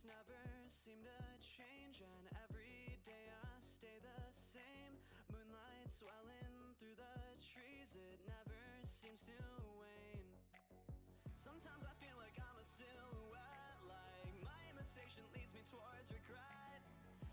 never seem to change, and every day I stay the same. Moonlight swelling through the trees, it never seems to wane. Sometimes I feel like I'm a silhouette, like my imitation leads me towards regret.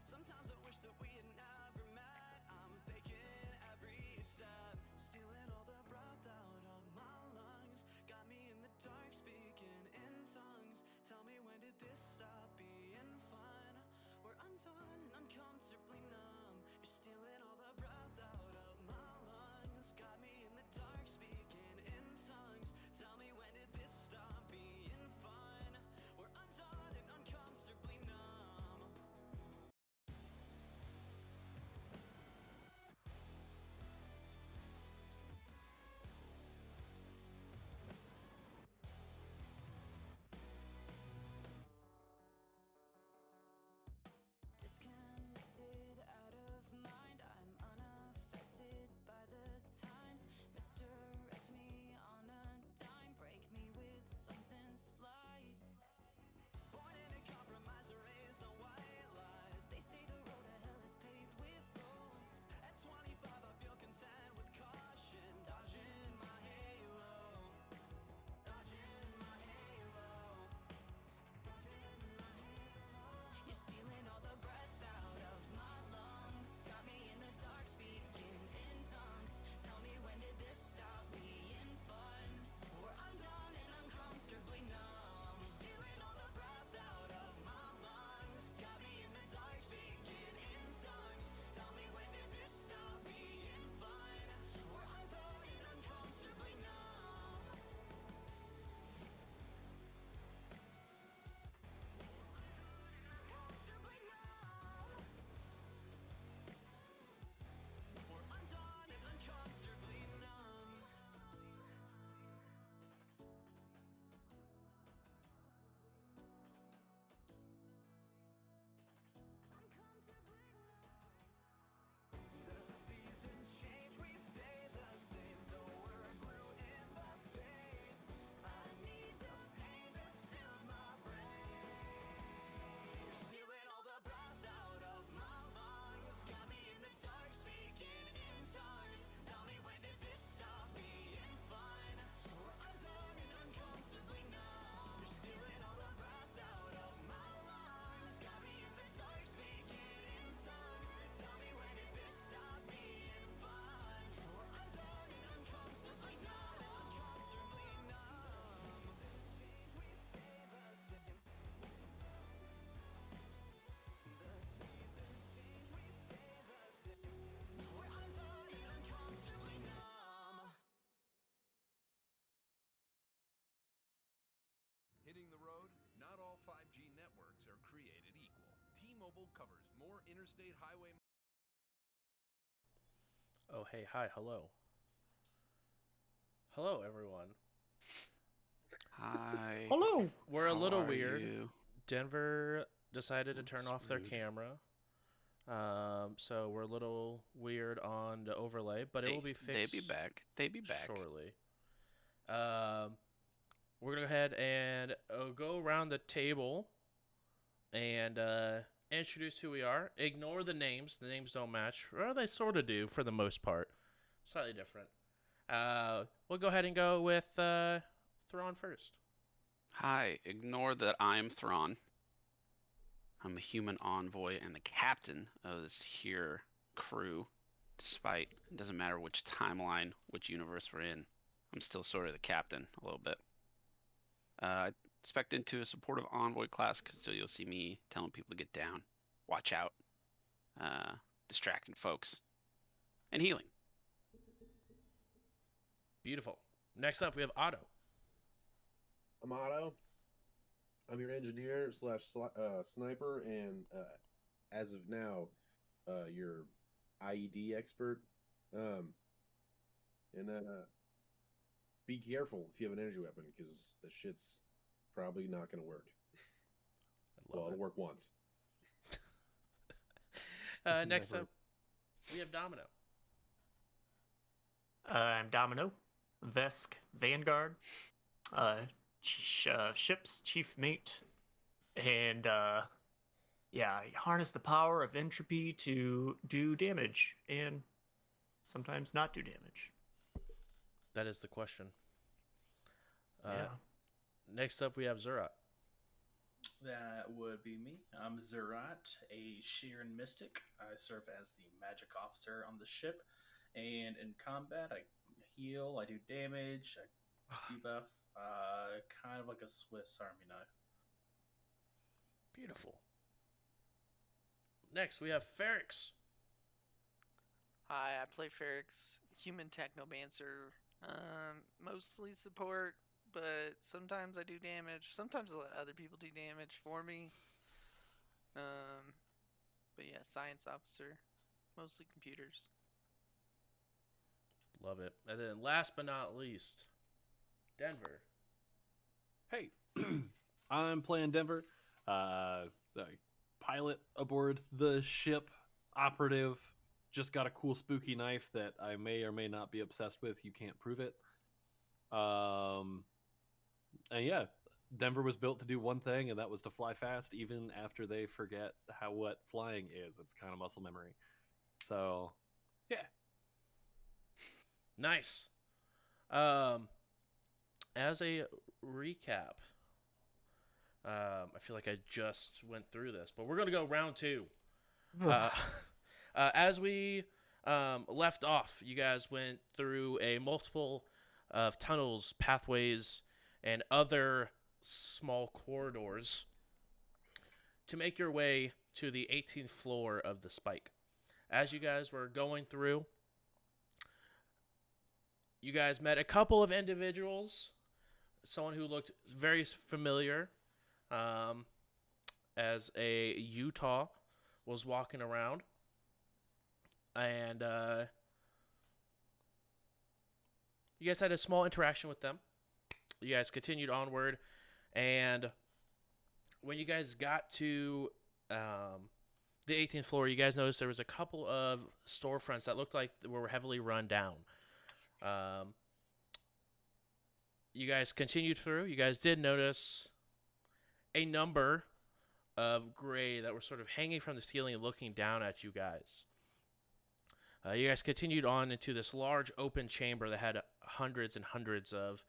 Sometimes I wish that we had never met. I'm faking every step, stealing all the breath out of my lungs. Got me in the dark speaking in tongues. Tell me, when did this stop being fun? We're undone and uncomfortably numb. You're stealing all the breath out of my lungs. Got me in the dark speaking in tongues. Tell me, when did this stop being fun? We're undone and uncomfortably numb. Disconnected, out of mind, I'm unaffected by the times. Misdirect me on a dime, break me with something slight. Born in a compromise, raised on white lies. They say the road to hell is paved with gold. At 25 I feel content with caution, dodging my halo, dodging my halo, dodging my halo. You're stealing all the breath out of my lungs. Got me in the dark speaking in tongues. Tell me, when did this stop being fun? We're undone and uncomfortably numb. You're stealing all the breath out of my lungs. Got me in the dark speaking in tongues. Tell me, when did this stop being fun? We're undone and uncomfortably numb. Uncomfortably numb. We're undone and uncomfortably numb. The seasons change, we stay the same, so we're blue in the face. I need the pain to soothe my brain. You're stealing all the breath out of my lungs. Got me in the dark speaking in tongues. Tell me, when did this stop being fun? We're undone and uncomfortably numb. You're stealing all the breath out of my lungs. Got me in the dark speaking in tongues. Tell me, when did this stop being fun? We're undone and uncomfortably numb. Uncomfortably numb. We stay the same. The seasons change, we stay the same. We're undone and uncomfortably numb. Hitting the road? Not all 5G networks are created equal. T-Mobile covers more interstate highway. Oh, hey, hi, hello. Hello, everyone. Hi. Hello. We're a How little are weird. you? Denver decided to turn That's off their rude. camera. So we're a little weird on the overlay, but it will be They fixed be back. They be back. shortly. We're going to go ahead and go around the table and introduce who we are. Ignore the names. The names don't match. Well, they sort of do for the most part. Slightly different. We'll go ahead and go with Thrawn first. Hi. Ignore that I'm Thrawn. I'm a human envoy and the captain of this here crew. Despite it doesn't matter which timeline, which universe we're in, I'm still sort of the captain a little bit. I expect into a supportive envoy class, so you'll see me telling people to get down, watch out, distracting folks, and healing. Beautiful. Next up, we have Otto. I'm Otto. I'm your engineer slash sniper, and as of now, your IED expert. And be careful if you have an energy weapon, because the shit's probably not going to work. Well, it'll work once. Next Never. up, we have Domino. I'm Domino, Vesk, Vanguard, ship's chief mate, and yeah, harness the power of entropy to do damage and sometimes not do damage. That is the question. Yeah. Next up, we have Zurat. That would be me. I'm Zerat, a Sheeran Mystic. I serve as the magic officer on the ship, and in combat, I heal, I do damage, I debuff, kind of like a Swiss Army knife. Beautiful. Next, we have Ferrix. Hi, I play Ferrix, human technomancer. Mostly support, but sometimes I do damage. Sometimes I let other people do damage for me. But yeah, science officer, mostly computers. Love it. And then last but not least, Denver. Hey, I'm playing Denver, the pilot aboard the ship, operative. Just got a cool spooky knife that I may or may not be obsessed with. You can't prove it. And yeah, Denver was built to do one thing, and that was to fly fast, even after they forget what flying is. It's kind of muscle memory. So, yeah. Nice. As a recap, I feel like I just went through this, but we're gonna go round two. As we left off, you guys went through a multiple of tunnels, pathways, and other small corridors to make your way to the 18th floor of the Spike. As you guys were going through, you guys met a couple of individuals, someone who looked very familiar, as a Utah was walking around, and you guys had a small interaction with them. You guys continued onward, and when you guys got to the 18th floor, you guys noticed there was a couple of storefronts that looked like they were heavily run down. You guys continued through. You guys did notice a number of gray that were sort of hanging from the ceiling and looking down at you guys. You guys continued on into this large open chamber that had hundreds and hundreds of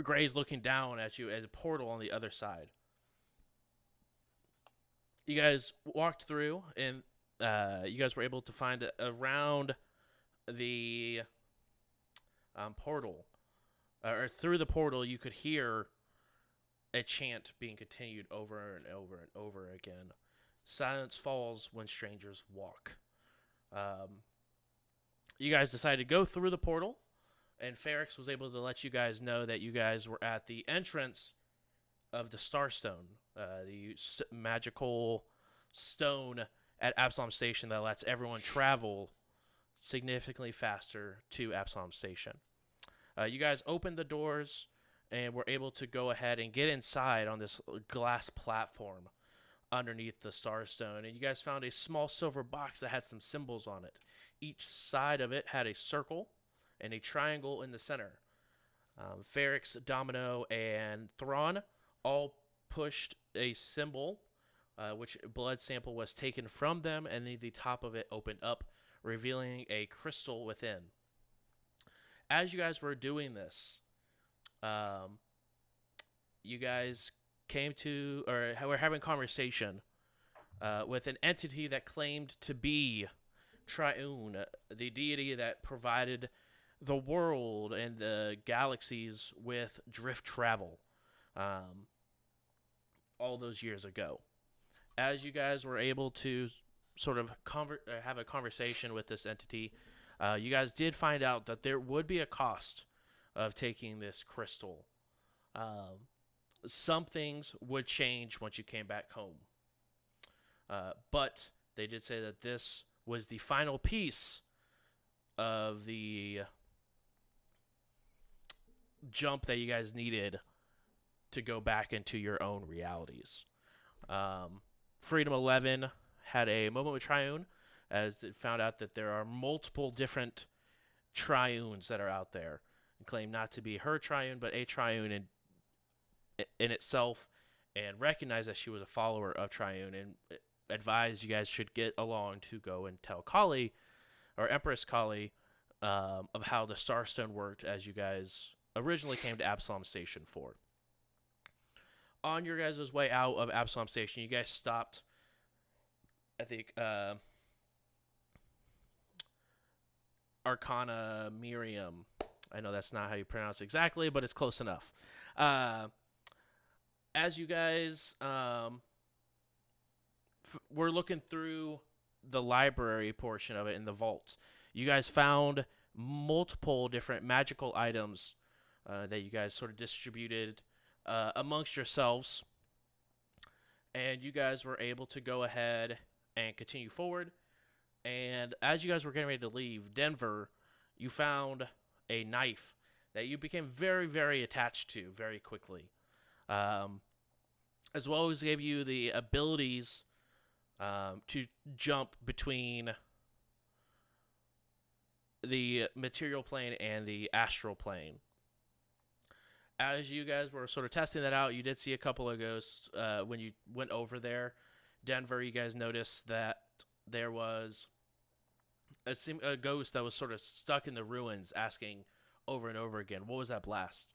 grays looking down at you as a portal on the other side. You guys walked through, and you guys were able to find around the portal, or through the portal, you could hear a chant being continued over and over and over again. Silence falls when strangers walk. You guys decided to go through the portal, and Ferrix was able to let you guys know that you guys were at the entrance of the Starstone, the magical stone at Absalom Station that lets everyone travel significantly faster to Absalom Station. You guys opened the doors and were able to go ahead and get inside on this glass platform underneath the Starstone, and you guys found a small silver box that had some symbols on it. Each side of it had a circle and a triangle in the center. Ferrix, Domino, and Thrawn all pushed a symbol, which blood sample was taken from them, and the top of it opened up, revealing a crystal within. As you guys were doing this, you guys came to, or were having conversation with an entity that claimed to be Triune, the deity that provided the world and the galaxies with drift travel all those years ago. As you guys were able to sort of have a conversation with this entity, you guys did find out that there would be a cost of taking this crystal. Some things would change once you came back home. But they did say that this was the final piece of the jump that you guys needed to go back into your own realities. Freedom 11 had a moment with Triune as it found out that there are multiple different Triunes that are out there and claim not to be her Triune, but a Triune, and in itself, and recognized that she was a follower of Triune, and advised you guys should get along to go and tell Kali, or Empress Kali, of how the Starstone worked, as you guys originally came to Absalom Station for. On your guys' way out of Absalom Station, you guys stopped, I think, Arcana Miriam. I know that's not how you pronounce it exactly, but it's close enough. As you guys were looking through the library portion of it in the vault, you guys found multiple different magical items that you guys sort of distributed amongst yourselves, and you guys were able to go ahead and continue forward. And as you guys were getting ready to leave Denver, you found a knife that you became very, very attached to very quickly, as well as gave you the abilities to jump between the material plane and the astral plane. As you guys were sort of testing that out, you did see a couple of ghosts when you went over there. Denver, you guys noticed that there was a ghost that was sort of stuck in the ruins, asking over and over again, what was that blast?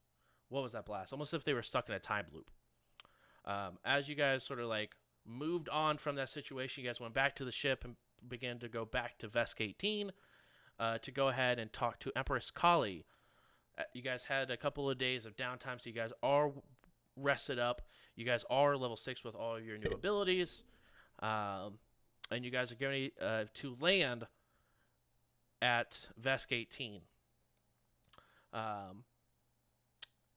What was that blast? Almost as if they were stuck in a time loop. As you guys sort of like moved on from that situation, you guys went back to the ship and began to go back to Vesk 18 to go ahead and talk to Empress Kali. You guys had a couple of days of downtime, so you guys are rested up. You guys are level 6 with all of your new abilities. And you guys are going to land at Vesk 18.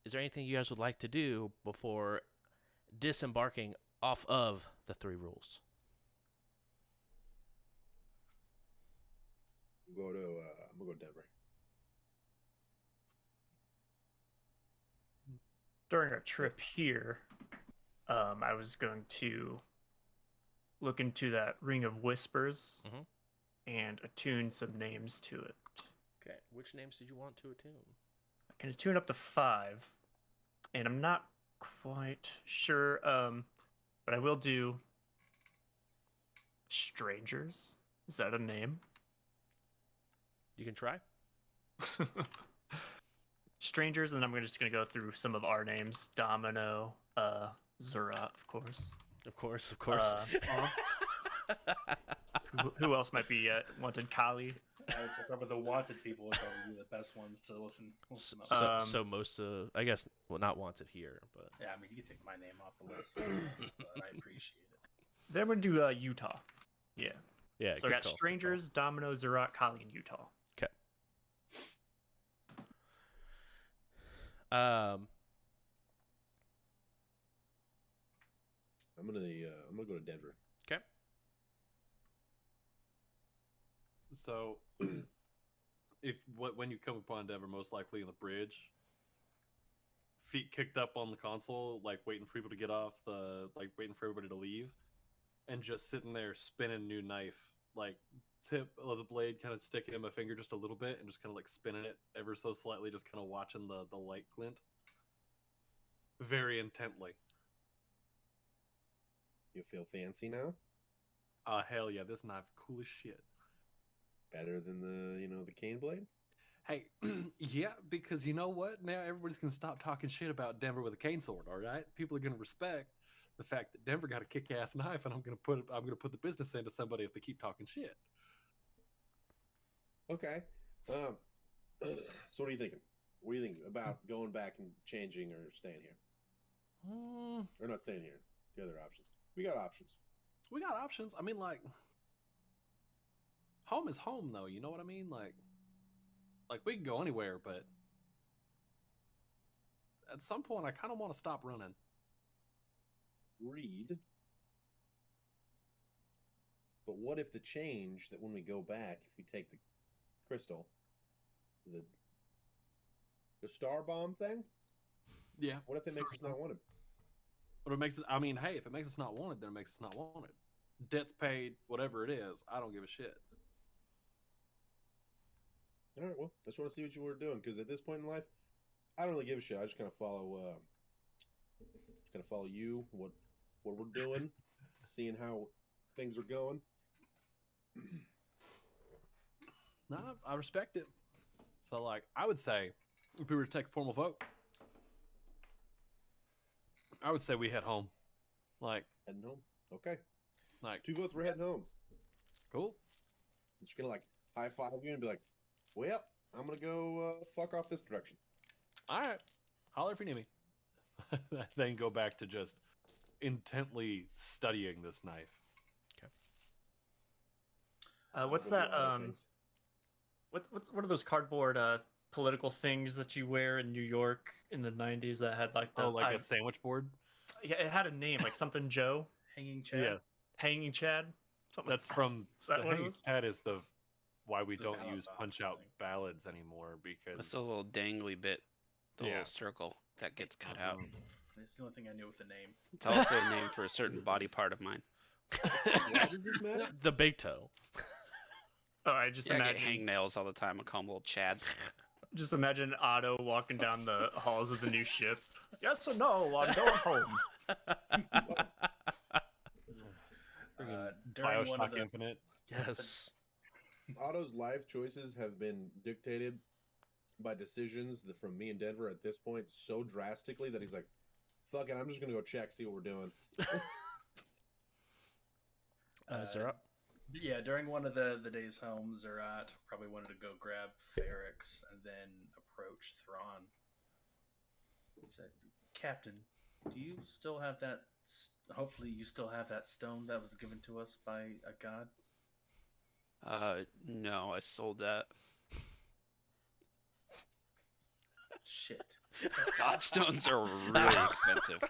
Is there anything you guys would like to do before disembarking off of the 3 rules? I'm gonna go to Denver. During our trip here, I was going to look into that Ring of Whispers and attune some names to it. Okay, which names did you want to attune? I can attune up to 5, and I'm not quite sure, but I will do Strangers. Is that a name? You can try. Strangers, and then I'm just going to go through some of our names. Domino, Zurat, of course. Of course. Who else might be wanted? Kali. I would say probably the wanted people would probably be the best ones to listen So up. most of, I guess, well, not wanted here, but Yeah, I mean, you can take my name off the list, but I appreciate it. Then we're going to do Utah. Yeah. yeah. So I good got call, Strangers, Domino, Zurat, Kali, and Utah. Good call. I'm gonna go to Denver. Okay. So, when you come upon Denver, most likely in the bridge, feet kicked up on the console, like waiting for people to get off waiting for everybody to leave, and just sitting there spinning a new knife, like tip of the blade kind of sticking in my finger just a little bit, and just kind of like spinning it ever so slightly, just kind of watching the light glint very intently. You feel fancy now? Hell yeah, this knife cool as shit. Better than the cane blade? Hey, yeah, because you know what? Now everybody's gonna stop talking shit about Denver with a cane sword. All right, people are gonna respect the fact that Denver got a kick-ass knife, and I'm gonna put the business into somebody if they keep talking shit. Okay. So what are you thinking? What are you thinking about going back and changing or staying here? Or not staying here? The other options. We got options. We got options. I mean, like, home is home, though. You know what I mean? Like we can go anywhere, but at some point, I kind of want to stop running. Read. But what if the change that when we go back, if we take the crystal, the star bomb thing? Yeah. What if it makes us not wanted? But it makes it. I mean, hey, if it makes us not wanted, then it makes us not wanted. Debt's paid, whatever it is. I don't give a shit. All right, well, I just want to see what you were doing, because at this point in life, I don't really give a shit. I just kind of follow kind of follow you, what we're doing, seeing how things are going. No, I respect it. So, like, I would say, if we were to take a formal vote, I would say we head home. Like, Heading home. Okay. like 2 votes. We're heading home. cool. I'm just gonna like high five you and be like, "Well, I'm gonna go fuck off this direction." All right, holler if you need me. Then go back to just intently studying this knife. What's We'll do that? other things. What are those cardboard political things that you wear in New York in the '90s that had like the A sandwich board. yeah, it had a name like something Joe, Hanging Chad. Yeah, Hanging Chad. Something that's from Is that the what it hanging was? pad is the why we The don't ballad use box punch out thing. ballads anymore because It's a little dangly bit, the Yeah. little circle that gets cut out. It's the only thing I knew with the name. It's also a name for a certain body part of mine. Why does this matter? The big toe. Oh, I just Yeah, I get imagine hangnails all the time. I call them little Chad. Otto walking down the halls of the new ship. Yes or no? I'm going home. During one of Bioshock the Infinite. Yes. Otto's life choices have been dictated by decisions from me and Denver at this point so drastically that he's like, "Fuck it, I'm just gonna go check, see what we're doing." Zera? Yeah, during one of the days home, Zerat probably wanted to go grab Ferrix and then approach Thrawn. He said, "Captain, do you still have that? Hopefully, you still have that stone that was given to us by a god." No, I sold that. Shit. Godstones are really expensive.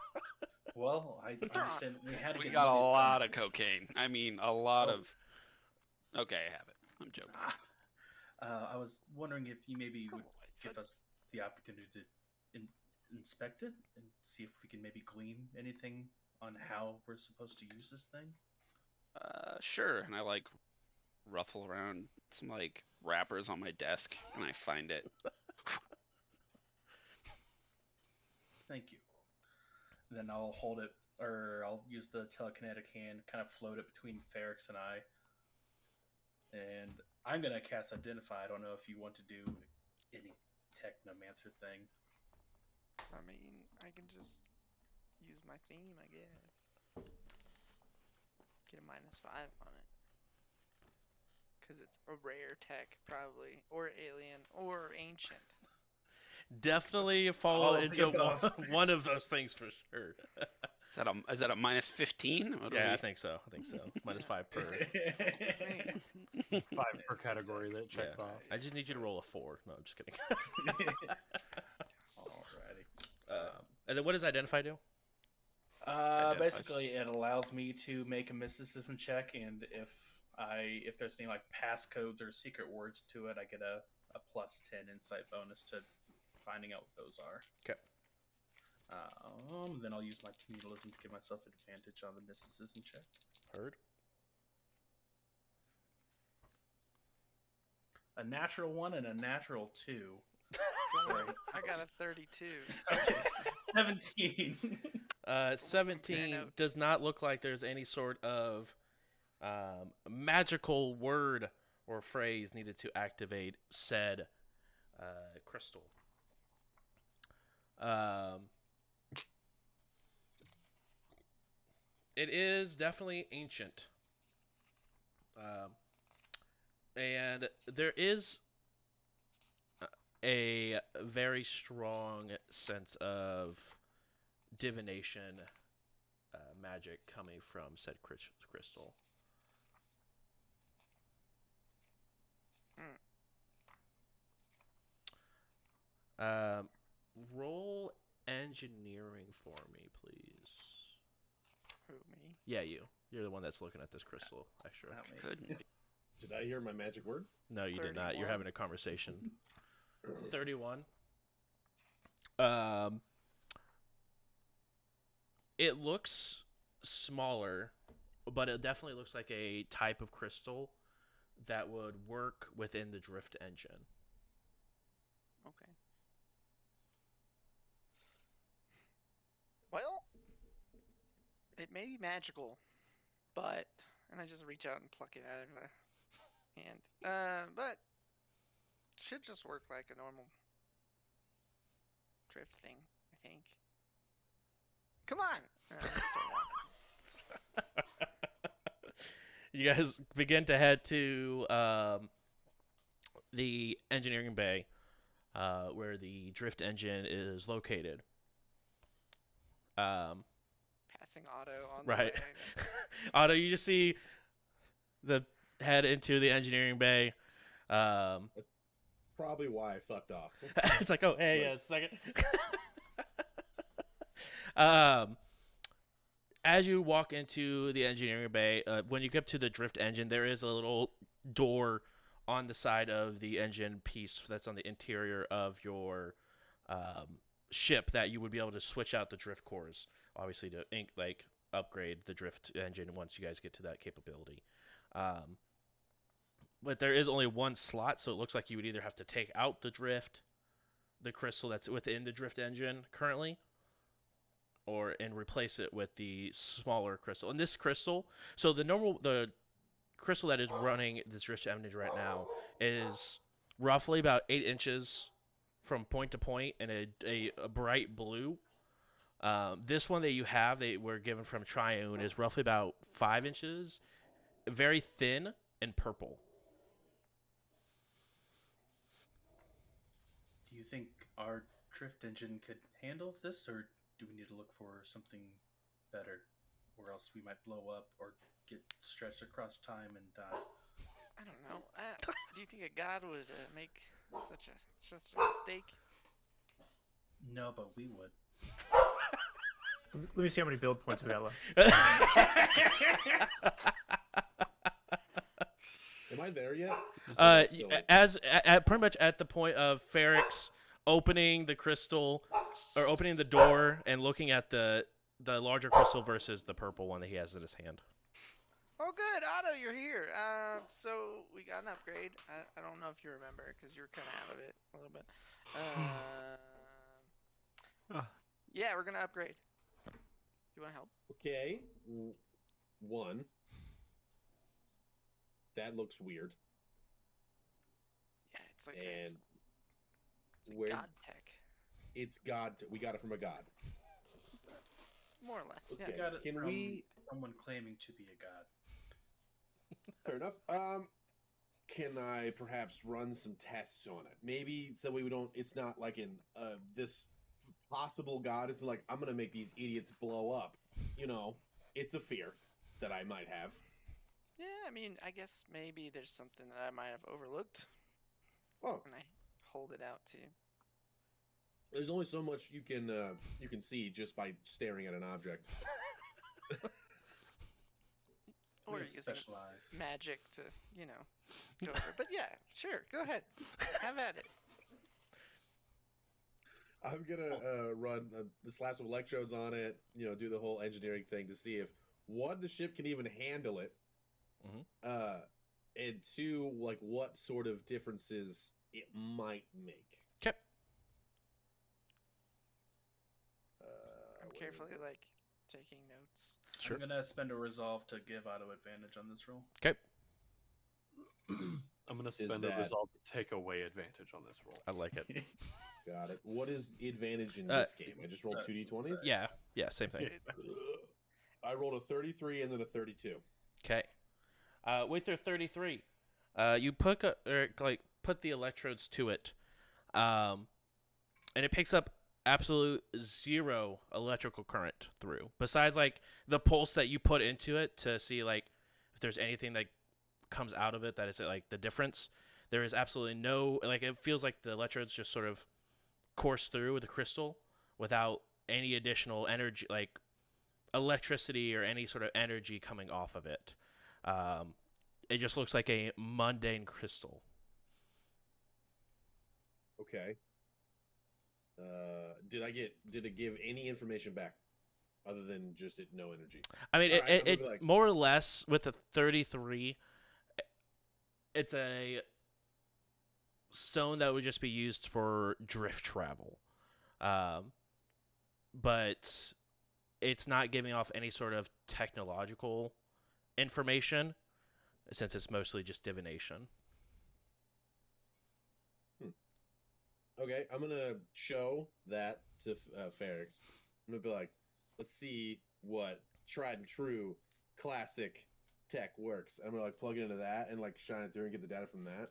Well, I understand we had to We get got a money lot of somewhere. cocaine. I mean, a lot Oh. of. Okay, I have it. I'm joking. I was wondering if you maybe would give us the opportunity to inspect it and see if we can maybe glean anything on how we're supposed to use this thing. Sure. And I like ruffle around some like wrappers on my desk, and I find it. Thank you. Then I'll hold it, or I'll use the telekinetic hand, kind of float it between Ferrix and I. And I'm gonna cast Identify. I don't know if you want to do any technomancer thing. I mean, I can just use my theme, I guess. Get a -5 on it. Because it's a rare tech, probably. Or alien. Or ancient. Definitely fall All of the into above. one of those things for sure. Is that a -15? Yeah, I think so. -5 per. 5 per category that checks Yeah. off. I just need you to roll a 4. No, I'm just kidding. Alrighty. And then what does Identify do? Basically, it allows me to make a mysticism check, and if there's any like passcodes or secret words to it, I get a +10 insight bonus to finding out what those are. Okay. Then I'll use my communalism to give myself advantage on the mysticism check. Heard. A natural 1 and a natural 2. Sorry. I got a 32. Okay, 17. 17 notes. does not look like there's any sort of magical word or phrase needed to activate said crystal. It is definitely ancient. And there is a very strong sense of divination magic coming from said crystal. Roll engineering for me, please. Who, me? Yeah, you. You're the one that's looking at this crystal extra. Not me. Couldn't be. Did I hear my magic word? No, you did not. You're 31. having a conversation. 31. It looks smaller, but it definitely looks like a type of crystal that would work within the drift engine. Okay. Well, maybe magical, but and I just reach out and pluck it out of the hand. But should just work like a normal drift thing, I think. Come on. You guys begin to head to the engineering bay, where the drift engine is located. Passing Otto on the Right. way. Otto, you just see the head into the engineering bay. Probably why I fucked off. It's like, oh, hey, a second. As you walk into the engineering bay, when you get to the drift engine, there is a little door on the side of the engine piece that's on the interior of your ship that you would be able to switch out the drift cores, obviously to upgrade the drift engine once you guys get to that capability. But there is only one slot, so it looks like you would either have to take out the crystal that's within the drift engine currently, and replace it with the smaller crystal. And this crystal, so the crystal that is running this drift engine right now is roughly about 8 inches from point to point and a bright blue. This one that you have, they were given from Triune, is roughly about 5 inches, very thin and purple. Do you think our drift engine could handle this, or do we need to look for something better, or else we might blow up or get stretched across time and die? I don't know. Do you think a god would make such a mistake? No, but we would. Let me see how many build points we got left. Am I there yet? Pretty much at the point of Ferrix opening the crystal, or opening the door and looking at the larger crystal versus the purple one that he has in his hand. Oh, good, Otto, you're here. So we got an upgrade. I don't know if you remember because you were kind of out of it a little bit. Yeah, we're gonna upgrade. You want to help? Okay. One. That looks weird. Yeah, it's like and it's like god tech. It's god. We got it from a god. More or less. Okay. Yeah. Got it Can from we? someone claiming to be a god. Fair enough. Can I perhaps run some tests on it? Maybe so we don't. It's not like in this possible god is like I'm gonna make these idiots blow up. You know, it's a fear that I might have. Yeah, I mean, I guess maybe there's something that I might have overlooked. Oh, and I hold it out to you. There's only so much you can see just by staring at an object. Or using magic to, go over. But yeah, sure, go ahead, have at it. I'm gonna run slap some electrodes on it. Do the whole engineering thing to see if one, the ship can even handle it. Mm-hmm. And two, like what sort of differences it might make. Okay. I'm carefully taking notes. Sure. I'm gonna spend a resolve to give Otto advantage on this roll. Okay. I'm gonna spend a resolve to take away advantage on this roll. I like it. Got it. What is the advantage in this game? I just rolled 2d20s? Yeah, same thing. I rolled a 33 and then a 32. Okay. With your 33, you put the electrodes to it, and it picks up absolute 0 electrical current through. Besides the pulse that you put into it to see if there's anything that comes out of it that is the difference. There is absolutely no it feels like the electrodes just sort of course through with the crystal without any additional energy, electricity or any sort of energy coming off of it. It just looks like a mundane crystal. Okay. Did it give any information back other than just no energy? I mean, it more or less with the 33, it's a stone that would just be used for drift travel. But it's not giving off any sort of technological information, since it's mostly just divination. Okay, I'm gonna show that to Ferrix. I'm gonna be like, let's see what tried and true classic tech works. I'm gonna like plug it into that and like shine it through and get the data from that.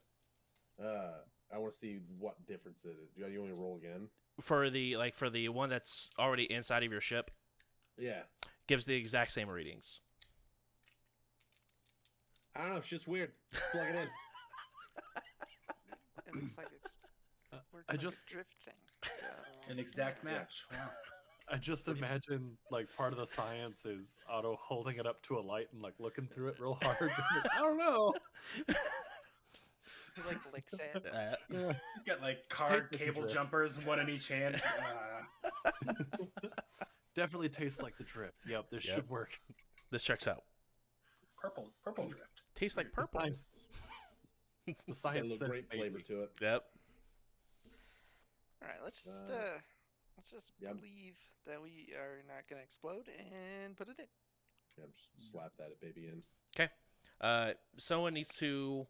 I want to see what difference it is. You want me to roll again? For the one that's already inside of your ship, Yeah. gives the exact same readings. I don't know. Shit's weird. Just plug it in. It looks like it's working I like just- a drift thing. So, An exact yeah. match. Wow. I just imagine like part of the science is Otto holding it up to a light and like looking through it real hard. I don't know. He like licks it. He's got like card Tastes like a cable drift. jumpers, one in each hand. Definitely tastes like the drift. Yep, this Yep. should work. This checks out. Purple drift. Tastes like purple. science- The Got a science little said grape flavor baby. to it. Yep. All right, let's just yeah. believe that we are not gonna explode and put it in. Yeah, just slap that baby in. Someone needs to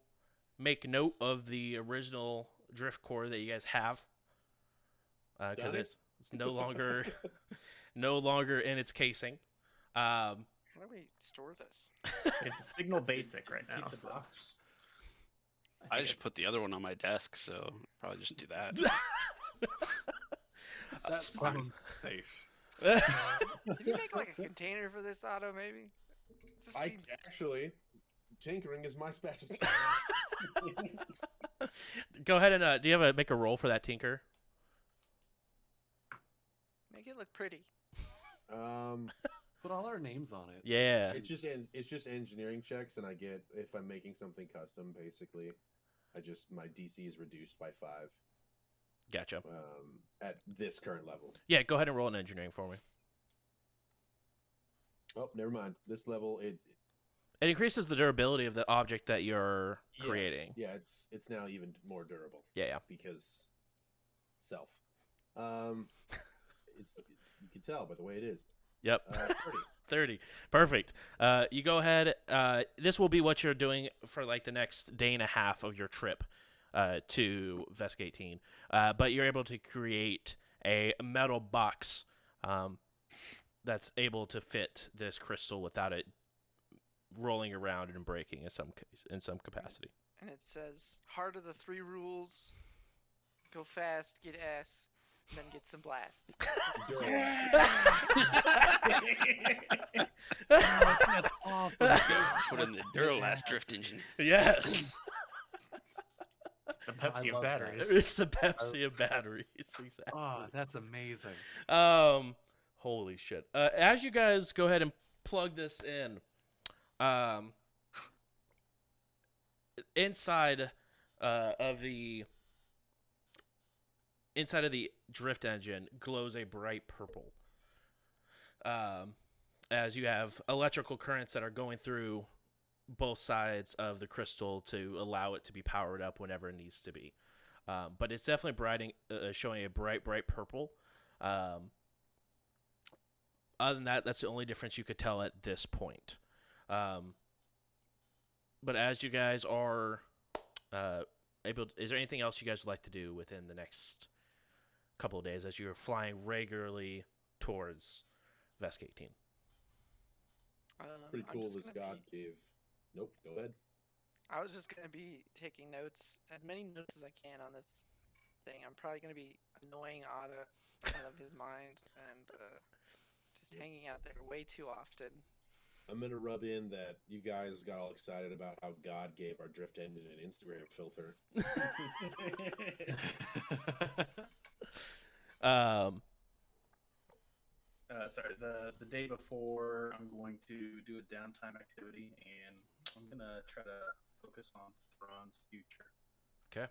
make note of the original drift core that you guys have, because Got it. it's no longer no longer in its casing. How do we store this? It's signal basic right Keep now. the So box. I think just it's- put the other one on my desk, so probably just do that. That's fine. Safe. Can you make like a container for this auto, maybe? It just I seems actually, tinkering is my specialty. Go ahead and do you have make a roll for that tinker? make it look pretty. Put all our names on it. Yeah. It's just engineering checks, and I get if I'm making something custom. Basically, my DC is reduced by 5. Gotcha. At this current level. Yeah, go ahead and roll an engineering for me. Oh, never mind. This level, It increases the durability of the object that you're creating. Yeah, it's now even more durable Yeah. because self. It's you can tell by the way it is. Yep. 30. 30. Perfect. You go ahead. This will be what you're doing for like the next day and a half of your trip to Vesk 18. But you're able to create a metal box that's able to fit this crystal without it rolling around and breaking in some capacity. And it says, heart of the 3 rules: go fast, get ass, then get some blast. That's awesome. Put in the Duralast drift engine. Yes. the Pepsi love of that. batteries. It's the Pepsi of batteries. Exactly. Oh, that's amazing. Holy shit. As you guys go ahead and plug this in, inside of the drift engine glows a bright purple. As you have electrical currents that are going through both sides of the crystal to allow it to be powered up whenever it needs to be. But it's definitely showing a bright purple. Other than that, that's the only difference you could tell at this point. But as you guys are is there anything else you guys would like to do within the next couple of days as you're flying regularly towards Vesk 18? Pretty I'm cool. just This gonna god be- gave. Nope. Go ahead. I was just gonna be taking notes, as many notes as I can on this thing. I'm probably gonna be annoying Otto out of his mind and just hanging out there way too often. I'm gonna rub in that you guys got all excited about how God gave our drift engine an Instagram filter. Sorry, the day before, I'm going to do a downtime activity, and I'm gonna try to focus on Thrawn's future. Okay.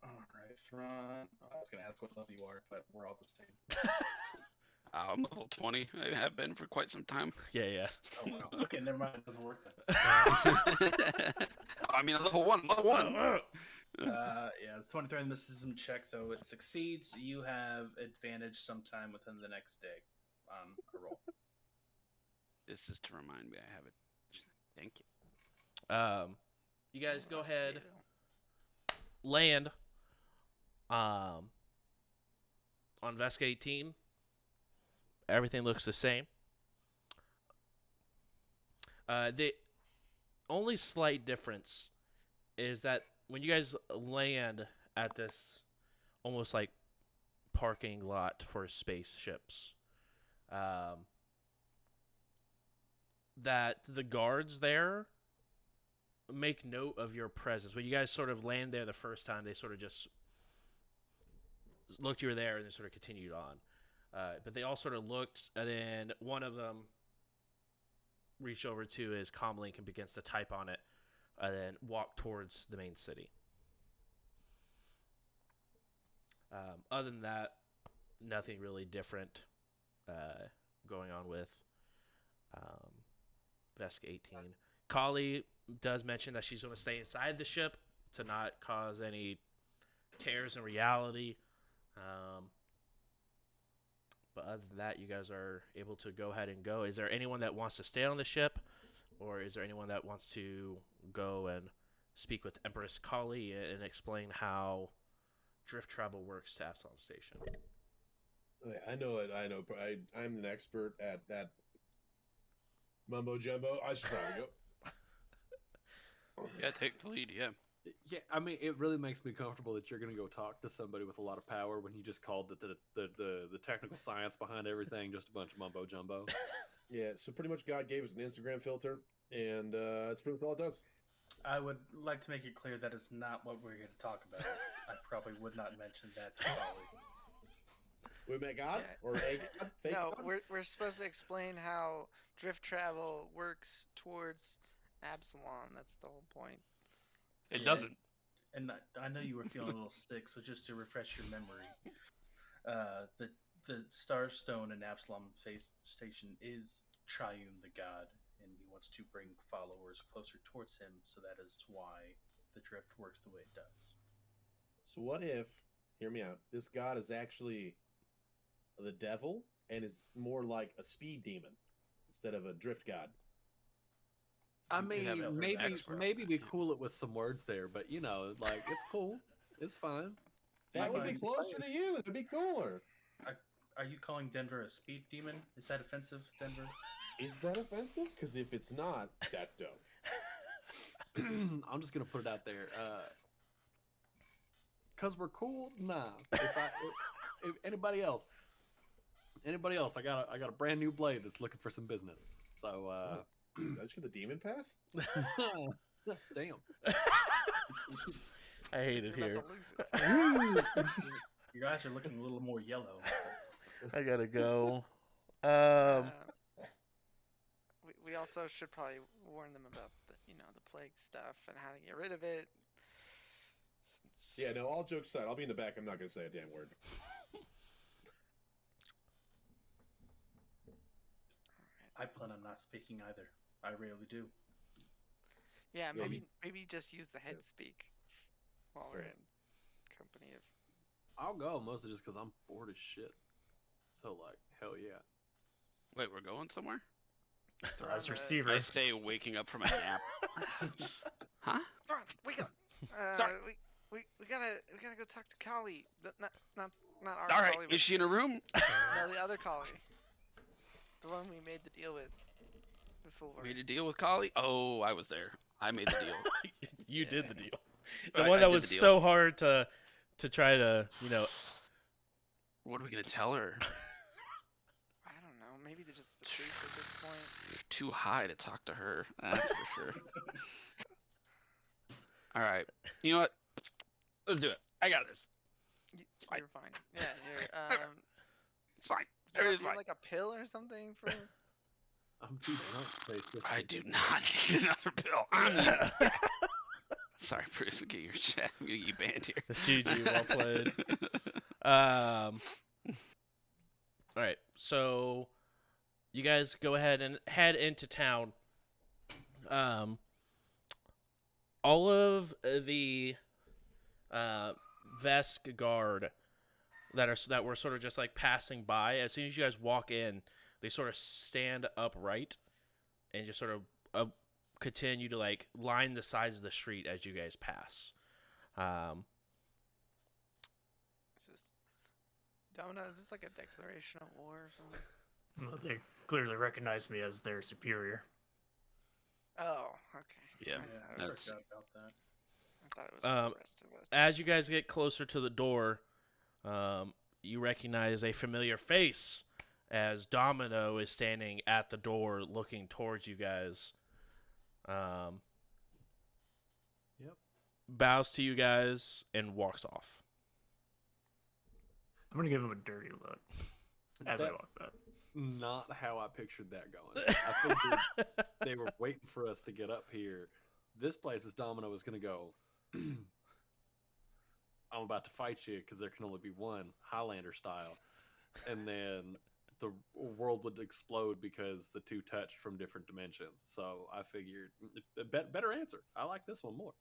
All right, Thrawn. I was gonna ask what level you are, but we're all the same. I'm level 20. I have been for quite some time. Yeah. Oh wow. Okay, never mind. It doesn't work then. I mean, level 1. Level 1. Yeah, it's 23 on the mysticism check, so it succeeds. You have advantage sometime within the next day. on a roll. This is to remind me I have it. Thank you. You guys go Lost ahead, Gato. land on Vesk 18. Everything looks the same. The only slight difference is that when you guys land at this almost like parking lot for spaceships, that the guards there make note of your presence. When you guys sort of land there the first time, they sort of just looked you were there and then sort of continued on. But they all sort of looked, and then one of them reached over to his comlink and begins to type on it, and then walk towards the main city. Other than that, nothing really different going on with Vesk 18. Kali does mention that she's going to stay inside the ship to not cause any tears in reality. But other than that, you guys are able to go ahead and go. Is there anyone that wants to stay on the ship? Or is there anyone that wants to go and speak with Empress Kali and explain how drift travel works to Absalom Station? I know it. I know. I'm an expert at that mumbo jumbo. I should probably go. Yeah, take the lead. Yeah. Yeah, I mean, it really makes me comfortable that you're going to go talk to somebody with a lot of power when you just called the technical science behind everything just a bunch of mumbo jumbo. Yeah, so pretty much God gave us an Instagram filter, and that's pretty much all it does. I would like to make it clear that is not what we're here to talk about. I probably would not mention that to Polly. We met God? Yeah. Or a God? Fake No, God? we're supposed to explain how drift travel works towards Absalom. That's the whole point. It Yeah. doesn't. And I know you were feeling a little sick, so just to refresh your memory, the Star Stone in Absalom Station is Triune the God, and he wants to bring followers closer towards him, so that is why the drift works the way it does. So what if, hear me out, this God is actually the devil and is more like a speed demon instead of a drift god? I You have mean, Elder maybe Maxwell. maybe we cool it with some words there, but you know, like it's cool, it's fine. That would be Fine. closer to you. That'd be cooler. Are you calling Denver a speed demon? Is that offensive, Denver? Is that offensive? Because if it's not, that's dope. I'm just gonna put it out there. Cause we're cool. Nah. If anybody else, I got a brand new blade that's looking for some business. So Did I just get the demon pass? damn. I hate it You're here. about to lose it. Your eyes are looking a little more yellow. I gotta go. We also should probably warn them about the plague stuff and how to get rid of it. Since Yeah, no, all jokes aside, I'll be in the back. I'm not going to say a damn word. I plan on not speaking either. I rarely do. Yeah, Yeah, maybe just use the head speak while we're in company of. I'll go mostly just because I'm bored as shit. So like, hell yeah. Wait, we're going somewhere? As Uh, receiver. I say waking up from a nap. Huh? Thron, wake up! Sorry. We gotta go talk to Kali. Not our All right, Kali. is she in a room? No, the other Kali. The one we made the deal with before. Made a deal with Kali? Oh, I was there. I made the deal. You did the Yeah. deal. The I one that did was the deal. so hard to try to, What are we gonna tell her? I don't know. Maybe they're just the truth at this point. Too high to talk to her. That's for sure. All right. You know what? Let's do it. I got this. fine. You're fine. Yeah, you're. It's fine. Do you Everything's have fine. like a pill or something for? I'm too drunk to face this. I do not need another pill. I'm you. Sorry, Bruce. Get your chat. I'm gonna get you banned here. GG, well played. All right, so you guys go ahead and head into town. All of the Vesk guard that were sort of just like passing by. As soon as you guys walk in, they sort of stand upright and just sort of continue to like line the sides of the street as you guys pass. Domino, is this like a declaration of war or something? Well, they clearly recognize me as their superior. Oh, okay. Yeah, I that's forgot about that. I thought it was just the rest of us. As you guys get closer to the door, you recognize a familiar face as Domino is standing at the door looking towards you guys. Yep. Bows to you guys and walks off. I'm gonna give him a dirty look as I That- walk up. Not how I pictured that going. I figured they were waiting for us to get up here. This place is Domino was going to go, I'm about to fight you because there can only be one, Highlander style. And then the world would explode because the two touched from different dimensions. So I figured, better answer. I like this one more.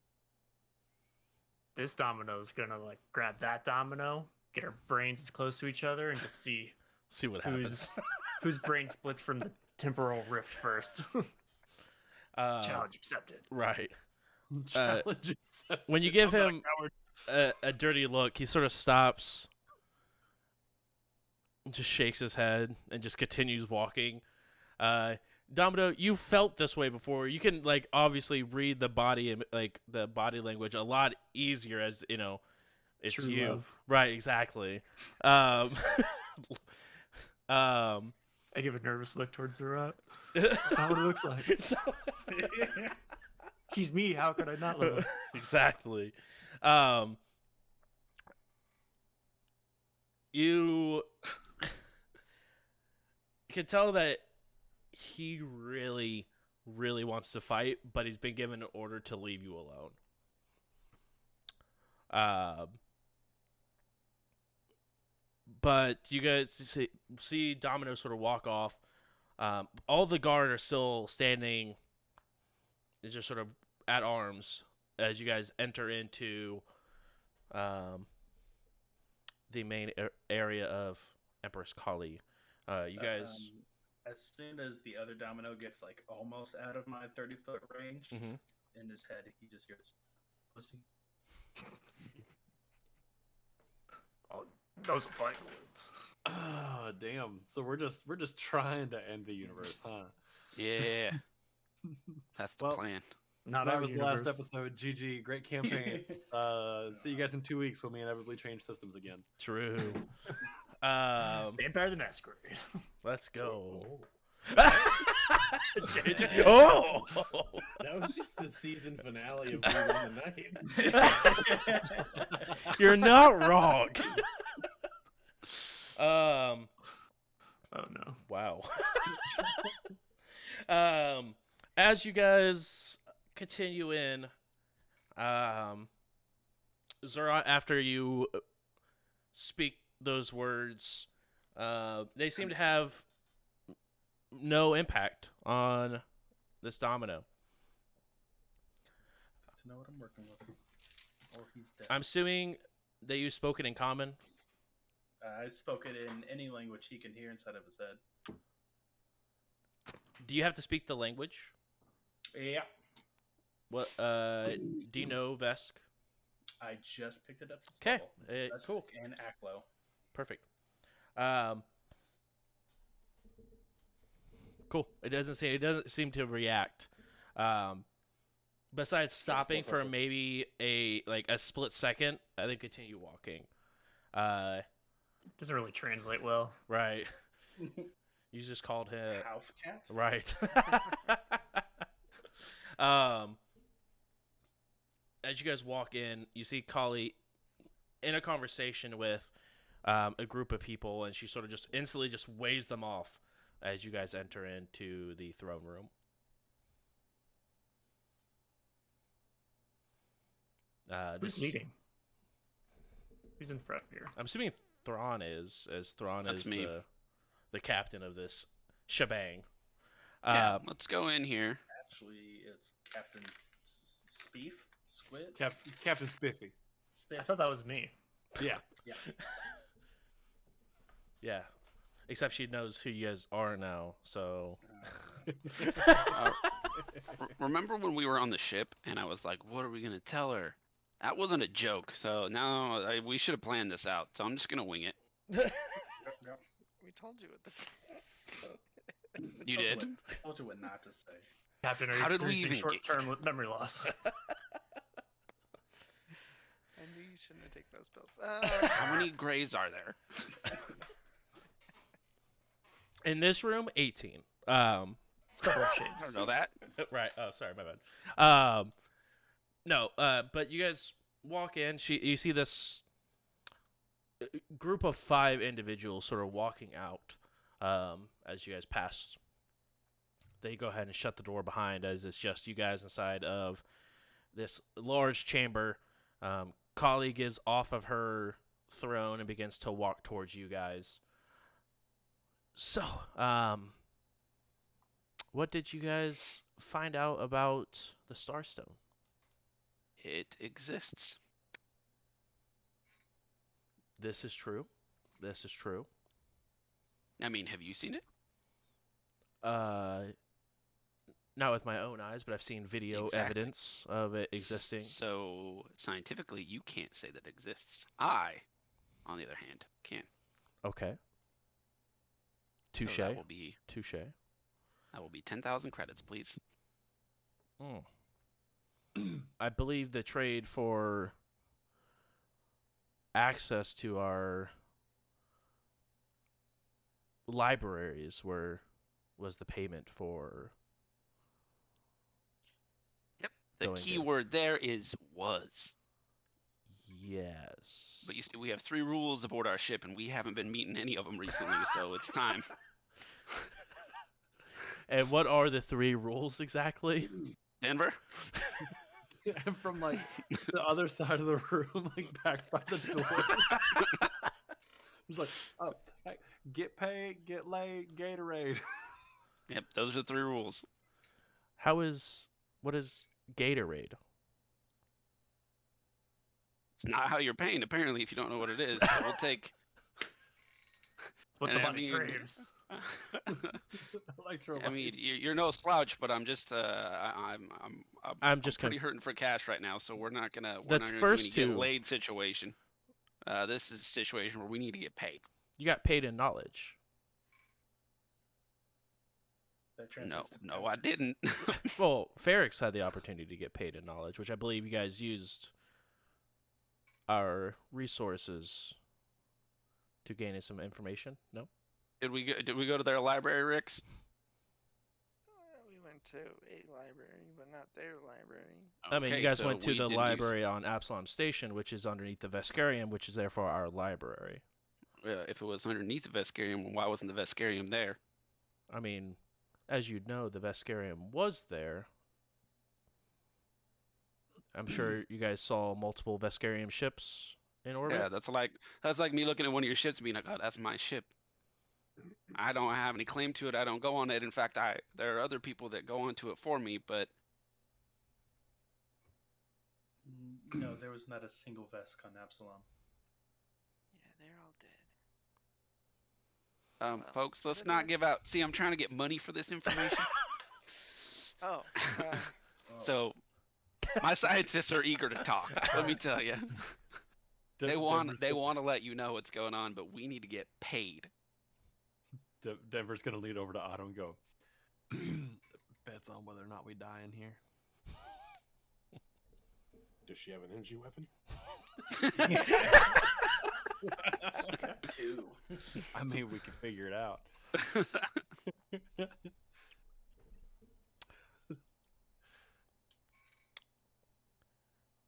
This domino's gonna like grab that domino, get our brains as close to each other, and just see See what happens. whose brain splits from the temporal rift first. Challenge accepted. Right. Challenge accepted. When you give I'm not a him coward. a dirty look, he sort of stops, just shakes his head, and just continues walking. Domino, you felt this way before. You can like obviously read the body and like the body language a lot easier as you know. It's True you, love. right? Exactly. I give a nervous look towards the rat. That's not what it looks like. He's me. How could I not love him? Exactly. You can tell that he really, really wants to fight, but he's been given an order to leave you alone. But you guys see Domino sort of walk off. All the guard are still standing, just sort of at arms as you guys enter into the main area of Empress Kali. You guys. As soon as the other domino gets like almost out of my 30-foot range, Mhm. in his head he just goes, "Pussy." Oh, those are fighting words. Oh, damn. So we're just trying to end the universe, huh? yeah. That's the Well, plan. Not that our was universe. the last episode. GG. Great campaign. See you guys in 2 weeks when we inevitably change systems again. True. Vampire the Masquerade. Let's go. JJ. Oh! That was just the season finale of We Won the Night. You're not wrong. Oh no. Wow. As you guys continue in, Zora, after you speak those words, they seem to have no impact on this domino. To know what I'm working with, or he's dead. I'm assuming that you've spoken in common. I spoke it in any language he can hear inside of his head. Do you have to speak the language? Yeah, What? Do you know Vesk? I just picked it up. This 'Kay, level. That's cool. And Aklo. Perfect. Cool. It doesn't seem to react. Besides stopping for person. maybe a split second, and then continue walking. Doesn't really translate well. Right. You just called him House cat. right. As you guys walk in, you see Kali in a conversation with a group of people, and she sort of just instantly just waves them off as you guys enter into the throne room. Who's leading? Who's in front here? I'm assuming Thrawn is, as Thrawn That's is me. the captain of this shebang. Yeah, let's go in here. Actually, it's Captain Spief. Squid. Captain Spiffy. I thought that was me. Yeah. Yes. Yeah. Except she knows who you guys are now, so. Remember when we were on the ship and I was like, what are we going to tell her? That wasn't a joke. So now we should have planned this out. So I'm just going to wing it. We told you what this is. You did? Told you what not to say. Captain, are you How did we experiencing even short-term memory loss? I knew you shouldn't have taken those pills. How many grays are there? In this room, 18. Several I shades. don't know that. Right. Oh, sorry, my bad. No. But you guys walk in. You see this group of 5 individuals sort of walking out. As you guys pass, they go ahead and shut the door behind, as it's just you guys inside of this large chamber. Colleague is off of her throne and begins to walk towards you guys. So, what did you guys find out about the Starstone? It exists. This is true. This is true. I mean, have you seen it? Not with my own eyes, but I've seen video Exactly. evidence of it existing. So, scientifically, you can't say that it exists. I, on the other hand, can. Okay. So Touche. that will be Touche. 10,000 credits, please. I believe the trade for access to our libraries was the payment for. Yep. The Going key there. word there is was. Yes. But you see, we have 3 rules aboard our ship, and we haven't been meeting any of them recently, so it's time. And what are the 3 rules exactly? Denver? From like the other side of the room, like back by the door. It's like, oh, hey, get paid, get laid, Gatorade. Yep, those are the 3 rules. What is Gatorade? It's not how you're paying, apparently, if you don't know what it is. So we'll take. What And the I money mean- craves. I mean, you're no slouch, but I'm just I'm just pretty hurting for cash right now, so we're not gonna The do first any get 2. laid situation. This is a situation where we need to get paid. You got paid in knowledge. That No, translates to I didn't. Well, Ferrix had the opportunity to get paid in knowledge, which I believe you guys used our resources to gain some information. No? Did we go to their library, Rix? We went to a library, but not their library. I mean, Okay, you guys so went to we the didn't library on Absalom Station, which is underneath the Vescarium, which is therefore our library. If it was underneath the Vescarium, why wasn't the Vescarium there? I mean, as you know, the Vescarium was there. I'm sure you guys saw multiple Vescarium ships in orbit. Yeah, that's like me looking at one of your ships and being like, "Oh, that's my ship." I don't have any claim to it. I don't go on it. In fact, there are other people that go onto it for me, but No, there was not a single Vesk on Absalom. Yeah, they're all dead. Well, folks, let's good not luck. give out. See, I'm trying to get money for this information. Oh, So my scientists are eager to talk. Let me tell you, they want to let you know what's going on, but we need to get paid. Denver's gonna lean over to Otto and go, "Bets on whether or not we die in here." Does she have an energy weapon? Got 2. I mean, we can figure it out.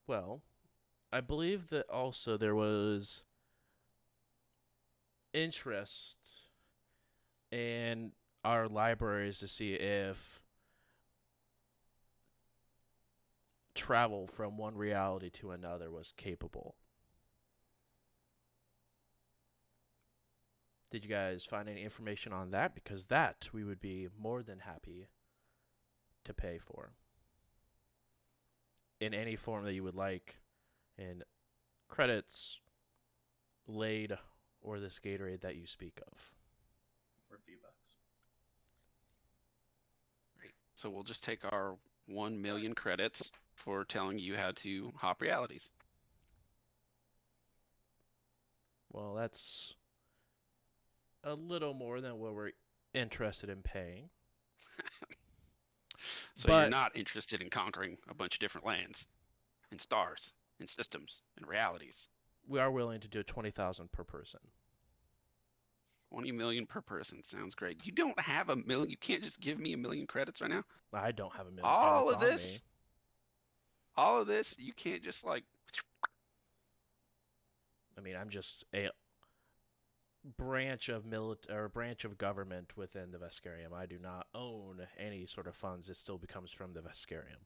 Well, I believe that also there was interest in our libraries to see if travel from one reality to another was capable. Did you guys find any information on that? Because that we would be more than happy to pay for. In any form that you would like, in credits, laid, or this Gatorade that you speak of. So we'll just take our 1 million credits for telling you how to hop realities. Well, that's a little more than what we're interested in paying. So you're not interested in conquering a bunch of different lands and stars and systems and realities. We are willing to do 20,000 per person. 20 million per person sounds great. You don't have a million. You can't just give me 1 million credits right now. I don't have a million All credits of on this, me. all of this, you can't just like. I mean, I'm just a branch of branch of government within the Veskarium. I do not own any sort of funds. It still becomes from the Veskarium.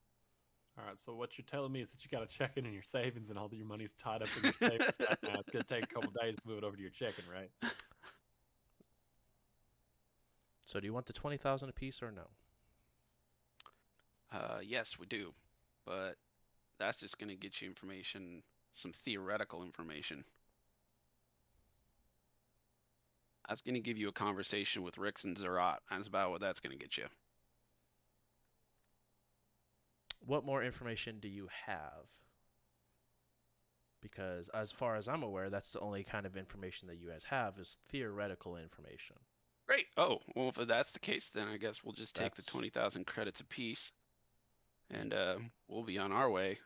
All right, so what you're telling me is that you got to check in your savings and all that your money's tied up in your savings right now. It's going to take a couple days to move it over to your checking, right? So do you want the 20,000 apiece or no? Yes, we do, but that's just going to get you information, some theoretical information. That's going to give you a conversation with Rix and Zerat. That's about what that's going to get you. What more information do you have? Because as far as I'm aware, that's the only kind of information that you guys have is theoretical information. Great. Oh, well, if that's the case, then I guess we'll just take the 20,000 credits apiece, and we'll be on our way.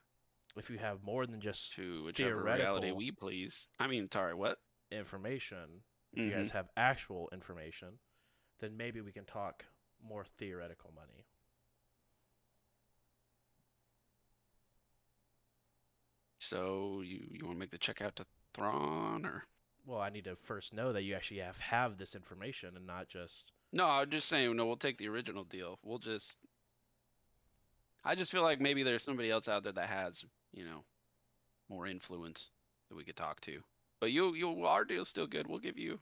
If you have more than just to whichever reality we please. I mean, sorry, what? Information. If you guys have actual information, then maybe we can talk more theoretical money. So you want to make the check out to Thrawn, or? Well, I need to first know that you actually have this information and not just... No, I'm just saying, no, we'll take the original deal. We'll just... I just feel like maybe there's somebody else out there that has, you know, more influence that we could talk to. But our deal's still good. We'll give you...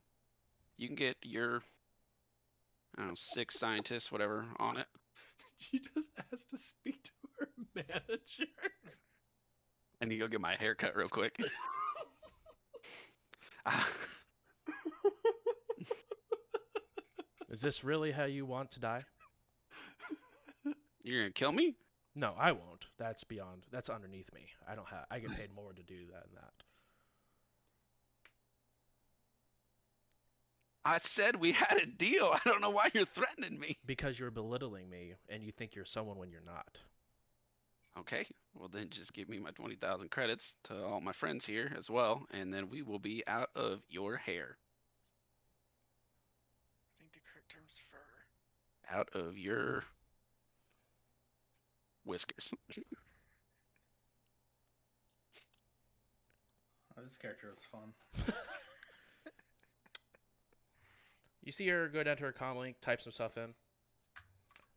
You can get your, I don't know, 6 scientists, whatever, on it. She just has to speak to her manager. I need to go get my hair cut real quick. Is this really how you want to die? You're gonna kill me? No, I won't. That's underneath me. I get paid more to do that than that. I said we had a deal. I don't know why you're threatening me. Because you're belittling me and you think you're someone when you're not. Okay, well then just give me my 20,000 credits to all my friends here as well, and then we will be out of your hair. I think the correct term is fur. Out of your whiskers. Oh, this character was fun. You see her go down to her comm link, type some stuff in.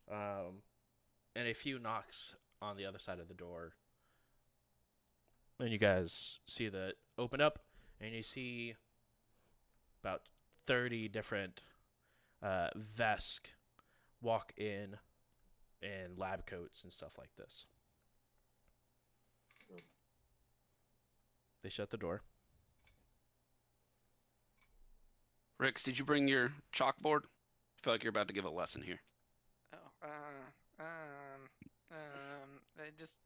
And a few knocks on the other side of the door. And you guys see that open up, and you see about 30 different Vesk walk in lab coats and stuff like this. They shut the door. Rix, did you bring your chalkboard? I feel like you're about to give a lesson here. Oh, I just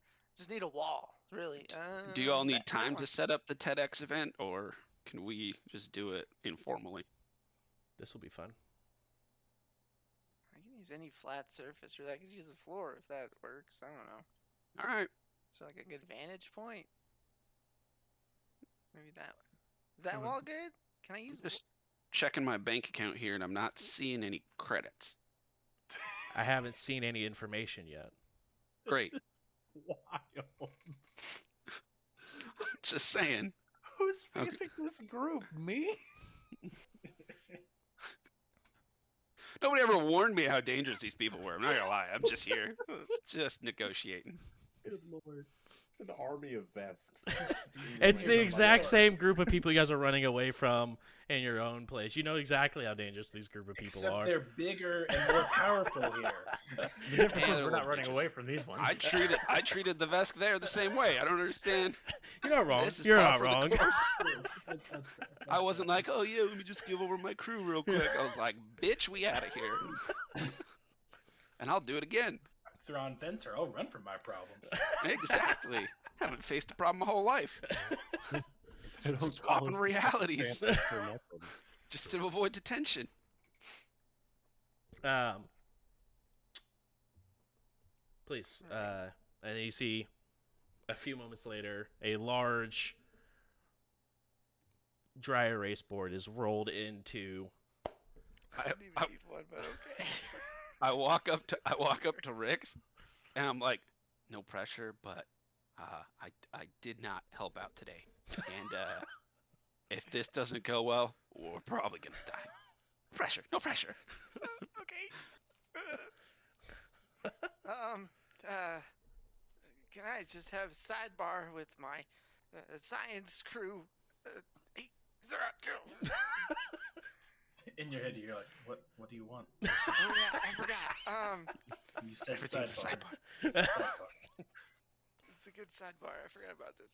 need a wall, really. Do you all need time to set up the TEDx event, or can we just do it informally? This will be fun. I can use any flat surface, or I could use the floor if that works. I don't know. All right. So like a good vantage point. Maybe that one. Is that wall good? Can I use? Just checking my bank account here, and I'm not seeing any credits. I haven't seen any information yet. Great. Wild. Just saying. Who's facing this group? Me? Nobody ever warned me how dangerous these people were. I'm not gonna lie. I'm just here, just negotiating. Good lord. It's an army of Vesks. It's the exact same group of people you guys are running away from in your own place. You know exactly how dangerous these group of people Except are. they're bigger and more powerful here. The difference is Yeah, we're not they're running bitches. away from these ones. I treated the Vesk there the same way. I don't understand. You're not wrong. This is You're par not for the wrong. course. I wasn't like, oh yeah, let me just give over my crew real quick. I was like, bitch, we out of here. And I'll do it again. Thrawn Fencer. I'll run from my problems. Exactly. Haven't faced a problem my whole life. They don't call Swapping us realities. Santa for nothing. Just to avoid detention. Please. And then you see a few moments later a large dry erase board is rolled into. I don't even need one, but okay. I walk up to Rick's, and I'm like, no pressure, but I did not help out today, and if this doesn't go well, we're probably gonna die. Pressure, no pressure. Okay. Can I just have a sidebar with my science crew? Hey, Zerat, go. In your head, you're like, what do you want? Oh yeah, I forgot. You said Everything's a sidebar. sidebar. It's a sidebar. It's a good sidebar. I forgot about this.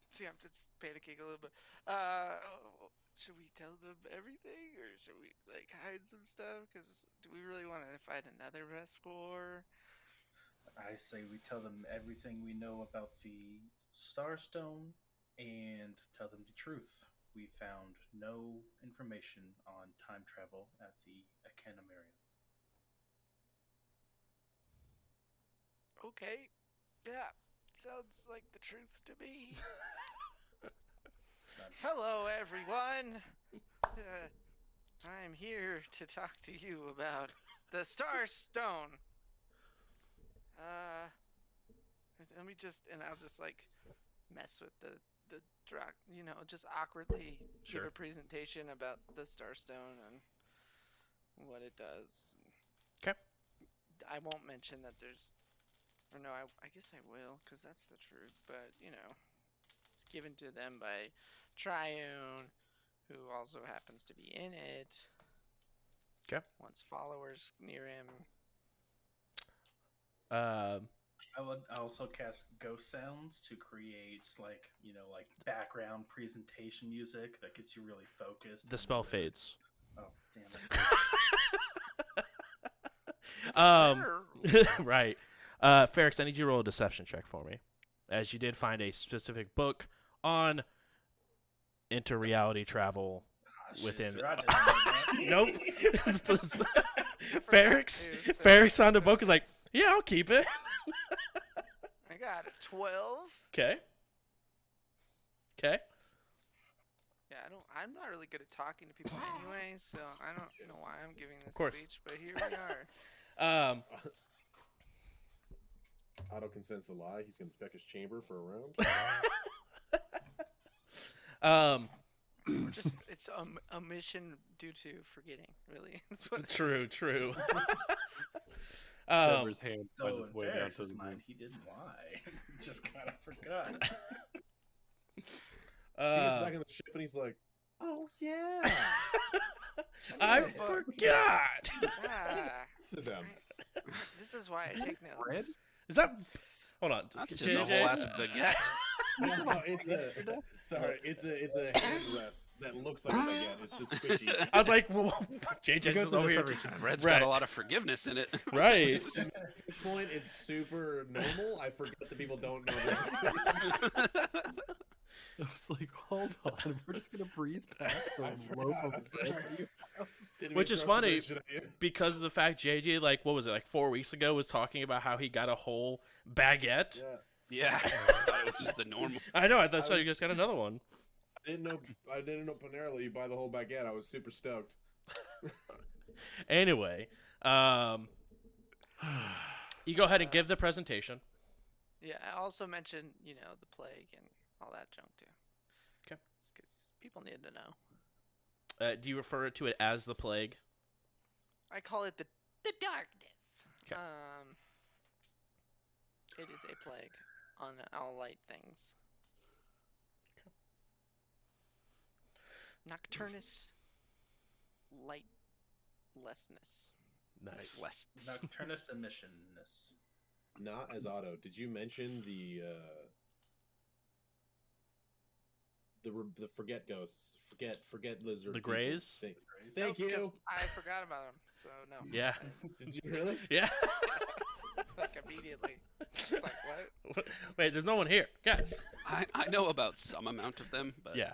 See, I'm just panicking a little bit. Should we tell them everything, or should we like hide some stuff? Because do we really want to fight another Rest Corps? I say we tell them everything we know about the Starstone and tell them the truth. We found no information on time travel at the Acanamarium. Okay. Yeah. Sounds like the truth to me. Hello, everyone. I'm here to talk to you about the Starstone. Let me just, and I'll just like mess with the just awkwardly give a presentation about the Starstone and what it does. Okay. I won't mention that there's, or no, I guess I will, because that's the truth. But it's given to them by Triune, who also happens to be in it. Okay. Wants followers near him. I would also cast ghost sounds to create like background presentation music that gets you really focused. The spell fades. Oh, damn it. Right. Ferrix, I need you to roll a deception check for me, as you did find a specific book on inter-reality travel within. Nope. Ferrix found a book. Is like, yeah, I'll keep it. I got a 12. Okay. Okay. Yeah, I'm not really good at talking to people anyway, so I don't know why I'm giving this course. speech, but here we are. Otto consents to lie. He's gonna check his chamber for a round. It's a mission due to forgetting, really. is what it True. Deborah's hand So finds its in way down to Ferris's the mind, ground. he didn't lie. He just kind of forgot. He gets back in the ship and he's like, "Oh yeah, I forgot." Sit down." This is why I take notes. Bread? Is that? Hold on. That's just a whole ass baguette. No, it's a headrest that looks like a baguette. It's just squishy. I was like, well, JJ We go just through over this here. every time. Bread's Right. got a lot of forgiveness in it. Right. At this point, it's super normal. I forget that people don't know this. I was like, hold on, we're just gonna breeze past the loaf of bread. Which is funny because of the fact JJ, like, what was it, like 4 weeks ago, was talking about how he got a whole baguette. Yeah. Yeah, I thought it was just the normal. I know. I thought you just got another one. I didn't know Panera let you buy the whole baguette. I was super stoked. Anyway, you go ahead and give the presentation. Yeah, I also mentioned, the plague and all that junk too. Okay. Because people need to know. Do you refer to it as the plague? I call it the darkness. Okay. It is a plague on all light things. Nocturnus lightlessness. Nice. Less. Nocturnus emissionless. Not as Otto. Did you mention the forget ghosts? Forget lizard. The people Greys? thing? No, Thank because you. I forgot about them, so no. Yeah. Did you really? Yeah. immediately. It's like, what? Wait, there's no one here, guys. I know about some amount of them, but Yeah.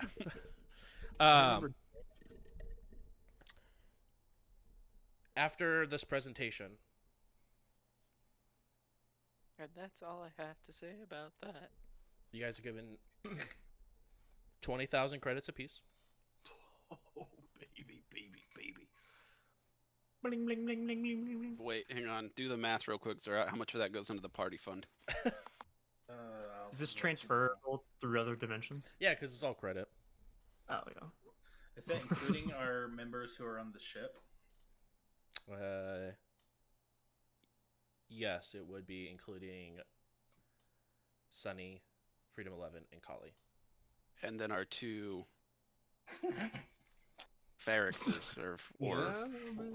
I remember After this presentation, And that's all I have to say about that. you guys are given 20,000 credits apiece. Oh, baby, baby, baby. Bling, bling, bling, bling, bling, bling, bling. wait, hang on. Do the math real quick, Zara. How much of that goes into the party fund? Is this transferable through other dimensions? Yeah, because it's all credit. Oh, yeah. Is that including our members who are on the ship? Yes, it would be including Sunny, Freedom 11, and Kali. And then our two Ferrixes or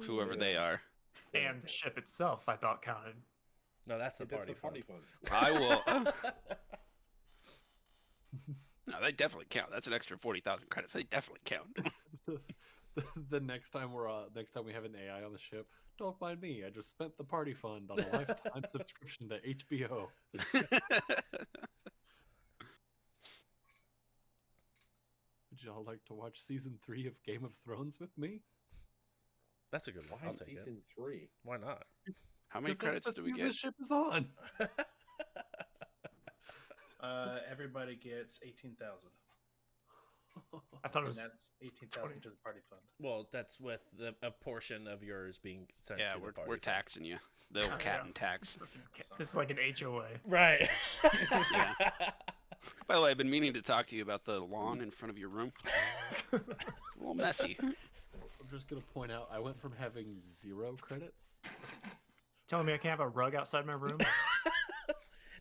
whoever they are. And the ship itself, I thought, counted. No, that's the That's party the party fund. fund. I will. No, they definitely count. That's an extra 40,000 credits. They definitely count. The next time we have an AI on the ship, don't mind me. I just spent the party fund on a lifetime subscription to HBO. Would y'all like to watch season 3 of Game of Thrones with me? That's a good one. Why I'll take it. season 3? Why not? How many 'Cause that's credits the do we season get? the ship is on. Everybody gets 18,000. I thought it And was. that's 18,000 to the party fund. Well, that's with a portion of yours being sent Yeah, to the party we're fund. taxing you. The old Oh, cat yeah. and tax. This is like an HOA. Right. Yeah. By the way, I've been meaning to talk to you about the lawn in front of your room. A little messy. I'm just gonna point out I went from having 0 credits. Telling me I can't have a rug outside my room?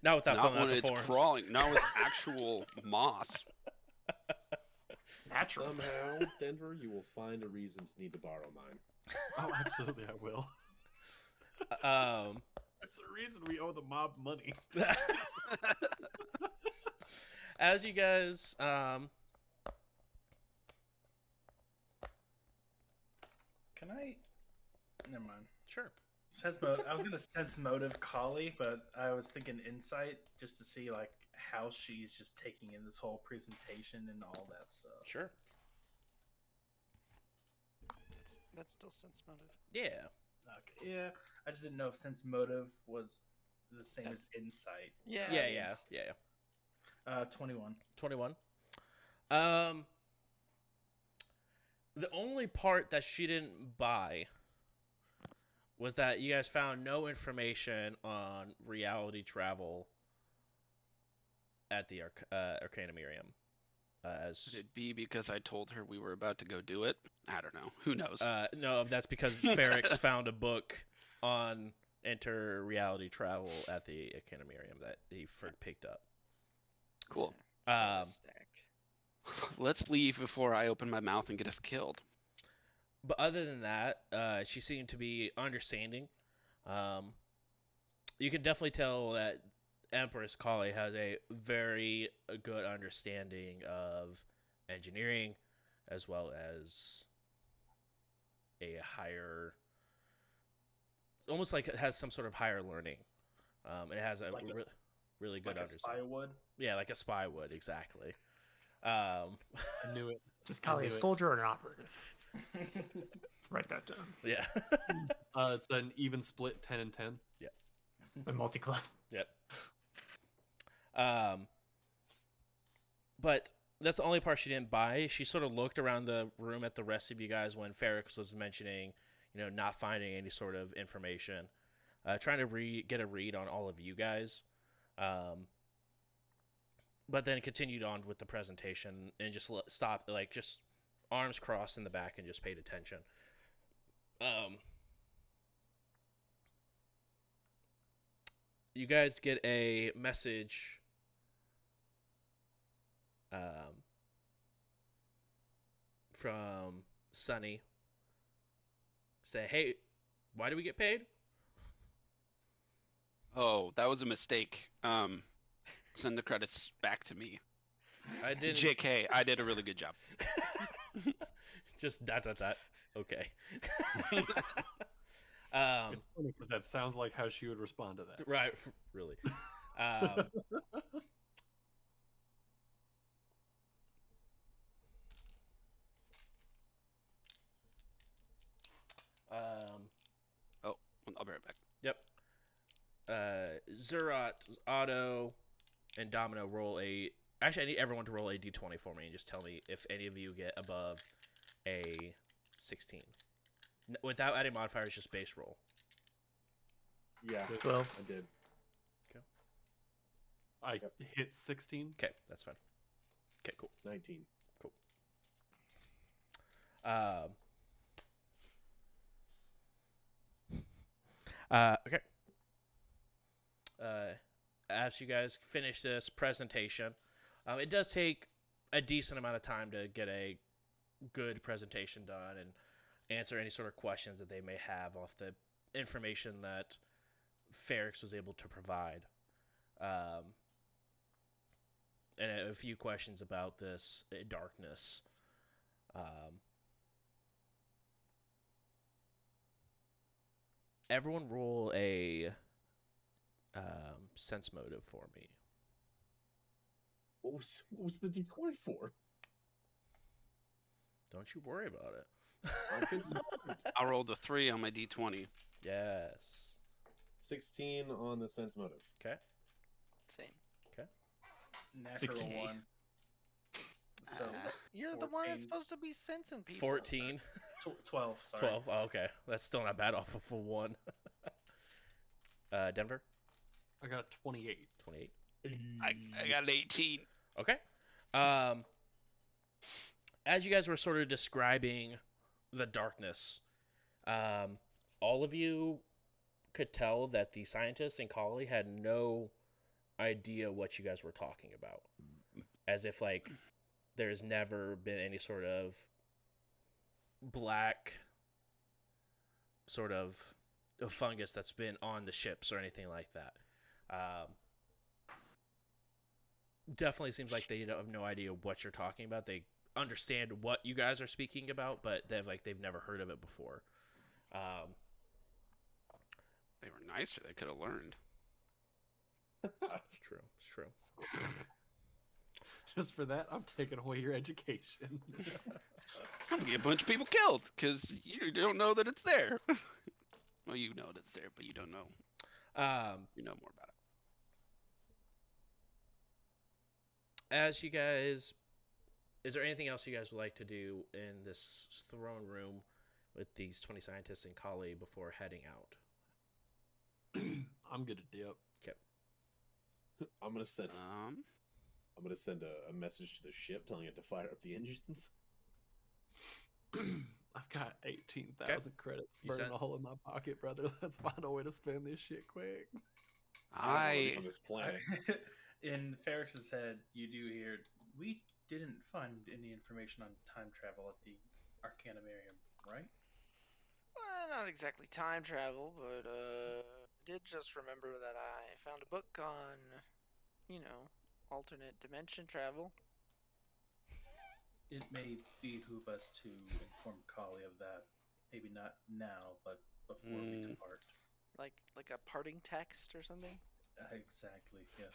Not without Not filling out when the it's forms. crawling. Not with actual moss. It's natural. Somehow, Denver, you will find a reason to need to borrow mine. Oh, absolutely, I will. Um, There's a reason we owe the mob money. as you guys, Can I? Never mind. sure. Sense motive. I was gonna sense motive Kali, but I was thinking insight just to see like how she's just taking in this whole presentation and all that stuff. Sure. That's still sense motive. Yeah. Okay. Yeah, I just didn't know if sense motive was the same as insight. Yeah. Yeah, it yeah, is. yeah. 21. 21. The only part that she didn't buy was that you guys found no information on reality travel at the Arcanumerium. Could it be because I told her we were about to go do it? I don't know. Who knows? No, that's because Ferrix found a book on inter-reality travel at the Arcanumerium that he picked up. Cool. It's part of Um, the stack. Let's leave before I open my mouth and get us killed. But other than that, she seemed to be understanding. You can definitely tell that Empress Kali has a very good understanding of engineering, as well as a higher, almost like it has some sort of higher learning. It has a Like a- really good Like a understanding. spy would. Yeah, like a spy would, exactly. I knew it. Is Kali a knew it. soldier or an operative? Write that down. Yeah. It's an even split 10 and 10. A multi-class. Yep. But that's the only part she didn't buy. She sort of looked around the room at the rest of you guys when Ferrix was mentioning, not finding any sort of information, trying to get a read on all of you guys. But then continued on with the presentation and just stopped, like just arms crossed in the back and just paid attention. You guys get a message from Sunny. Say, hey, why do we get paid? Oh, that was a mistake. Send the credits back to me. I didn't. JK, I did a really good job. Just ... Okay. It's funny because that sounds like how she would respond to that. Right, really. Um, Oh, I'll be right back. yep. Zerat, Otto, and Domino roll a. Actually, I need everyone to roll a d20 for me and just tell me if any of you get above a 16. Without adding modifiers, just base roll. Yeah, 12. I did. I hit 16. Okay, that's fine. Okay, cool. 19. Cool. Okay. As you guys finish this presentation, it does take a decent amount of time to get a good presentation done and answer any sort of questions that they may have off the information that Ferrix was able to provide. And a few questions about this darkness. Everyone roll a sense motive for me. What was the D20 for? Don't you worry about it. I think I rolled a 3 on my d20. Yes. 16 on the sense motive. Okay. Same. Natural 16. 1. So You're the one that's 14. supposed to be sensing people. 14. 12. Sorry. 12. Oh, okay. That's still not bad off a full one. Denver? I got a 28. 28. I got an 18. Okay. As you guys were sort of describing the darkness, all of you could tell that the scientists in Collie had no idea what you guys were talking about. As if, like, there's never been any sort of black sort of fungus that's been on the ships or anything like that. Definitely seems like they have no idea what you're talking about. They understand what you guys are speaking about, but they've never heard of it before. They were nicer. They could have learned. It's true. It's true. Just for that, I'm taking away your education. Gonna be a bunch of people killed because you don't know that it's there. Well, you know that it's there, but you don't know. You know more about it. As you guys, is there anything else you guys would like to do in this throne room with these 20 scientists in Kali before heading out? I'm gonna dip. Okay. I'm gonna send a message to the ship telling it to fire up the engines. I've got 18,000 credits You burning sent- a hole in my pocket, brother. Let's find a way to spend this shit quick. I on this planet. In Ferrix's head, you do hear, we didn't find any information on time travel at the Arcanumarium, right? Well, not exactly time travel, but I did just remember that I found a book on, alternate dimension travel. It may behoove us to inform Kali of that. Maybe not now, but before we depart. Like a parting text or something? Exactly, yes.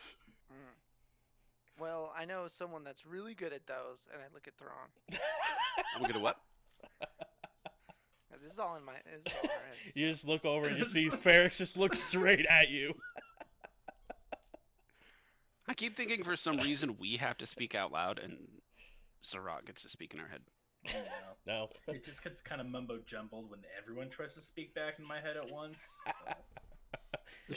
Well, I know someone that's really good at those, and I look at Thrawn. I'm gonna what? This is all in my head. You just look over and you see Ferrix just look straight at you. I keep thinking for some reason we have to speak out loud and Zerat gets to speak in our head. No. It just gets kind of mumbo jumbled when everyone tries to speak back in my head at once. So.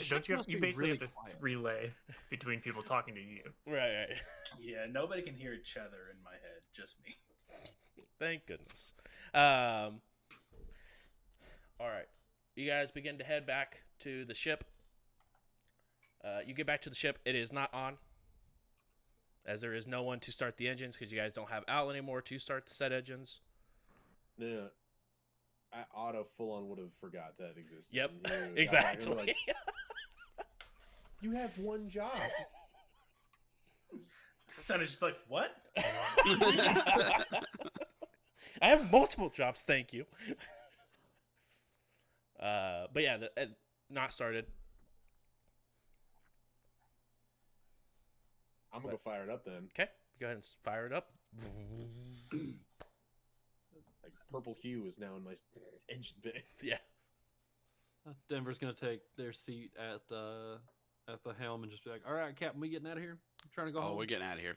Don't you basically have this relay between people talking to you? Right. Yeah, nobody can hear each other in my head, just me. Thank goodness. All right. You guys begin to head back to the ship. You get back to the ship. It is not on, as there is no one to start the engines because you guys don't have Al anymore to start the set engines. No. Otto full on would have forgot that existed. Yep, He would've got back and exactly. be like, you have one job. Son is just like, what? I have multiple jobs, thank you. But yeah, not started. I'm gonna go fire it up then. Okay, go ahead and fire it up. Like purple hue is now in my engine bay. Yeah. Denver's gonna take their seat at the helm and just be like, "All right, Captain, we getting out of here? Trying to go home." we're getting out of here.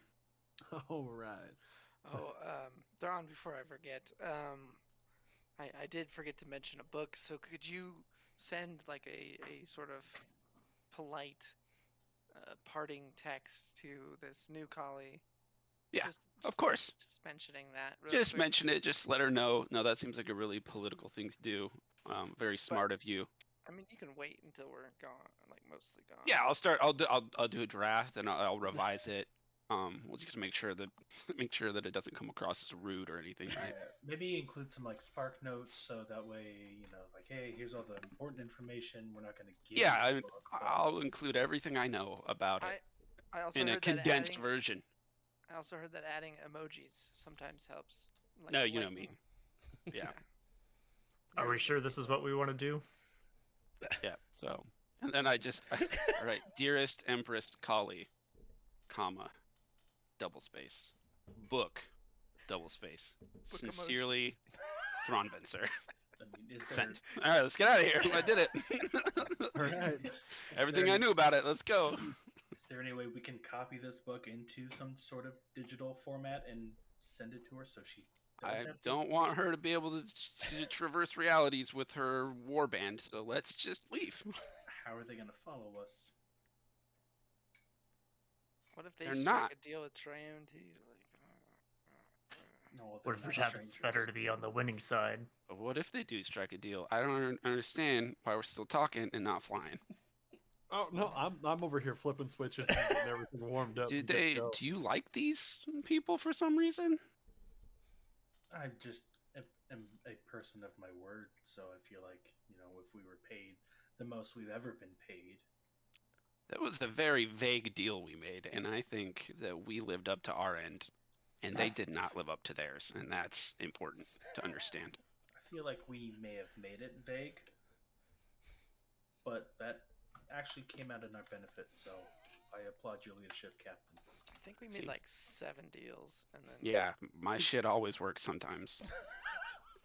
All right. Oh, Thrawn, before I forget, I did forget to mention a book. So could you send like a sort of polite parting text to this new collie? Yeah, of course. Just mentioning that. Real Just quick. mention it. Just let her know. No, that seems like a really political thing to do. Very smart of you. I mean, you can wait until we're gone, like mostly gone. Yeah, I'll start. I'll do a draft and I'll revise it. We'll just make sure that it doesn't come across as rude or anything. Right? Maybe include some like spark notes so that way like, hey, here's all the important information. We're not going to give. Yeah, you the book, but- I'll include everything I know about it I also in a heard that condensed adding, version. I also heard that adding emojis sometimes helps. Like, No, you know lighten- me. Yeah, Are we sure this is what we want to do? yeah. So, and then all right, dearest Empress Kali, comma, double space, book, double space. Book emoji. Sincerely, Thrawn Benser. I mean, is there, Send. All right, let's get out of here. I did it. All right. Everything I knew about it. Let's go. Is there any way we can copy this book into some sort of digital format and send it to her so she? I have don't want her to be able to traverse realities with her warband, so let's just leave. How are they going to follow us? What if they They're strike not. a deal with Triune too? No, What they're if not perhaps it's strangers. better to be on the winning side? What if they do strike a deal? I don't understand why we're still talking and not flying. Oh no, I'm over here flipping switches and getting everything warmed up. Do and good to go. you like these people for some reason? I just am a person of my word, so I feel like, if we were paid the most we've ever been paid. That was a very vague deal we made, and I think that we lived up to our end, and they did not live up to theirs, and that's important to understand. I feel like we may have made it vague, but that actually came out in our benefit, so I applaud your leadership, Captain. I think we made See. like 7 deals, and then Yeah, my shit always works sometimes.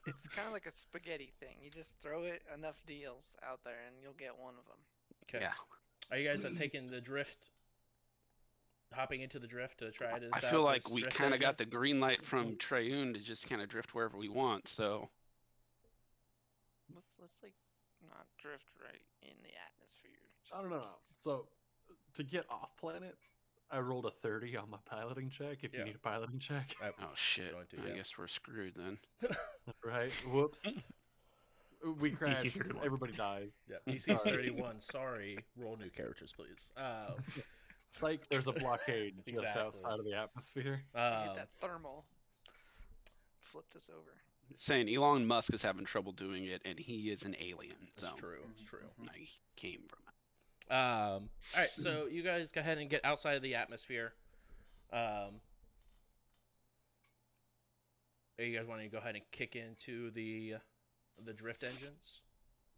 it's kind of like a spaghetti thing. You just throw it enough deals out there, and you'll get one of them. Okay. Yeah. Are you guys taking the drift? Hopping into the drift to try to. I feel like we kind of got the green light from Treyun to just kind of drift wherever we want, so Let's like not drift right in the atmosphere. I don't know. So to get off planet, I rolled a 30 on my piloting check. If Yeah. you need a piloting check, oh shit. Going to, I yeah. guess we're screwed then. right? Whoops. We crash. 31. Everybody dies. Yeah, PC's 31. Sorry. Roll new characters, please. Psych, there's a blockade just Exactly. outside of the atmosphere. We hit that thermal. Flipped us over. Saying Elon Musk is having trouble doing it, and he is an alien. That's So true. It's true. like, he came from it. All right, so you guys go ahead and get outside of the atmosphere. Are you guys want to go ahead and kick into the drift engines?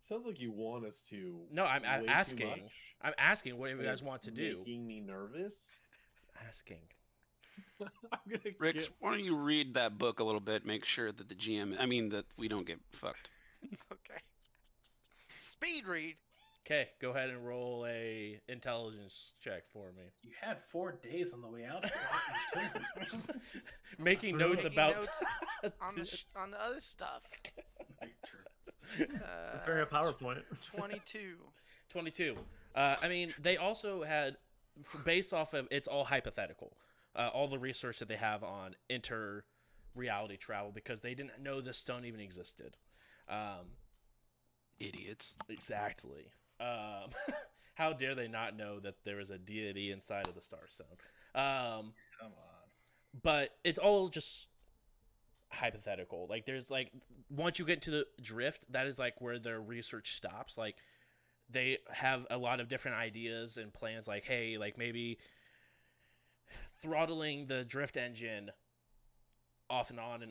Sounds like you want us to. No, I'm way too asking. much, I'm asking whatever you guys and want to it's do. Making me nervous. Asking. I'm gonna Rix, get- why don't you read that book a little bit? Make sure that that we don't get fucked. Okay. Speed read. Okay, go ahead and roll a intelligence check for me. You had 4 days on the way out. What are you doing? Making notes Taking about notes on the other stuff. True. Prepare a PowerPoint. 22. 22. I mean, they also had, based off of, it's all hypothetical, all the research that they have on inter-reality travel, because they didn't know this stone even existed. Idiots. Exactly. How dare they not know that there is a deity inside of the star stone? Come on. But it's all just hypothetical. Like, there's like, once you get to the drift, that is like where their research stops. Like, they have a lot of different ideas and plans. Like, hey, like maybe throttling the drift engine off and on,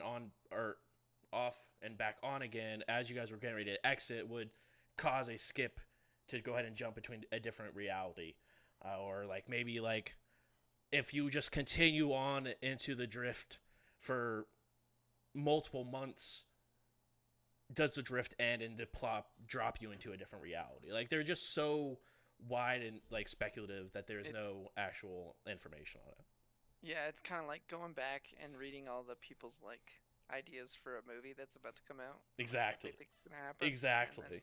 or off and back on again as you guys were getting ready to exit would cause a skip to go ahead and jump between a different reality, or like maybe like if you just continue on into the drift for multiple months, does the drift end and the plot drop you into a different reality? Like they're just so wide and like speculative that there's no actual information on it. Yeah, it's kind of like going back and reading all the people's like ideas for a movie that's about to come out. Exactly. What they think is gonna happen. Exactly.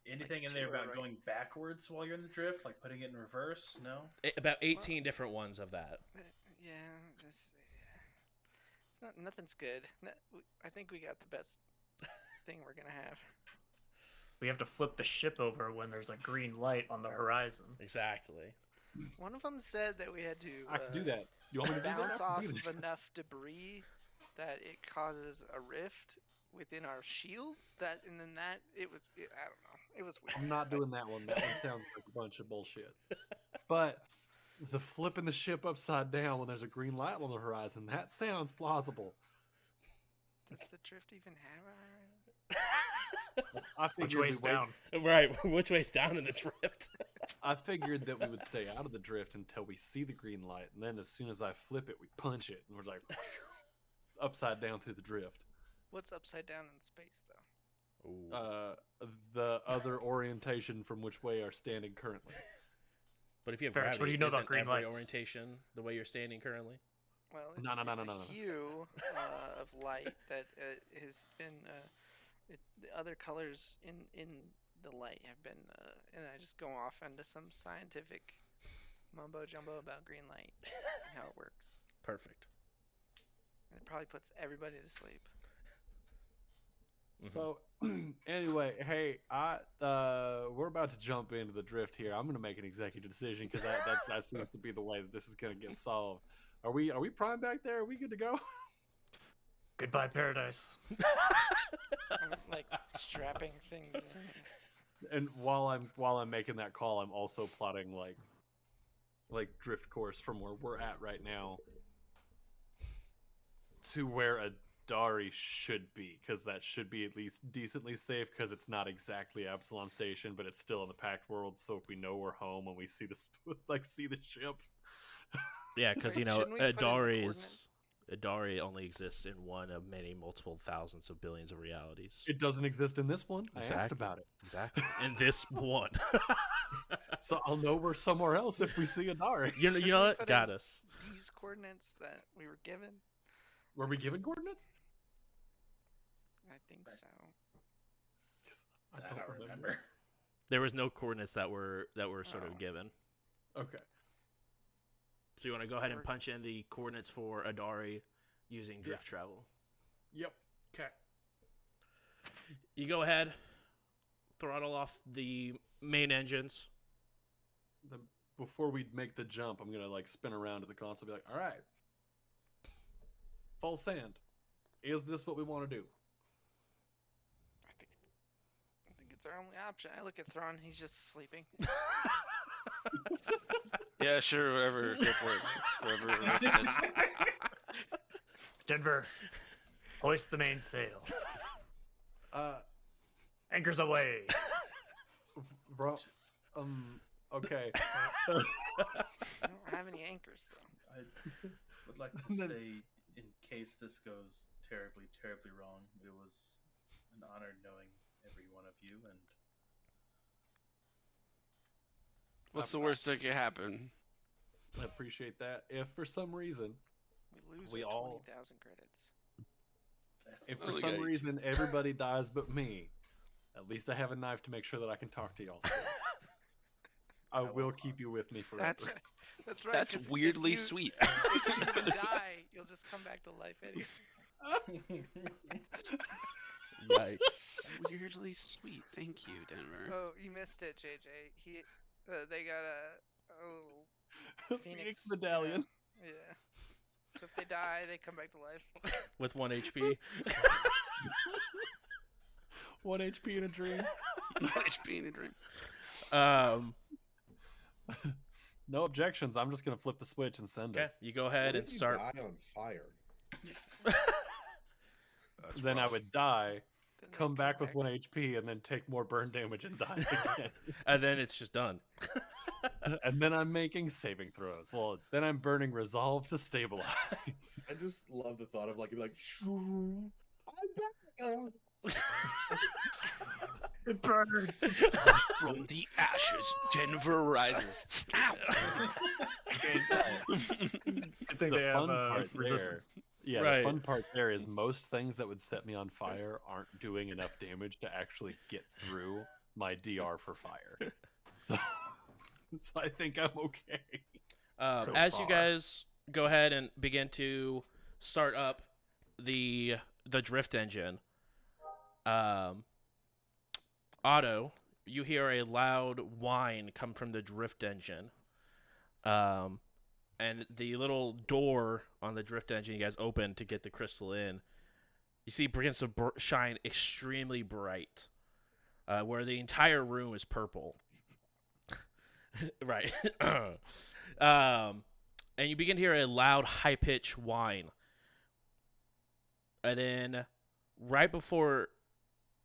Anything Like in there two are about right. going backwards while you're in the drift, like putting it in reverse? No. About 18 different ones of that. Yeah, it's not nothing's good. I think we got the best thing we're gonna have. We have to flip the ship over when there's a green light on the horizon. Exactly. One of them said that we had to I can do that. You want me to do that? bounce I off can do of that. enough debris that it causes a rift within our shields. I don't know. It was weird. I'm not doing that one. That one sounds like a bunch of bullshit. But the flipping the ship upside down when there's a green light on the horizon, that sounds plausible. Does the drift even have a I Which figured way's we'd wait- down? Right. Which way's down in the drift? I figured that we would stay out of the drift until we see the green light, and then as soon as I flip it, we punch it, and we're like upside down through the drift. What's upside down in space though? Ooh. The other orientation from which way are standing currently. But if you have Ferris, gravity, what do you know about isn't green every lights? orientation the way you're standing currently? Well, it's, No. it's a hue of light that has been. The other colors in the light have been, and I just go off into some scientific mumbo jumbo about green light and how it works, Perfect. and it probably puts everybody to sleep. So anyway, hey, we're about to jump into the drift here. I'm gonna make an executive decision because that seems to be the way that this is gonna get solved. Are we primed back there? Are we good to go? Goodbye, paradise. I'm like strapping things in. And while I'm making that call, I'm also plotting like drift course from where we're at right now to where Adari should be, because that should be at least decently safe, because it's not exactly Absalom Station, but it's still in the Pact World. So if we know we're home and we see the see the ship, Yeah, because Wait, shouldn't we put in the Adari only exists in one of many multiple thousands of billions of realities. it doesn't exist in this one. I asked Exactly. about it, Exactly. In this one. so I'll know we're somewhere else if we see Adari. you Should know we what? put Got in us. These coordinates that we were given. Were we given coordinates? I think so. 'Cause I don't remember. There was no coordinates that were sort Oh. of given. Okay. So you want to go ahead and Or- punch in the coordinates for Adari using drift travel. Yep. Okay. You go ahead, throttle off the main engines. Before we make the jump, I'm gonna like spin around to the console and be like, all right, full sand. Is this what we want to do? I think it's our only option. I look at Thrawn. He's just sleeping. Yeah, sure, whatever. Go for it. Whatever Rick says. Denver, hoist the mainsail. Uh, Anchors away. bro. Okay. I don't have any anchors though. I would like to say, in case this goes terribly, terribly wrong, it was an honor knowing every one of you, and What's the worst that could happen? I appreciate that. If for some reason, We lose We our all- 20,000 credits. that's if the for Oh, some yikes. reason everybody dies but me, at least I have a knife to make sure that I can talk to y'all. Still. I will keep you with me forever. That's That's right. that's 'cause if weirdly you- sweet. If you die, you'll just come back to life anyway. Yikes. Weirdly sweet. Thank you, Denver. Oh, you missed it, JJ. They got a Phoenix medallion. Yeah. So if they die, they come back to life. With 1 HP. 1 HP in a dream. HP in a dream. No objections. I'm just gonna flip the switch and send Okay, us. you go ahead What and if you start. die on fire? That's Then I rough. would die. Then they come back with 1 HP and then take more burn damage and die again. And then it's just done. And then I'm making saving throws. Well, then I'm burning resolve to stabilize. I just love the thought of like, you'd be like, "Shoo, I'm back. It burns. From the ashes, Denver rises. Ow! I think they have resistance. Yeah, Right. the fun part there is most things that would set me on fire aren't doing enough damage to actually get through my DR for fire. So I think I'm okay. As you guys go ahead and begin to start up the drift engine, Otto, you hear a loud whine come from the drift engine. And the little door on the drift engine you guys open to get the crystal in, you see begins to shine extremely bright, where the entire room is purple. Right. And you begin to hear a loud, high-pitched whine. And then, right before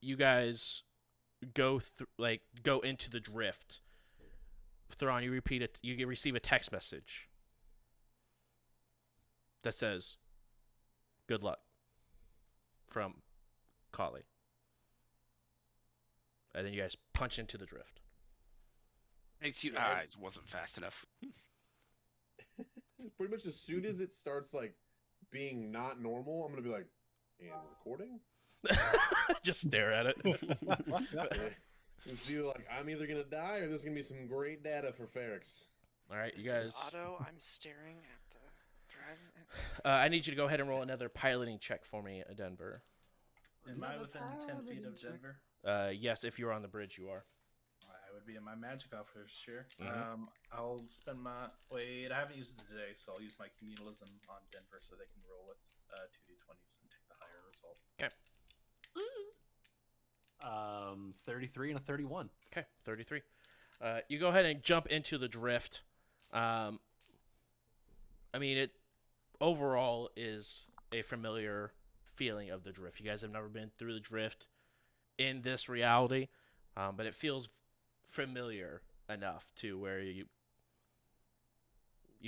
you guys go into the drift, Thrawn, you repeat it. You receive a text message that says, "Good luck," from Kali. And then you guys punch into the drift. Makes you Yeah. eyes wasn't fast enough. Pretty much as soon as it starts like being not normal, I'm gonna be like, and recording? Just stare at it. It's either like I'm either gonna die or there's gonna be some great data for Ferrix. All right, you This guys. is Otto. I'm staring at the driving. I need you to go ahead and roll another piloting check for me, Denver. Am I within 10 feet of Denver? Yes, if you're on the bridge, you are. I would be in my magic officer's chair. Mhm. I'll spend my wait. I haven't used it today, so I'll use my communalism on Denver so they can roll with 2d20s and take the higher result. 33 and a 31. Okay, 33. You go ahead and jump into the drift. I mean, it overall is a familiar feeling of the drift. You guys have never been through the drift in this reality, but it feels familiar enough to where you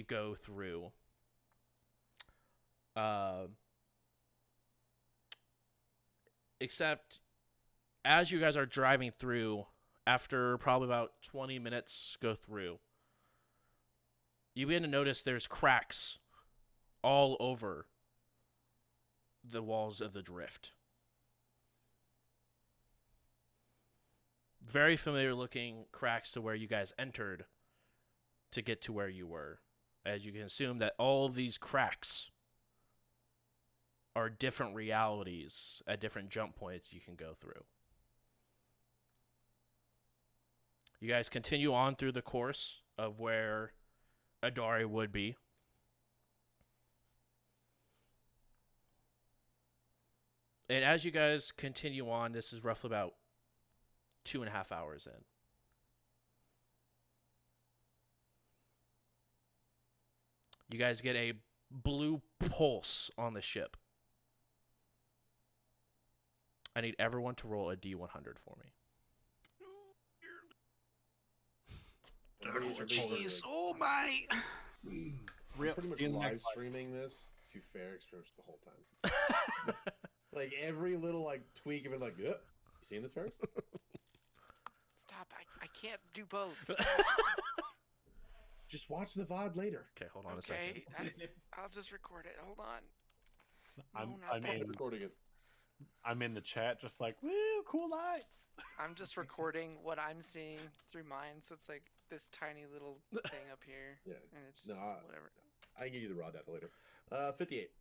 go through. Except as you guys are driving through, after probably about 20 minutes go through, you begin to notice there's cracks all over the walls of the drift. Very familiar looking cracks to where you guys entered to get to where you were. As you can assume that all of these cracks are different realities at different jump points you can go through. You guys continue on through the course of where Adari would be. And as you guys continue on, this is roughly about 2.5 hours in. You guys get a blue pulse on the ship. I need everyone to roll a D100 for me. Jeez, oh my! We're pretty much live streaming this to Ferrix pretty much the whole time. Like every little like tweak of it, like, you seen this first? Stop! I can't do both. Just watch the VOD later. Okay, hold on a second. Okay, I'll just record it. Hold on. I'm not in, Recording it. I'm in the chat just like, woo, cool lights. I'm just recording what I'm seeing through mine, so it's like this tiny little thing up here. Yeah. And it's No, just whatever. I can give you the raw data later. 58.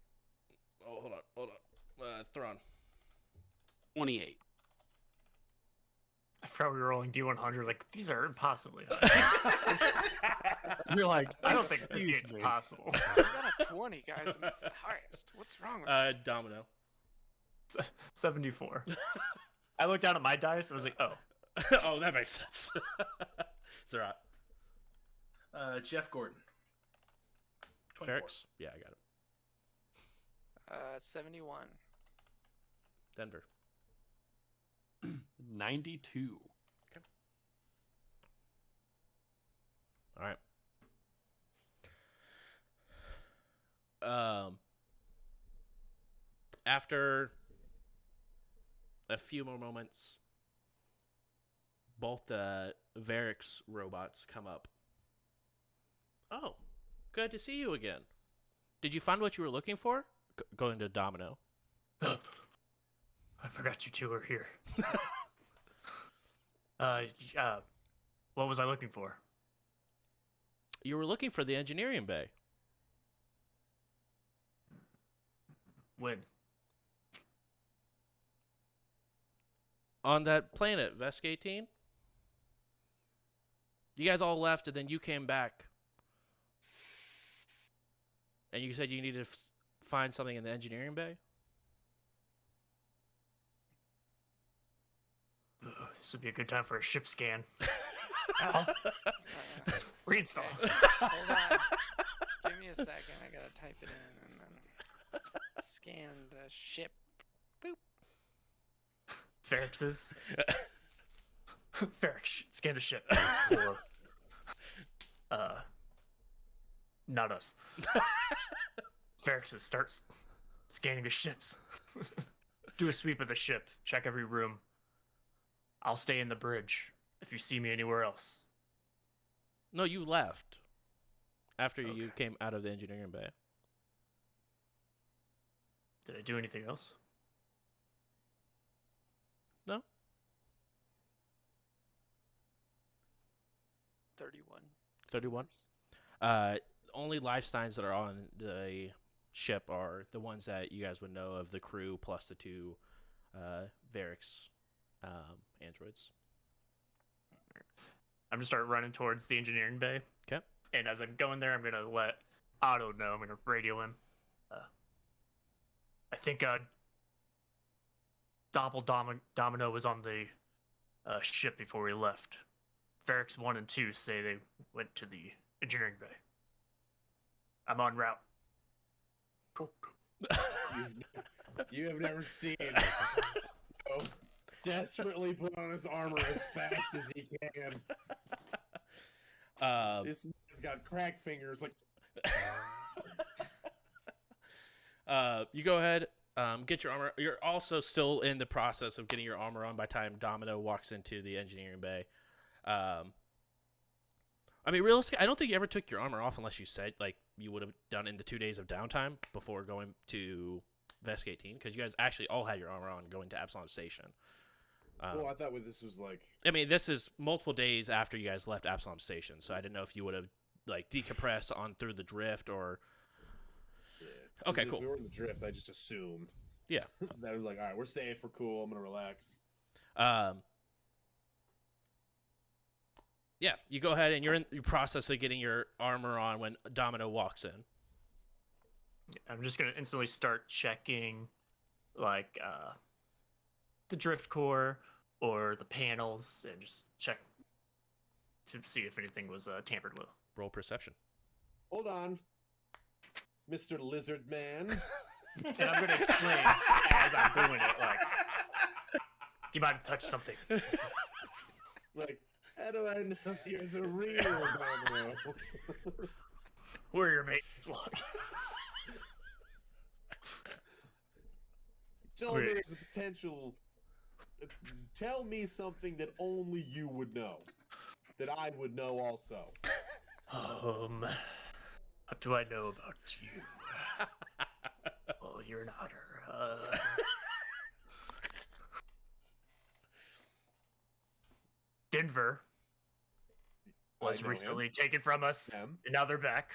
Oh, hold on. Thrawn. 28. I forgot we were rolling D100. Like, these are impossibly high. You're like, I don't think excuse it's me. possible. I got a 20, guys, and that's the highest. What's wrong with Domino. 74. I looked down at my dice and I was like, oh. Oh, that makes sense. Zerat. Jeff Gordon. 24. Ferrix? Yeah, I got it. 71. Denver. 92. All right. After a few more moments, both the Varix robots come up. Oh, good to see you again. Did you find what you were looking for? Going to Domino. I forgot you two were here. What was I looking for? You were looking for the engineering bay. When? On that planet, Vesk 18? You guys all left, and then you came back. And you said you needed to find something in the engineering bay? This would be a good time for a ship scan. Al, reinstall. Hold on. Give me a second. I gotta type it in and then scan the ship. Boop. Ferrix's. Ferrix, scan the ship. For, not us. Ferrix's starts scanning the ships. Do a sweep of the ship. Check every room. I'll stay in the bridge if you see me anywhere else. No, you left. After you Okay. came out of the engineering bay. Did I do anything else? No? 31. 31? Only life signs that are on the ship are the ones that you guys would know of, the crew plus the two Varix androids. I'm gonna start running towards the engineering bay. Okay. And as I'm going there, I'm gonna let Otto know. I'm gonna radio him. I think Domino was on the ship before we left. Ferrix 1 and 2 say they went to the engineering bay. I'm en route. You have never seen desperately put on his armor as fast as he can. This man's got crack fingers. Like, you go ahead, get your armor. You're also still in the process of getting your armor on by the time Domino walks into the engineering bay. I mean, realistically, I don't think you ever took your armor off unless you said, like, you would have done in the 2 days of downtime before going to Vesk 18, because you guys actually all had your armor on going to Absalom Station. well, I thought this was like. I mean, this is multiple days after you guys left Absalom Station, so I didn't know if you would have, like, decompressed on through the drift or... Yeah. Okay, If cool. we were in the drift, I just assumed. Yeah. That was like, all right, we're safe, we're cool, I'm gonna relax. Yeah, you go ahead and you're in the process of getting your armor on when Domino walks in. I'm just gonna instantly start checking, like, the drift core or the panels, and just check to see if anything was tampered with. Roll perception. Hold on, Mr. Lizard Man. And I'm gonna explain as I'm doing it, like, you might have touched something. Like, how do I know you're the real Domino? Where are your mates? Like, Tell me Wait. there's a potential. Tell me something that only you would know, that I would know also. what do I know about you? Well, you're an otter. Denver was I know recently taken from us, Them. and now they're back.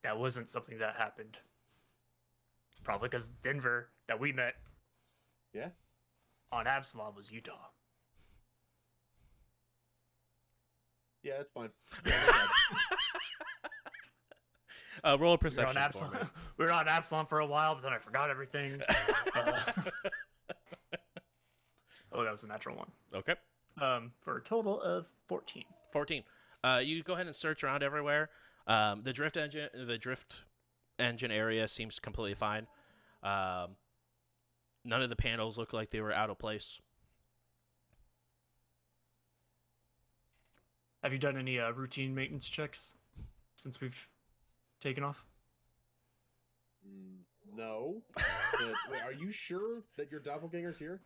That wasn't something that happened. Probably because Denver that we met Yeah. on Absalom was Utah. Yeah, that's fine. Roll a We were, perception. on for Absalom, me. we were on Absalom for a while, but then I forgot everything. Oh, that was a natural one. Okay. For a total of 14. 14. You go ahead and search around everywhere. The drift engine area seems completely fine. None of the panels look like they were out of place. Have you done any routine maintenance checks since we've taken off? No. But, wait, are you sure that your doppelganger's here?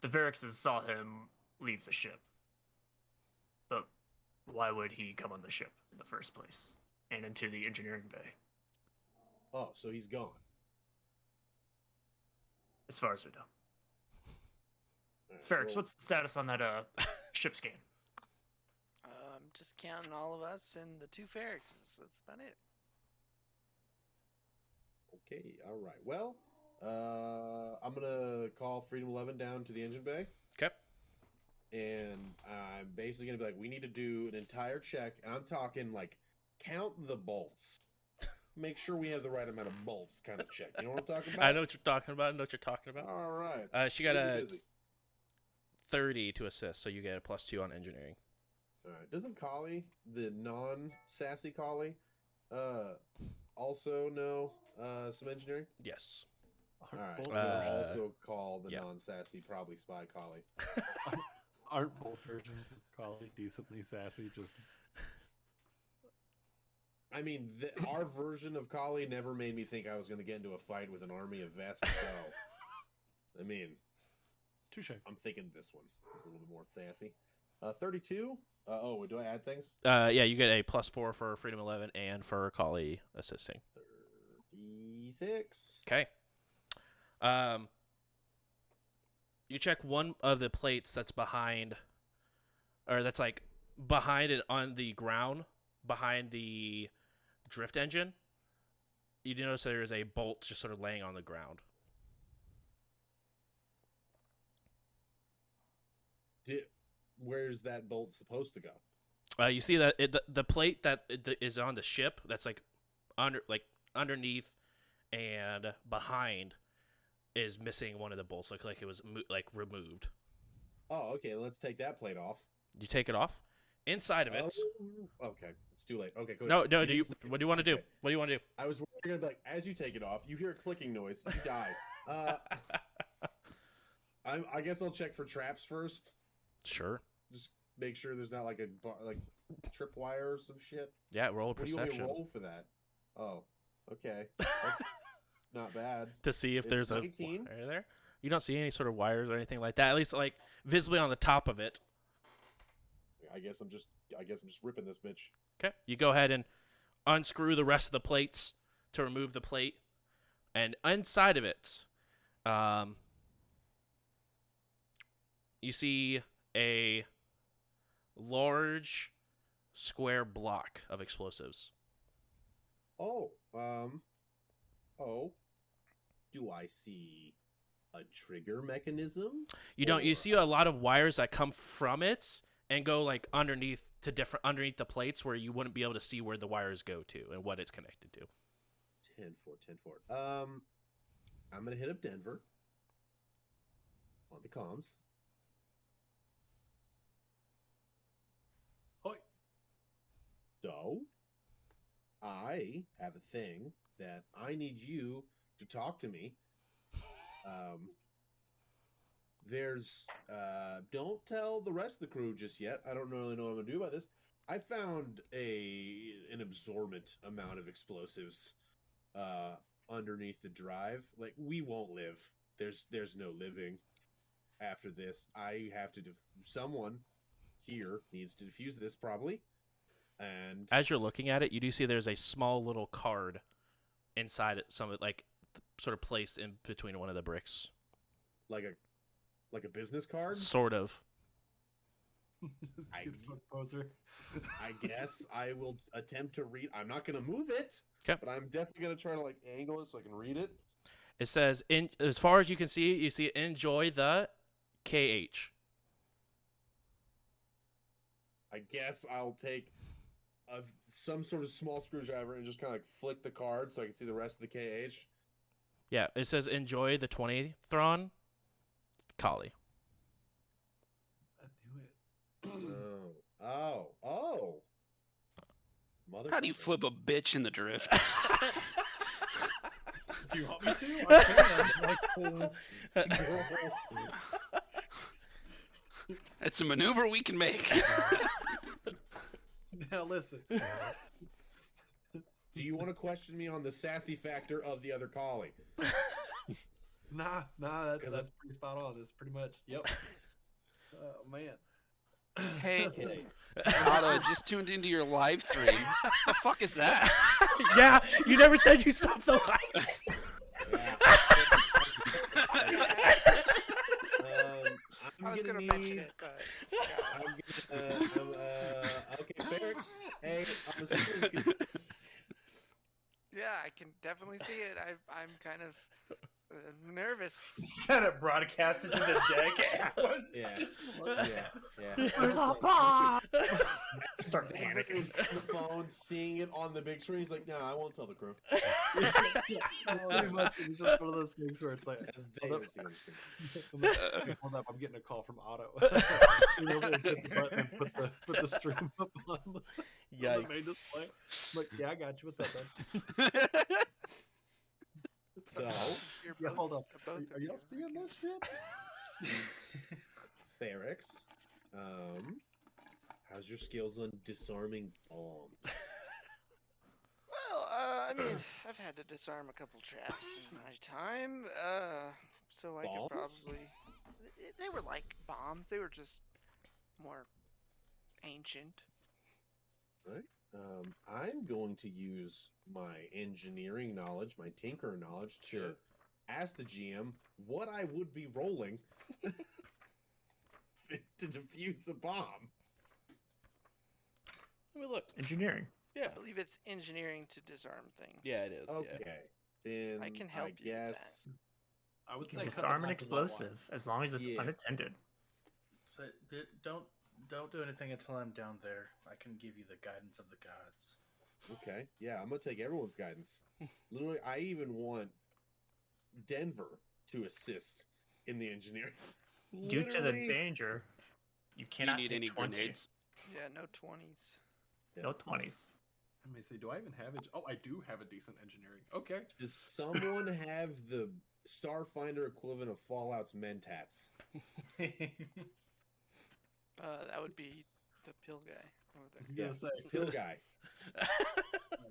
The Varixes saw him leave the ship. But why would he come on the ship in the first place and into the engineering bay? Oh, so he's gone. As far as we know. All right, Ferrix, well, what's the status on that ship scan? Just counting all of us and the 2 Ferrixes. That's about it. okay, all right. Well, I'm gonna call Freedom 11 down to the engine bay. Okay. And I'm basically gonna be like, we need to do an entire check, and I'm talking like count the bolts. Make sure we have the right amount of bolts kind of check. You know what I'm talking about? I know what you're talking about. All right. She got a Busy. 30 to assist, so you get a +2 on engineering. All right. Doesn't Kali, the non-sassy Kali, also know some engineering? Yes. All right. both, We'll also call the yeah. non-sassy probably Spy Kali. aren't both versions of Kali decently sassy? Just I mean, our version of Kali never made me think I was going to get into a fight with an army of Vesk. So, I mean, touche. I'm thinking this one is a little bit more sassy. 32. Oh, do I add things? Yeah, you get a +4 for Freedom 11 and for Kali assisting. 36. Okay. You check one of the plates that's behind, or that's like behind it on the ground, behind the drift engine. You do notice there is a bolt just sort of laying on the ground. Where's that bolt supposed to go? You see that the plate that is on the ship that's like underneath and behind is missing one of the bolts. Looks like it was removed. Oh, okay. Let's take that plate off. You take it off. Inside of it. Oh, okay. It's too late. Okay, go No. ahead. What do you want to do? Okay. What do you want to do? I was worried like as you take it off, you hear a clicking noise, you die. I guess I'll check for traps first. Sure. Just make sure there's not like a tripwire or some shit. Yeah, roll a What do you want me perception to roll for that? Oh, okay. That's not bad. to see if It's there's 19. a wire there. You don't see any sort of wires or anything like that. At least like visibly on the top of it. I guess I'm just ripping this bitch. Okay. You go ahead and unscrew the rest of the plates to remove the plate, and inside of it, you see a large square block of explosives. Oh, do I see a trigger mechanism? You don't. You see a lot of wires that come from it and go like underneath the plates where you wouldn't be able to see where the wires go to and what it's connected to. 10-4. I'm gonna hit up Denver on the comms. Hoi. So, I have a thing that I need you to talk to me. Don't tell the rest of the crew just yet. I don't really know what I'm gonna do about this. I found an absorbent amount of explosives underneath the drive. Like, we won't live. There's no living after this. I have to someone here needs to defuse this probably. And As you're looking at it, you do see there's a small little card inside it, some of it, like sort of placed in between one of the bricks. like a business card. Sort of. I- Poser. I guess I will attempt to read. I'm not going to move it, 'Kay. but I'm definitely going to try to like angle it so I can read it. It says, as far as you can see, you see enjoy the KH. I guess I'll take some sort of small screwdriver and just kind of like flick the card so I can see the rest of the KH. Yeah, it says enjoy the 20th Thron, Kali. I knew it. Oh. Mother. How do you flip a bitch in the drift? Do you want me to? I can. Hey, It's a maneuver we can make. Now listen. Do you want to question me on the sassy factor of the other collie? Nah, that's 'Cause pretty spot on. That's pretty much. Yep. Oh man. Hey, Okay. Otto, just tuned into your live stream. The fuck is that? Yeah, you never said you stopped the light. Yeah. I was gonna need... mention it, but okay, Ferrix. Hey, I'm assuming you can see this. yeah, I can definitely see it. I'm kind of nervous. It's kind of broadcasted to the deck at once. Yeah. Just look at it. Yeah. There's a bomb! Start panicking. On the phone, seeing it on the big screen. He's like, "No, I won't tell the crew." Pretty much, it's just one of those things where it's like, As they hold were up, seeing the screen. hold up, I'm getting a call from Otto. You know, hit the button and put the stream up on the main display. I'm like, yeah, I got you. What's up, man? So, Yeah, hold up. both Are of y'all you. seeing this shit? Ferrix, how's your skills on disarming bombs? Well, I mean, I've had to disarm a couple traps in my time, so I could Bombs? probably. They were like bombs. They were just more ancient. Right. I'm going to use my engineering knowledge, my tinker knowledge, to ask the GM what I would be rolling to defuse a bomb. Let me look. Engineering. Yeah. I believe it's engineering to disarm things. Yeah, it is. Okay. Yeah. Then I can help you with that. guess. I would You say can cut the disarm an bombs in that line. explosive as long as it's Yeah. unattended. So don't do anything until I'm down there. I can give you the guidance of the gods. Okay. Yeah, I'm gonna take everyone's guidance. Literally, I even want Denver to assist in the engineering. Due to the Literally- danger, you You cannot need take any 20. grenades? Yeah, no 20s. No 20s. Let me see. Do I even have it? Oh, I do have a decent engineering. Okay. Does someone have the Starfinder equivalent of Fallout's Mentats? That would be the pill guy. Over I was there. gonna say. Pill guy.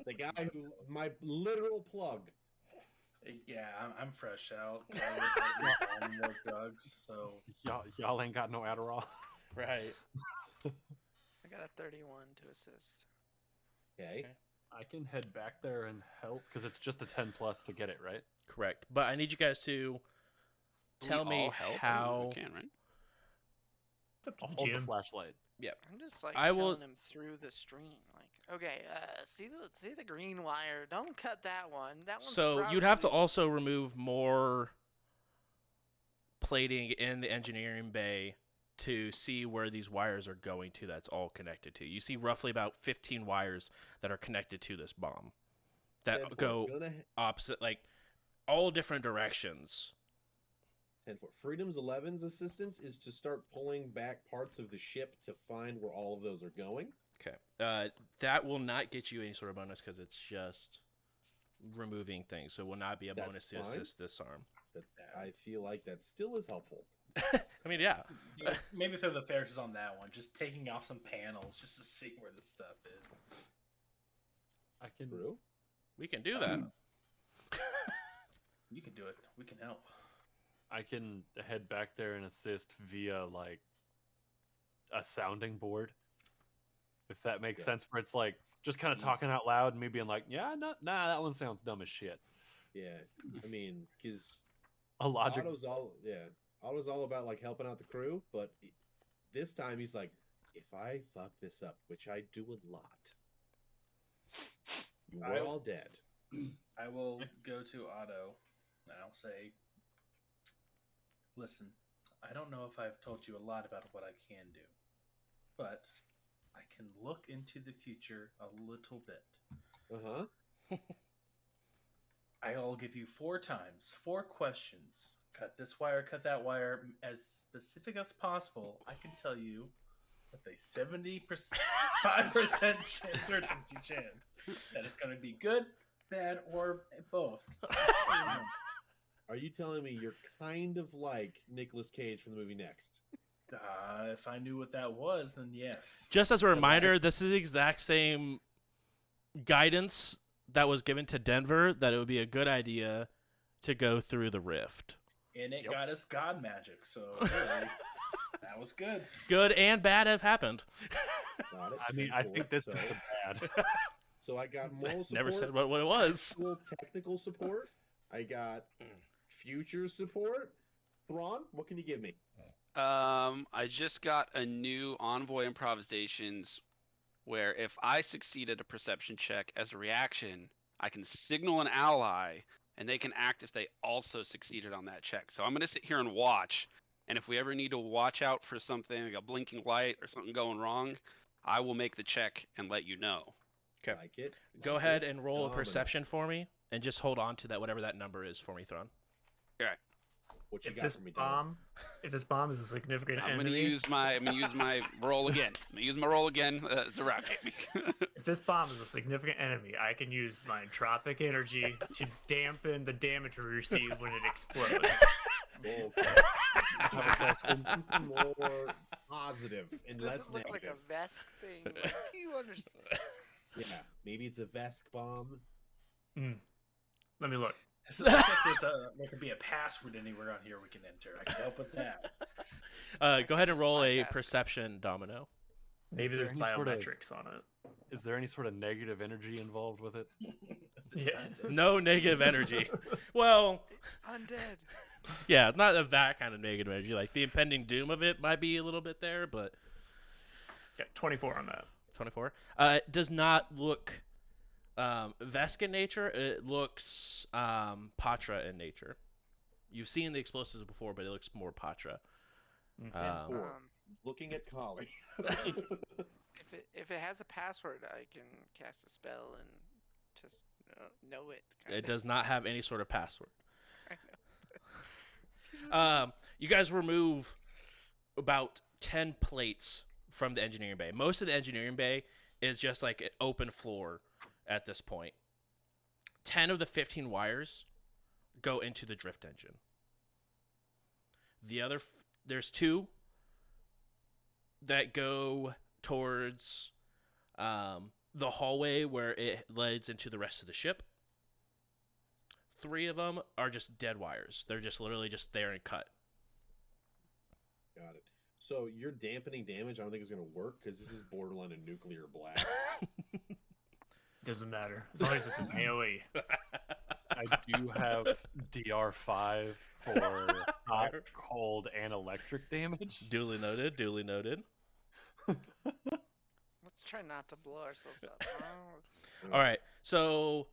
The guy who, my literal plug. Yeah, I'm fresh out. I don't more drugs, so Y'all ain't got no Adderall. Right. I got a 31 to assist. Okay. I can head back there and help because it's just a 10 plus to get it right. Correct. But I need you guys to tell We me all help? I mean, how. we can, right? It's up to I'll the hold the GM. flashlight. I'm just like I telling will- him through the stream, like, okay, see the green wire. Don't cut that one. That one's So you'd have to probably- also remove more plating in the engineering bay to see where these wires are going to. That's all connected to. You see roughly about 15 wires that are connected to this bomb that Therefore, go gonna opposite, like all different directions. 10 foot. Freedom's 11's assistance is to start pulling back parts of the ship to find where all of those are going. Okay. That will not get you any sort of bonus because it's just removing things. So it will not be a That's bonus to fine. assist this arm. That's, I feel like that still is helpful. I mean, yeah. maybe throw the Ferris on that one. Just taking off some panels just to see where the stuff is. I can. True. We can do that. You can do it. We can help. I can head back there and assist via like a sounding board, if that makes Yeah. sense. Where it's like just kind of talking out loud and me being like, "Yeah, nah, that one sounds dumb as shit." Yeah. I mean, because A logic. Otto's all about like helping out the crew, but this time he's like, if I fuck this up, which I do a lot, we're all dead. I will go to Otto and I'll say, listen, I don't know if I've told you a lot about what I can do, but I can look into the future a little bit. Uh-huh. I'll give you 4 times, 4 questions. Cut this wire, cut that wire, as specific as possible. I can tell you with a 75% certainty chance that it's going to be good, bad, or both. Are you telling me you're kind of like Nicolas Cage from the movie Next? If I knew what that was, then yes. Just as a Because reminder, this is the exact same guidance that was given to Denver that it would be a good idea to go through the rift. And it Yep. got us god magic, so really, that was good. Good and bad have happened. Got it. I mean, I 10-4, think this so, is the bad. So I got moral support. Never said what it was. Actual technical support. I got future support. Thrawn, what can you give me? I just got a new Envoy improvisations where if I succeeded a perception check as a reaction, I can signal an ally and they can act if they also succeeded on that check. So I'm going to sit here and watch. And if we ever need to watch out for something like a blinking light or something going wrong, I will make the check and let you know. Okay. Like it. Go Like ahead it. and roll a Dominant. perception for me, and just hold on to that, whatever that number is, for me, Thron. What you If got this for me, Dom? bomb is a significant I'm enemy, gonna use my roll again. I'm gonna use my roll again. It's a rock hit me. if this bomb is a significant enemy, I can use my entropic energy to dampen the damage we receive when it explodes. Okay. Something more positive and It less doesn't look negative. like a Vesk thing. Like, do you understand? Yeah, maybe it's a Vesk bomb. Let me look. This is like there could be a password anywhere on here we can enter. I can help with that. Go ahead and roll a Bypass. perception domino. Maybe there's Is there any sort of- biometrics on it. Is there any sort of negative energy involved with it? Yeah. No negative energy. Well, Undead. yeah, not of that kind of negative energy. Like the impending doom of it might be a little bit there, but Got 24 on that. 24. It does not look Vesk in nature. It looks Patra in nature. You've seen the explosives before, but it looks more Patra. And Um, 4. Looking at Kali. If it has a password, I can cast a spell and just know it. Kinda. It does not have any sort of password. I know. You guys remove about 10 plates from the engineering bay. Most of the engineering bay is just like an open floor at this point. 10 of the 15 wires go into the drift engine. The other, there's 2 that go towards the hallway where it leads into the rest of the ship. 3 of them are just dead wires. They're just literally just there and cut. Got it. So your dampening damage, I don't think is going to work because this is borderline a nuclear blast. Doesn't matter. As long as it's an AoE. I do have DR5 for hot, cold, and electric damage. Duly noted. Duly noted. Let's try not to blow ourselves up. All right. So,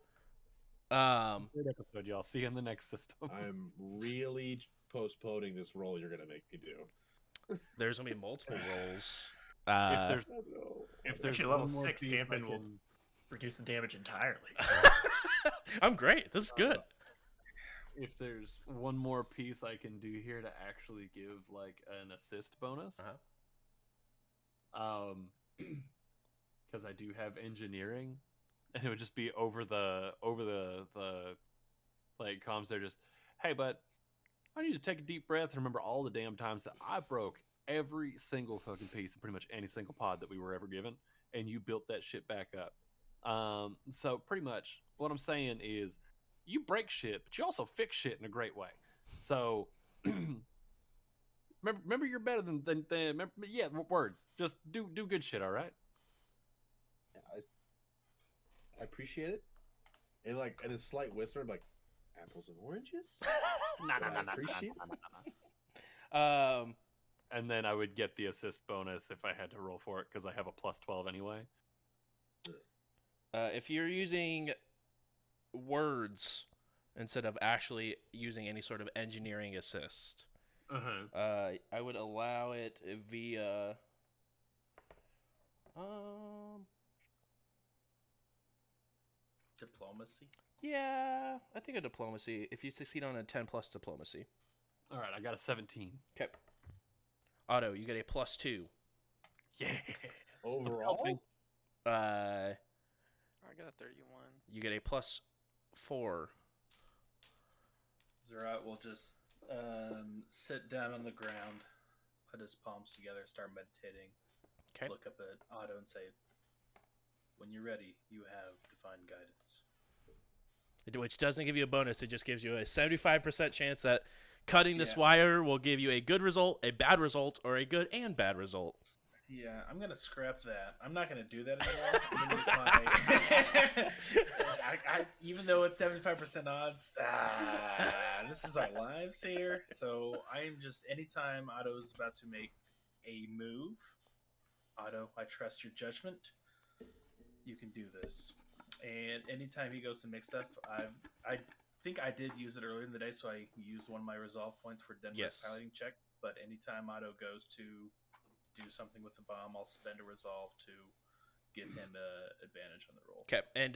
Good episode, y'all. See you in the next system. I'm really postponing this roll you're going to make me do. there's gonna be multiple rolls. if there's Oh, no. if there's Actually, level one more 6 piece I dampen will can- reduce the damage entirely. I'm great. This is good. if there's one more piece I can do here to actually give like an assist bonus, because I do have engineering, and it would just be over the like comms. They're just, hey, but I need you to take a deep breath and remember all the damn times that I broke every single fucking piece of pretty much any single pod that we were ever given, and you built that shit back up. So pretty much what I'm saying is, you break shit, but you also fix shit in a great way. So remember you're better than remember, yeah, words. Just do good shit, all right? I appreciate it. And like, and a slight whisper, I'm like, apples and oranges? I appreciate it. And then I would get the assist bonus if I had to roll for it because I have a plus 12 anyway. If you're using words instead of actually using any sort of engineering assist, I would allow it via Diplomacy. yeah, I think a diplomacy. If you succeed on a 10 plus diplomacy. All right, I got a 17. Okay. Otto, you get a +2. Yeah. Overall? Uh, I got a 31. you get a +4. Zerat will just sit down on the ground, put his palms together, start meditating, Okay. look up at Otto and say, "When you're ready, you have divine guidance." Which doesn't give you a bonus. It just gives you a 75% chance that cutting this Yeah. wire will give you a good result, a bad result, or a good and bad result. Yeah, I'm gonna scrap that. I'm not gonna do that anymore. I'm gonna use my. Even though it's 75% odds, this is our lives here. So I am just anytime Otto's about to make a move, Otto, I trust your judgment. You can do this. And anytime he goes to make stuff, I think I did use it earlier in the day, so I used one of my resolve points for Denver's Yes. piloting check. But anytime Otto goes to do something with the bomb, I'll spend a resolve to give him an advantage on the roll. Okay, and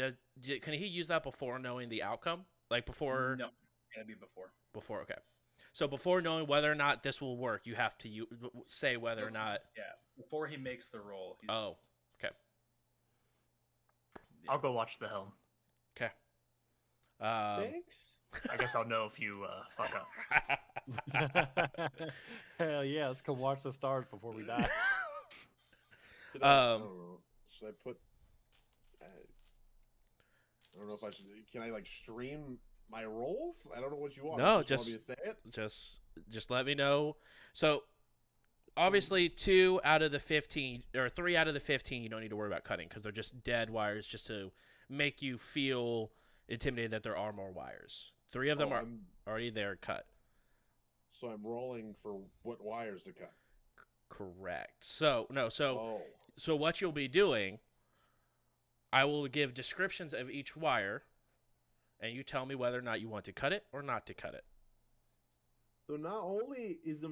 can he use that before knowing the outcome? Like before? No, it'll be before. Before, okay. So before knowing whether or not this will work, you have to say whether or not. Yeah, before he makes the roll. Oh, okay. Yeah. I'll go watch the helm. Okay. Thanks. I guess I'll know if you fuck up. Hell yeah, let's go watch the stars before we die. I don't know. Should I put? I don't know if I should. Can I like stream my rolls? I don't know what you want. No, you just want me to say it. just let me know. So obviously 2 out of the 15 or 3 out of the 15 you don't need to worry about cutting because they're just dead wires just to make you feel intimidated that there are more wires. 3 of them are already there cut. So I'm rolling for what wires to cut. Correct. So Oh. so what you'll be doing, I will give descriptions of each wire, and you tell me whether or not you want to cut it or not to cut it. So not only is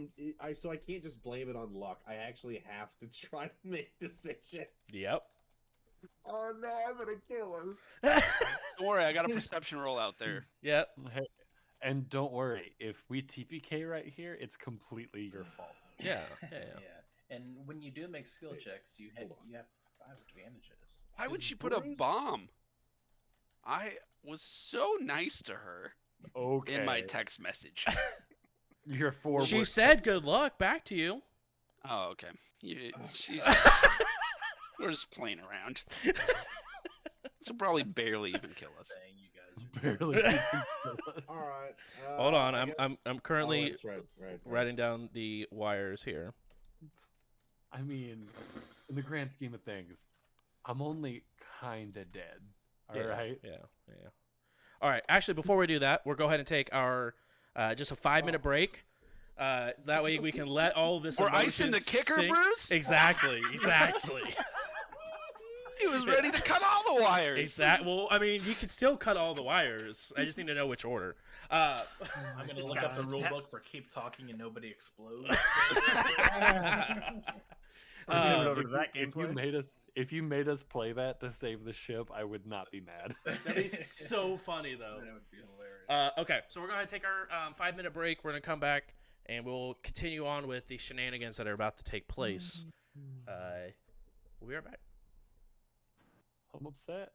so I can't just blame it on luck. I actually have to try to make decisions. Yep. Oh no, I'm gonna kill him. Don't worry, I got a perception roll out there. Yep. Hey, and don't worry, if we TPK right here, it's completely your fault. Yeah. And when you do make skill checks, you have hold on. 5 advantages. Why would Is she put a Bruce- bomb? I was so nice to her Okay. in my text message. Your 4 She were- said good luck back to you. Oh, okay. She's we're just playing around. She'll probably barely even kill us. Saying you guys are barely. even kill us. All right. Hold on. I I'm guess- currently that's right. writing down the wires here. I mean, in the grand scheme of things, I'm only kinda dead. All right. Yeah. All right. Actually, before we do that, we'll go ahead and take our just a 5-minute break. That way we can let all of this. We're icing the emotion kicker, sink. Bruce? Exactly. He was ready to cut all the wires. Exactly. Well, I mean, you can still cut all the wires. I just need to know which order. I'm gonna look up the Step, rule step. book for keep talking and nobody explodes. We're moving over to that If you gameplay. made us play that to save the ship, I would not be mad. That'd be so funny, though. That would be hilarious. Okay, so we're going to take our 5-minute break. We're going to come back, and we'll continue on with the shenanigans that are about to take place. We'll be right back. I'm upset.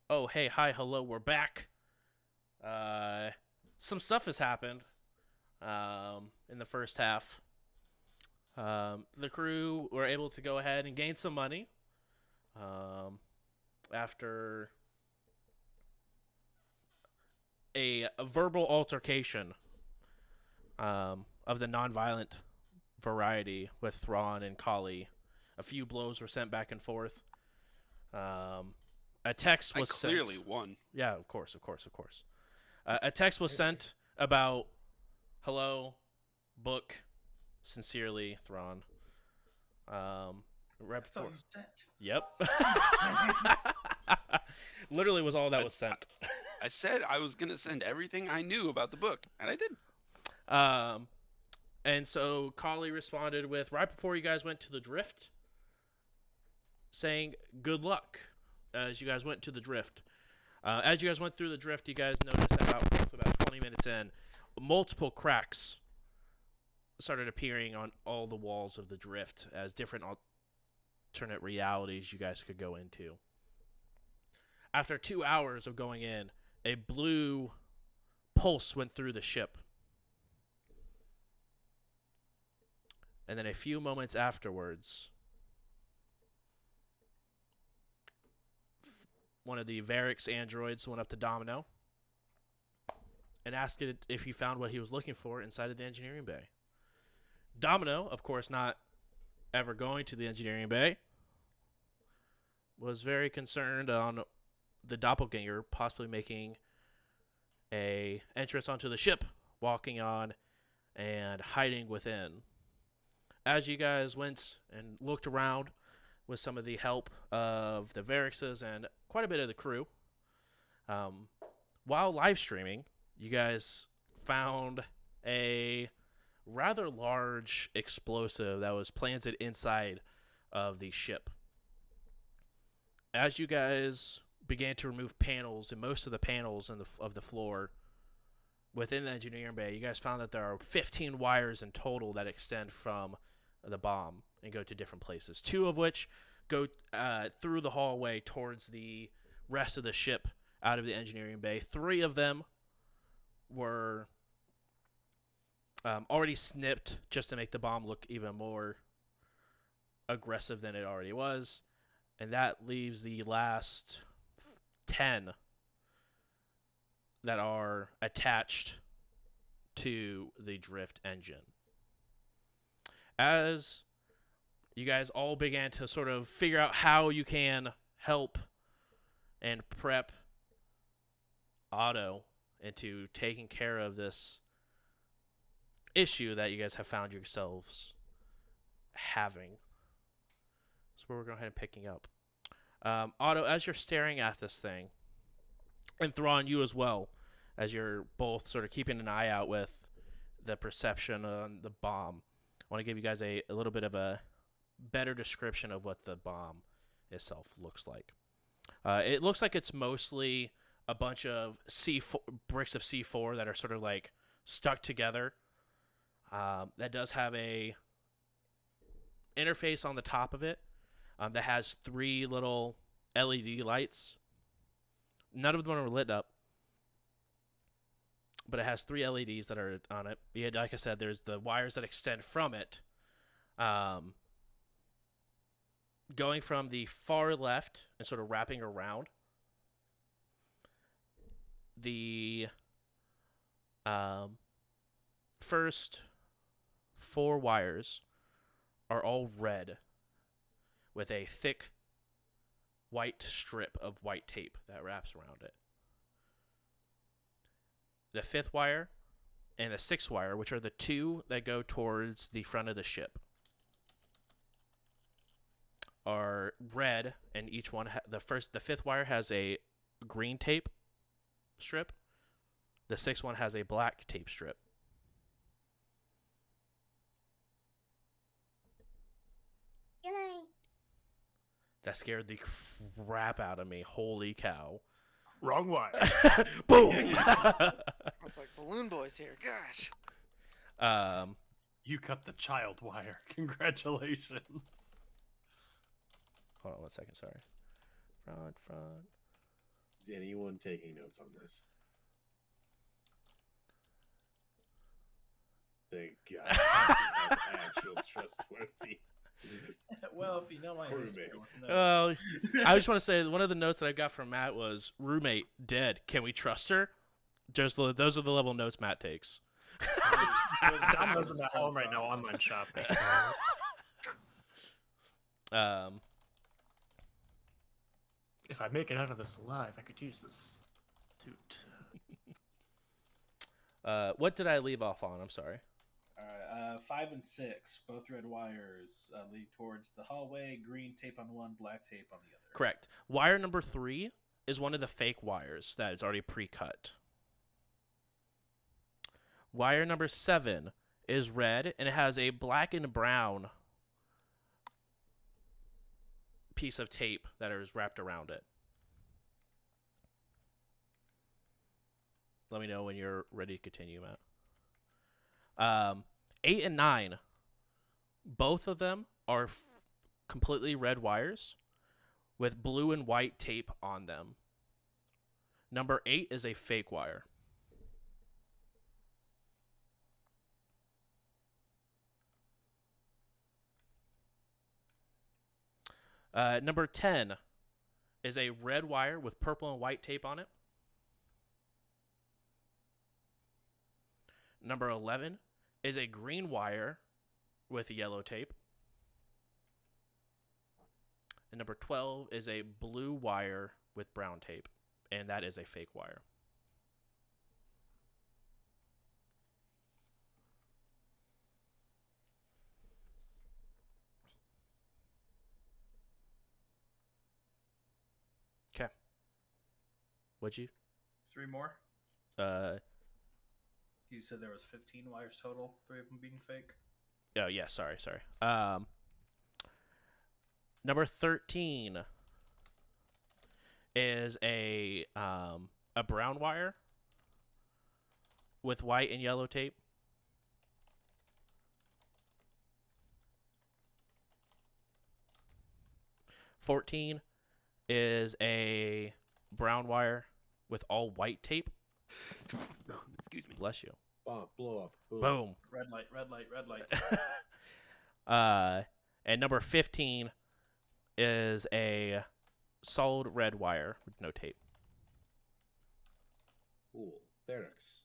oh, hey, hi, hello, we're back. Some stuff has happened in the first half. The crew were able to go ahead and gain some money after a verbal altercation of the nonviolent variety with Thrawn and Kali. A few blows were sent back and forth. A text was sent. Clearly won. Yeah, of course. A text was sent about, hello, book, sincerely, Thrawn. Right That's all before. you sent. Yep. Literally was all that was sent. I said I was gonna send everything I knew about the book, and I did. And so Kali responded with, right before you guys went to the drift, saying good luck as you guys went to the drift. As you guys went through the drift, you guys noticed about 20 minutes in, multiple cracks started appearing on all the walls of the drift as different alternate realities you guys could go into. After 2 hours of going in, a blue pulse went through the ship. And then a few moments afterwards, one of the Varix androids went up to Domino and asked it if he found what he was looking for inside of the engineering bay. Domino, of course not ever going to the engineering bay, was very concerned on the doppelganger possibly making a entrance onto the ship, walking on and hiding within. As you guys went and looked around with some of the help of the Varixes and quite a bit of the crew, while live streaming, you guys found a rather large explosive that was planted inside of the ship. As you guys began to remove panels, and most of the panels of the floor within the engineering bay, you guys found that there are 15 wires in total that extend from the bomb and go to different places. 2 of which go through the hallway towards the rest of the ship out of the engineering bay. 3 of them were already snipped just to make the bomb look even more aggressive than it already was. And that leaves the last 10 that are attached to the drift engine. As you guys all began to sort of figure out how you can help and prep Otto into taking care of this issue that you guys have found yourselves having. So we're going ahead and picking up. Otto, as you're staring at this thing, and Thrawn, you as well, as you're both sort of keeping an eye out with the perception on the bomb, I want to give you guys a little bit of a better description of what the bomb itself looks like. It looks like it's mostly a bunch of bricks of C4 that are sort of like stuck together. That does have a interface on the top of it that has 3 little LED lights. None of them are lit up, but it has 3 LEDs that are on it. Yeah, like I said, there's the wires that extend from it. Going from the far left and sort of wrapping around. The first 4 wires are all red with a thick white strip of white tape that wraps around it. The 5th wire and the 6th wire, which are the 2 that go towards the front of the ship, are red, and each one the 5th wire has a green tape strip. The 6th one has a black tape strip. Good night. That scared the crap out of me. Holy cow. Wrong wire. Boom! I was like, Balloon Boy's here. Gosh. You cut the child wire. Congratulations. Hold on 1 second, sorry. Front. Is anyone taking notes on this? Thank God. We have actual trustworthy. Well, if you know my history Crewmates. with Well, notes. I just want to say one of the notes that I got from Matt was roommate dead. Can we trust her? Those are the level notes Matt takes. Domino's in the home right now, online shopping. If I make it out of this alive, I could use this suit. What did I leave off on? I'm sorry. All right, 5 and 6, both red wires lead towards the hallway. Green tape on one, black tape on the other. Correct. Wire number 3 is one of the fake wires that is already pre-cut. Wire number 7 is red, and it has a black and brown piece of tape that is wrapped around it. Let me know when you're ready to continue, Matt. 8 and 9, both of them are completely red wires with blue and white tape on them. Number 8 is a fake wire. Number 10 is a red wire with purple and white tape on it. Number 11 is a green wire with yellow tape. And number 12 is a blue wire with brown tape, and that is a fake wire. Okay. What'd you? 3 more? Uh, You said there was 15 wires total, 3 of them being fake? Oh, yeah, sorry. Number 13 is a brown wire with white and yellow tape. 14 is a brown wire with all white tape. Excuse me. Bless you. Blow up. Boom. Red light, red light, red light. And number 15 is a solid red wire with no tape. Cool. Ferrex.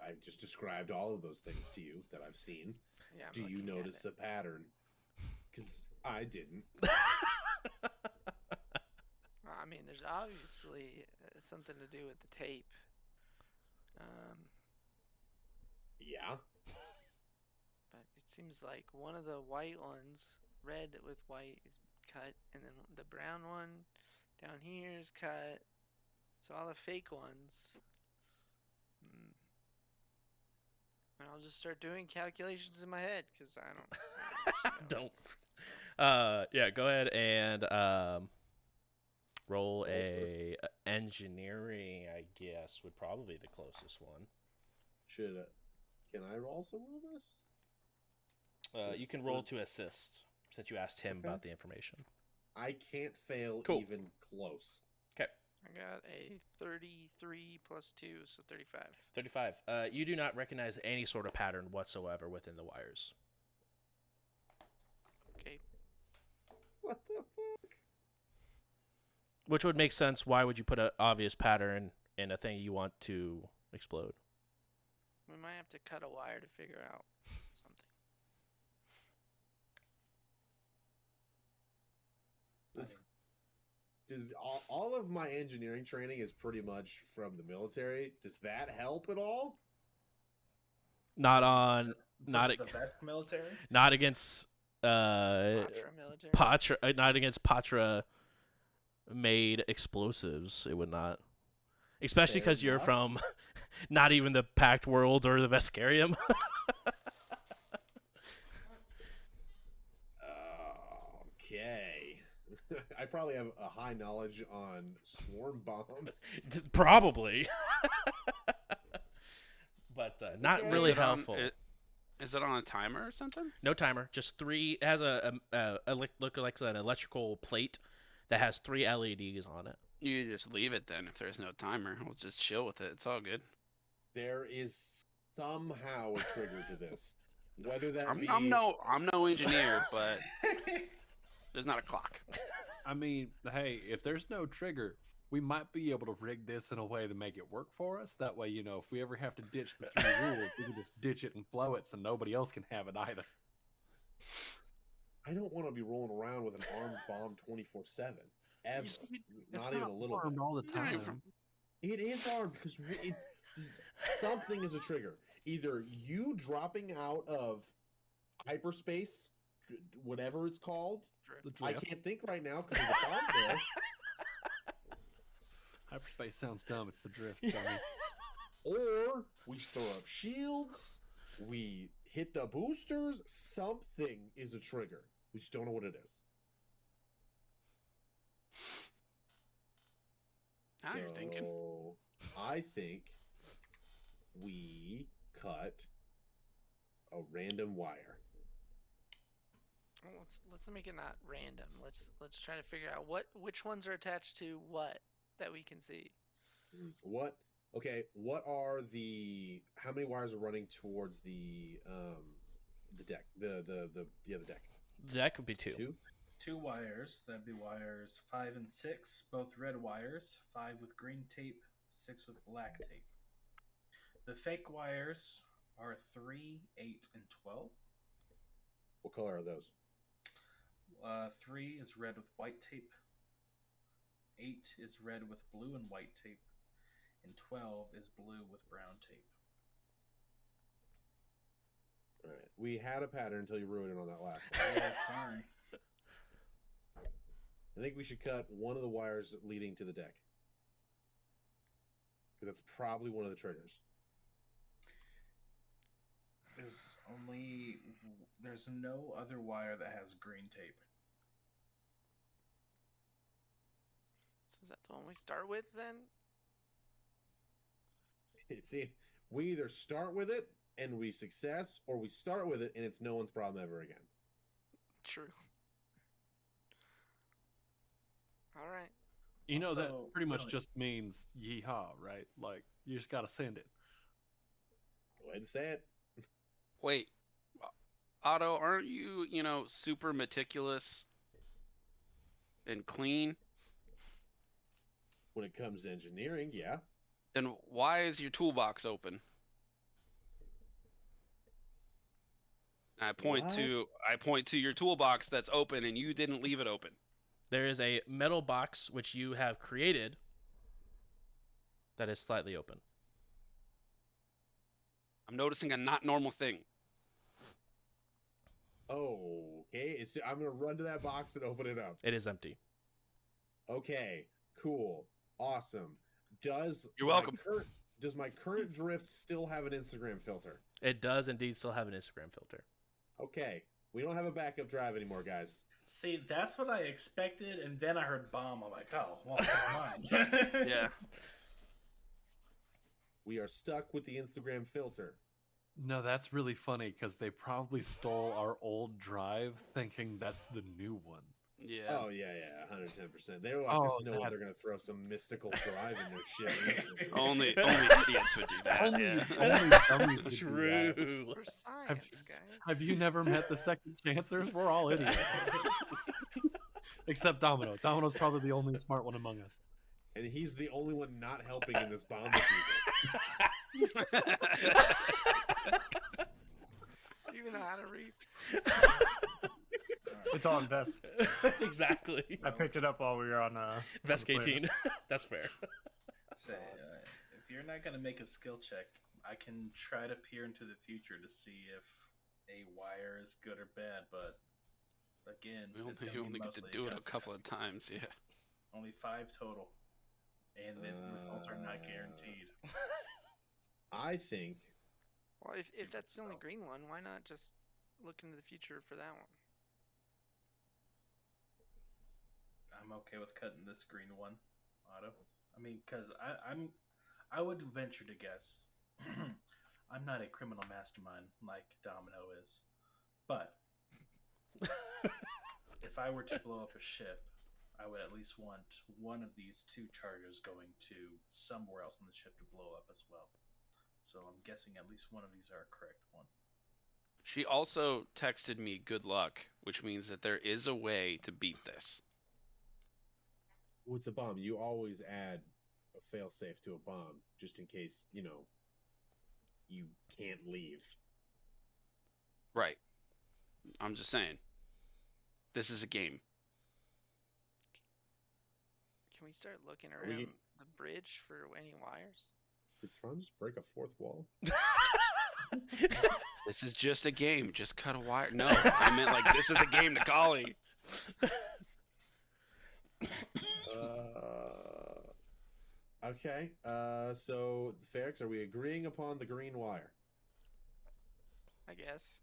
I've just described all of those things to you that I've seen. Yeah, I'm Do you looking at notice it. a pattern? Because I didn't. I mean, there's obviously something to do with the tape. Yeah. But it seems like one of the white ones, red with white, is cut, and then the brown one down here is cut. So all the fake ones. And I'll just start doing calculations in my head because I don't. Don't. Yeah, go ahead and roll a engineering, I guess, would probably be the closest one. Can I also roll this? You can roll to assist since you asked him about the information. I can't fail Cool. even close. Okay. I got a 33 plus 2, so 35. 35. You do not recognize any sort of pattern whatsoever within the wires. Okay. What the fuck? Which would make sense. Why would you put an obvious pattern in a thing you want to explode? We might have to cut a wire to figure out something. Does all of my engineering training is pretty much from the military? Does that help at all? Not on. Not the best military? Not against. Patra military. Patra. Not against Patra made explosives. It would not. Especially Fair because you're enough. from not even the Pact World or the Vescarium. Okay. I probably have a high knowledge on swarm bombs. Probably. But not Okay. really Is it on- helpful. Is it on a timer or something? No timer. Just 3. It has a look like an electrical plate that has 3 LEDs on it. You just leave it then if there's no timer. We'll just chill with it. It's all good. There is somehow a trigger to this. Whether that be I'm no engineer, but there's not a clock. I mean, hey, if there's no trigger, we might be able to rig this in a way to make it work for us. That way, you know, if we ever have to ditch the key rule, we can just ditch it and blow it so nobody else can have it either. I don't want to be rolling around with an armed bomb 24/7 ever. It's Not even a little armed bit. all the time. It is armed because something is a trigger. Either you dropping out of hyperspace, whatever it's called. The I drift. can't think right now because there's a bomb there. Hyperspace sounds dumb. It's the drift, dummy. Or we throw up shields, we hit the boosters. Something is a trigger. We just don't know what it is. Now you're thinking. So, I think we cut a random wire. Well, let's make it not random. Let's try to figure out which ones are attached to what that we can see. What? Okay. What are the? How many wires are running towards the deck? The deck. That could be 2. 2. 2 wires. That'd be wires 5 and 6, both red wires. 5 with green tape, 6 with black tape. The fake wires are 3, 8, and 12. What color are those? 3 is red with white tape. 8 is red with blue and white tape. And 12 is blue with brown tape. All right. We had a pattern until you ruined it on that last one. Yeah, sorry. I think we should cut one of the wires leading to the deck. Because that's probably one of the triggers. There's no other wire that has green tape. So is that the one we start with then? See, we either start with it and we success, or we start with it and it's no one's problem ever again. True. All right. You know, that Also, pretty much really- just means yeehaw, right? Like, you just gotta send it. Go ahead and say it. Wait, Otto, aren't you, super meticulous and clean? When it comes to engineering, yeah. Then why is your toolbox open? I point to your toolbox that's open, and you didn't leave it open. There is a metal box which you have created that is slightly open. I'm noticing a not normal thing. Oh, okay. I'm going to run to that box and open it up. It is empty. Okay, cool. Awesome. Does You're welcome. Does my current drift still have an Instagram filter? It does indeed still have an Instagram filter. Okay. We don't have a backup drive anymore, guys. See, that's what I expected, and then I heard bomb. I'm like, oh, well, never mind. Yeah. We are stuck with the Instagram filter. No, that's really funny because they probably stole our old drive thinking that's the new one. Yeah. Oh, yeah, 110%. They were like, Oh, there's no way that- they're going to throw some mystical drive in their shit. instantly. Only idiots would do that. Only, yeah. only dummies would do that. True. We're science, guys. Have you never met the second chancers? We're all idiots. Except Domino. Domino's probably the only smart one among us. And he's the only one not helping in this bomb defusal. Do you even know how to read? It's on Vest. Exactly. I picked it up while we were on Vest on the planet. 18. That's fair. Say, if you're not going to make a skill check, I can try to peer into the future to see if a wire is good or bad, but again, You only get to do it a couple of times, yeah. Only 5 total, and the results are not guaranteed. I think Well, if that's the only green one, why not just look into the future for that one? I'm okay with cutting this green one, Otto. I mean, because I would venture to guess. I'm not a criminal mastermind like Domino is, but if I were to blow up a ship, I would at least want one of these 2 charges going to somewhere else on the ship to blow up as well. So I'm guessing at least one of these are a correct one. She also texted me good luck, which means that there is a way to beat this. What's a bomb? You always add a failsafe to a bomb just in case, you can't leave. Right. I'm just saying. This is a game. Can we start looking We- around the bridge for any wires? Did Tron just break a fourth wall? This is just a game. Just cut a wire. No, I meant like this is a game to Golly. Okay. So Ferrix, are we agreeing upon the green wire? I guess.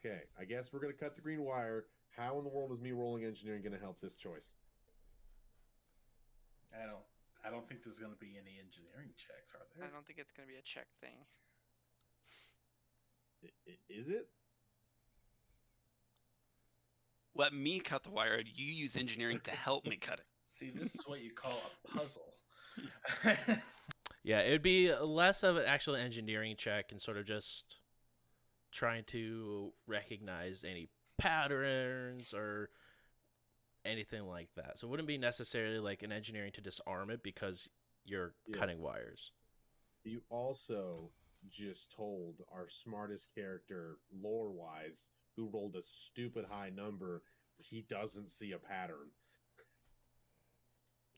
Okay. I guess we're gonna cut the green wire. How in the world is me rolling engineering gonna help this choice? I don't think there's going to be any engineering checks, are there? I don't think it's going to be a check thing. Is it? Let me cut the wire. You use engineering to help me cut it. See, this is what you call a puzzle. Yeah, it would be less of an actual engineering check and sort of just trying to recognize any patterns or anything like that. So it wouldn't be necessarily like an engineering to disarm it because you're cutting wires. You also just told our smartest character, lore-wise, who rolled a stupid high number, he doesn't see a pattern.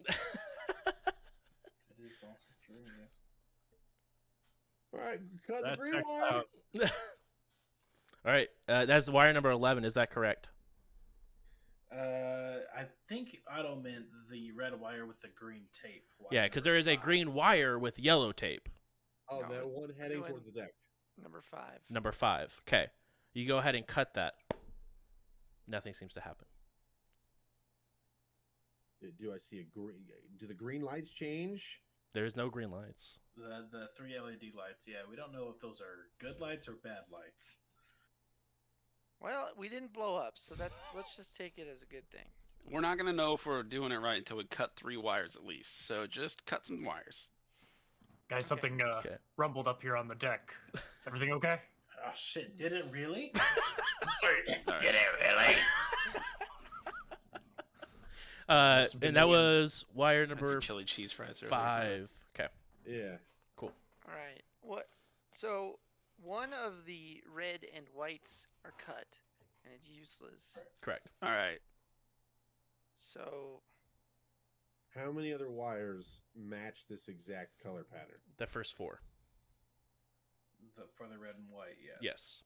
It is also true, yes. All right, cut the That green checks wire. out. All right, that's the wire number 11. Is that correct? I think Otto meant the red wire with the green tape. Yeah, because there is a green wire with yellow tape. Oh, No, that one heading doing- towards the deck. Number 5. Number 5. Okay. You go ahead and cut that. Nothing seems to happen. Do I see a green? Do the green lights change? There's no green lights. The 3 LED lights, yeah, we don't know if those are good lights or bad lights. Well, we didn't blow up, so let's just take it as a good thing. We're not gonna know if we're doing it right until we cut 3 wires at least. So just cut some wires. Guys, something Okay. rumbled up here on the deck. Is everything okay? Oh shit, did it really? Sorry. Did it really? Must have been And that the end. was wire Had some number chili cheese fries earlier. 5. Okay. Yeah. All right. What? So one of the red and whites are cut, and it's useless. Correct. All right. So How many other wires match this exact color pattern? The first 4. For the red and white, yes. Yes.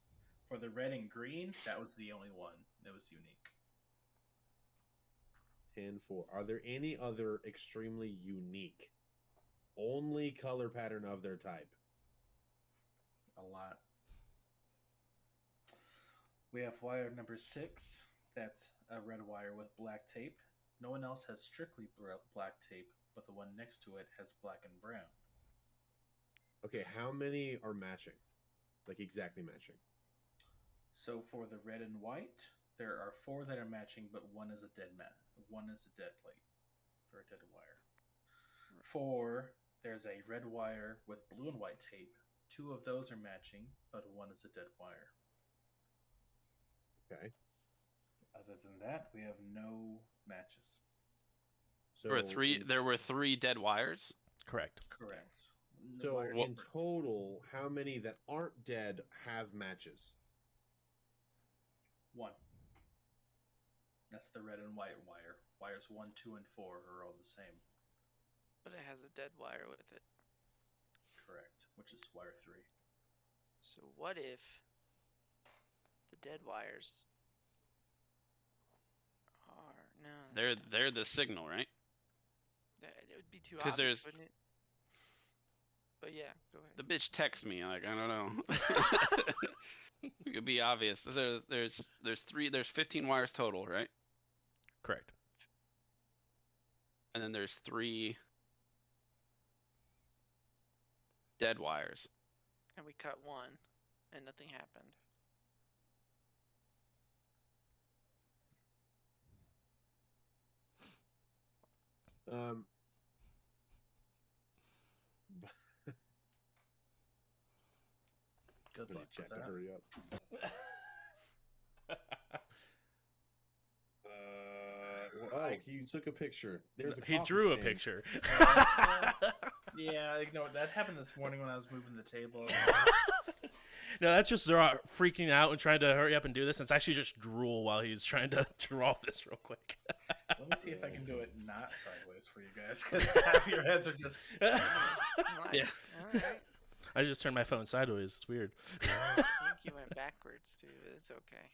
For the red and green, that was the only one that was unique. 10-4. Are there any other extremely unique, only color pattern of their type? A lot. We have wire number 6. That's a red wire with black tape. No one else has strictly black tape, but the one next to it has black and brown. Okay, how many are matching? Like exactly matching? So for the red and white, there are 4 that are matching, but one is a dead one is a dead plate for a dead wire. 4, there's a red wire with blue and white tape. 2 of those are matching, but one is a dead wire. Okay. Other than that, we have no matches. So There were 3 dead wires. Correct. Correct. So Wire in number- total, how many that aren't dead have matches? 1. That's the red and white wire. Wires 1, 2, and 4 are all the same. but it has a dead wire with it. Correct. Which is wire 3. So what if the dead wires are no? that's They're the signal, right? it would be too 'Cause obvious, there's- wouldn't it? But yeah, go ahead. The bitch texts me like I don't know. It could be obvious. There's 15 wires total, right? Correct. And then there's 3 dead wires. And we cut one, and nothing happened. Um, Good I need luck with chat to that. hurry up. He took a picture. There's a He coffee drew a stain. picture. Yeah, no, that happened this morning when I was moving the table. No, that's just Zara freaking out and trying to hurry up and do this. And it's actually just drool while he's trying to draw this real quick. Let me see if I can do it not sideways for you guys, because half your heads are just. Yeah. All right. I just turned my phone sideways. It's weird. I think you went backwards too. But it's okay.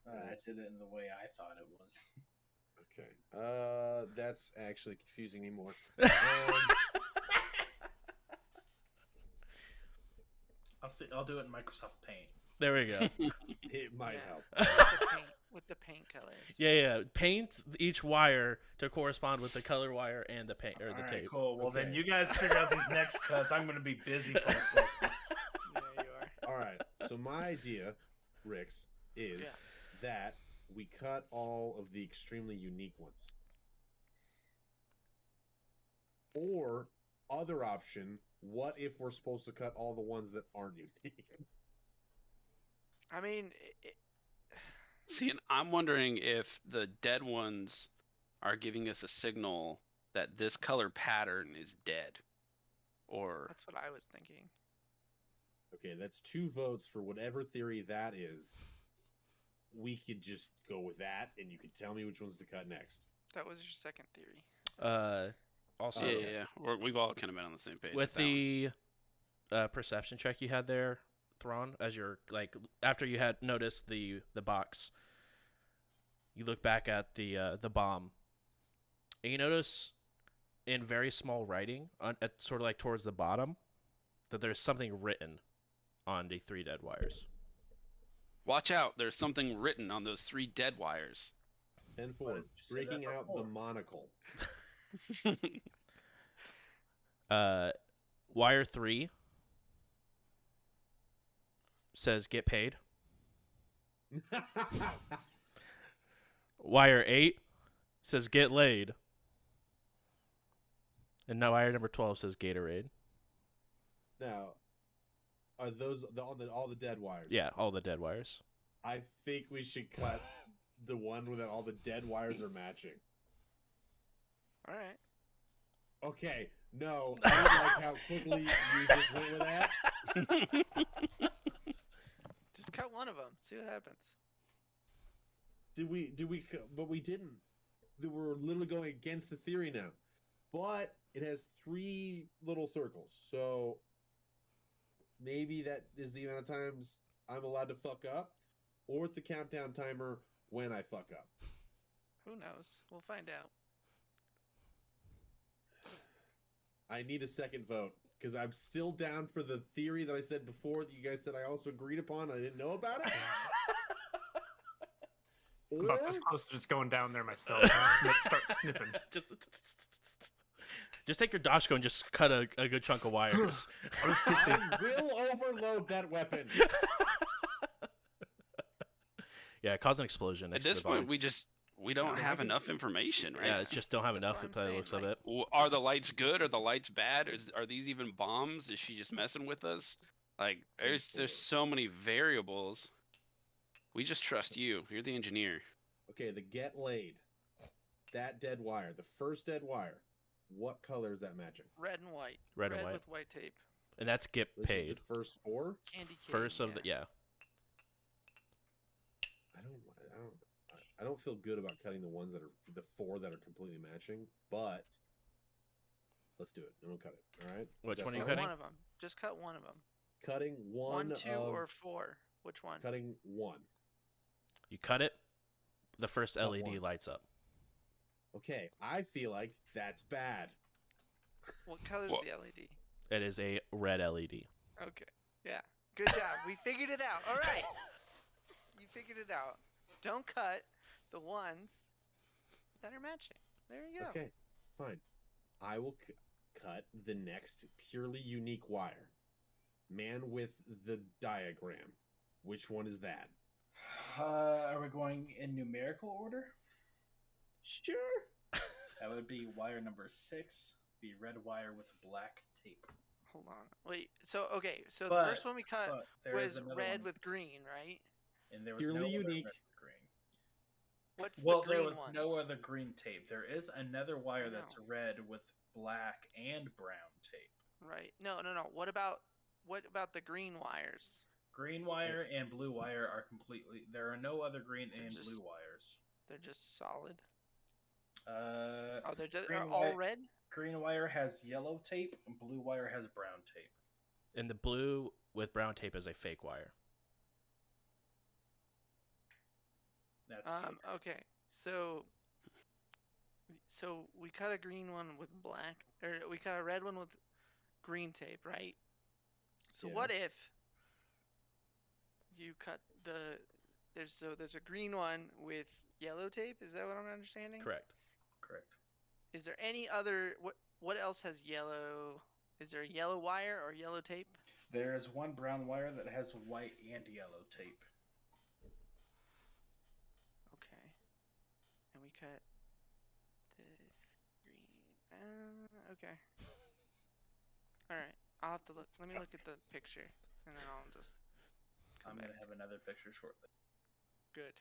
I did it in the way I thought it was. Okay. That's actually confusing me more. I'll do it in Microsoft Paint. There we go. It might Yeah. help. With the paint colors. Yeah. Paint each wire to correspond with the color wire and the paint or the All right, tape. cool. Well, then Okay. you guys figure out these next cuts. I'm going to be busy for a second. Yeah, you are. All right. So my idea, Rix, is Yeah. that we cut all of the extremely unique ones. Or other option, what if we're supposed to cut all the ones that aren't unique? I mean, See, and I'm wondering if the dead ones are giving us a signal that this color pattern is dead. Or that's what I was thinking. Okay, that's 2 votes for whatever theory that is. We could just go with that, and you could tell me which ones to cut next. That was your second theory. Also, yeah, we've all kind of been on the same page. with that one. the perception check you had there, Thrawn, as you're like after you had noticed the box, you look back at the bomb, and you notice in very small writing at sort of like towards the bottom that there's something written on the 3 dead wires. Watch out! There's something written on those 3 dead wires. 10-4, Why didn't you say breaking that out the before? monocle. Wire 3 says get paid. Wire 8 says get laid. And now wire number 12 says Gatorade. Now, are those all the dead wires? Yeah, all the dead wires. I think we should cut the one where all the dead wires are matching. All right. Okay, no, I don't like how quickly you just went with that. Just cut one of them. See what happens. Did we? But we didn't. We're literally going against the theory now. But it has 3 little circles, so maybe that is the amount of times I'm allowed to fuck up, or it's a countdown timer when I fuck up. Who knows? We'll find out. I need a second vote because I'm still down for the theory that I said before that you guys said I also agreed upon. I didn't know about it. I'm about this Or- close to just going down there myself. Start snipping. just take your Dashko and just cut a good chunk of wires. I will overload that weapon. Yeah, cause an explosion. At next to this the bomb. point, we don't have enough information, right? Yeah, it's just don't have That's enough what I'm by the saying, looks of like- it. Are the lights good? Are the lights bad? Are these even bombs? Is she just messing with us? Like, there's so many variables. We just trust you. You're the engineer. Okay, the get laid. That dead wire, the first dead wire. What color is that matching? Red and white. Red and white. with white tape. And that's get This is paid. the first 4. Candy cane. First of the yeah. I don't feel good about cutting the ones that are the 4 that are completely matching, but let's do it. And we'll cut it. All right. Which Is that one are you fine? cutting? One of them. Just cut one of them. Cutting one, 1, 2, of, or 4. Which one? cutting 1. You cut it, the first Cut LED one. lights up. Okay, I feel like that's bad. What color's Well- the LED? It is a red LED. Okay. Yeah. Good job. We figured it out. All right. You figured it out. Don't cut the ones that are matching. There you go. Okay, fine. I will cut the next purely unique wire. Man with the diagram. Which one is that? Are we going in numerical order? Sure. That would be wire number 6, the red wire with black tape. Hold on. Wait. So okay. So the But- first one we cut but there is was another red one. with green, right? And there was Purely no other unique. red with green. What's Well, the green there was ones? no other green tape. There is another wire I that's know. red with black and brown tape. Right. No. What about the green wires? Green wire and blue wire are completely. There are no other green They're and just- blue wires. They're just solid. Uh, Oh, they're green all wire- red. green wire has yellow tape. And blue wire has brown tape. And the blue with brown tape is a fake wire. That's Okay. So we cut a green one with black, or we cut a red one with green tape, right? So Yeah. what if you cut there's a green one with yellow tape? Is that what I'm understanding? Correct. correct. Is there any other what else has yellow? Is there a yellow wire or yellow tape? There is one brown wire that has white and yellow tape. Okay. And we cut the green. Okay. All right. I'll have to look. Let me look at the picture, and then I'll just. I'm back gonna have another picture shortly. Good.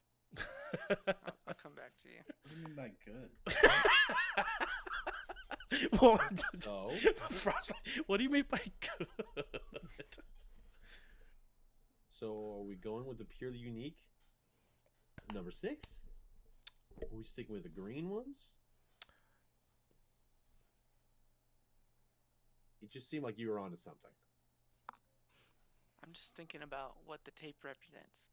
I'll come back to you. What do you mean by good? Well, So? Frostbite, what do you mean by good? So are we going with the purely unique number 6? Or are we sticking with the green ones? It just seemed like you were onto something. I'm just thinking about what the tape represents.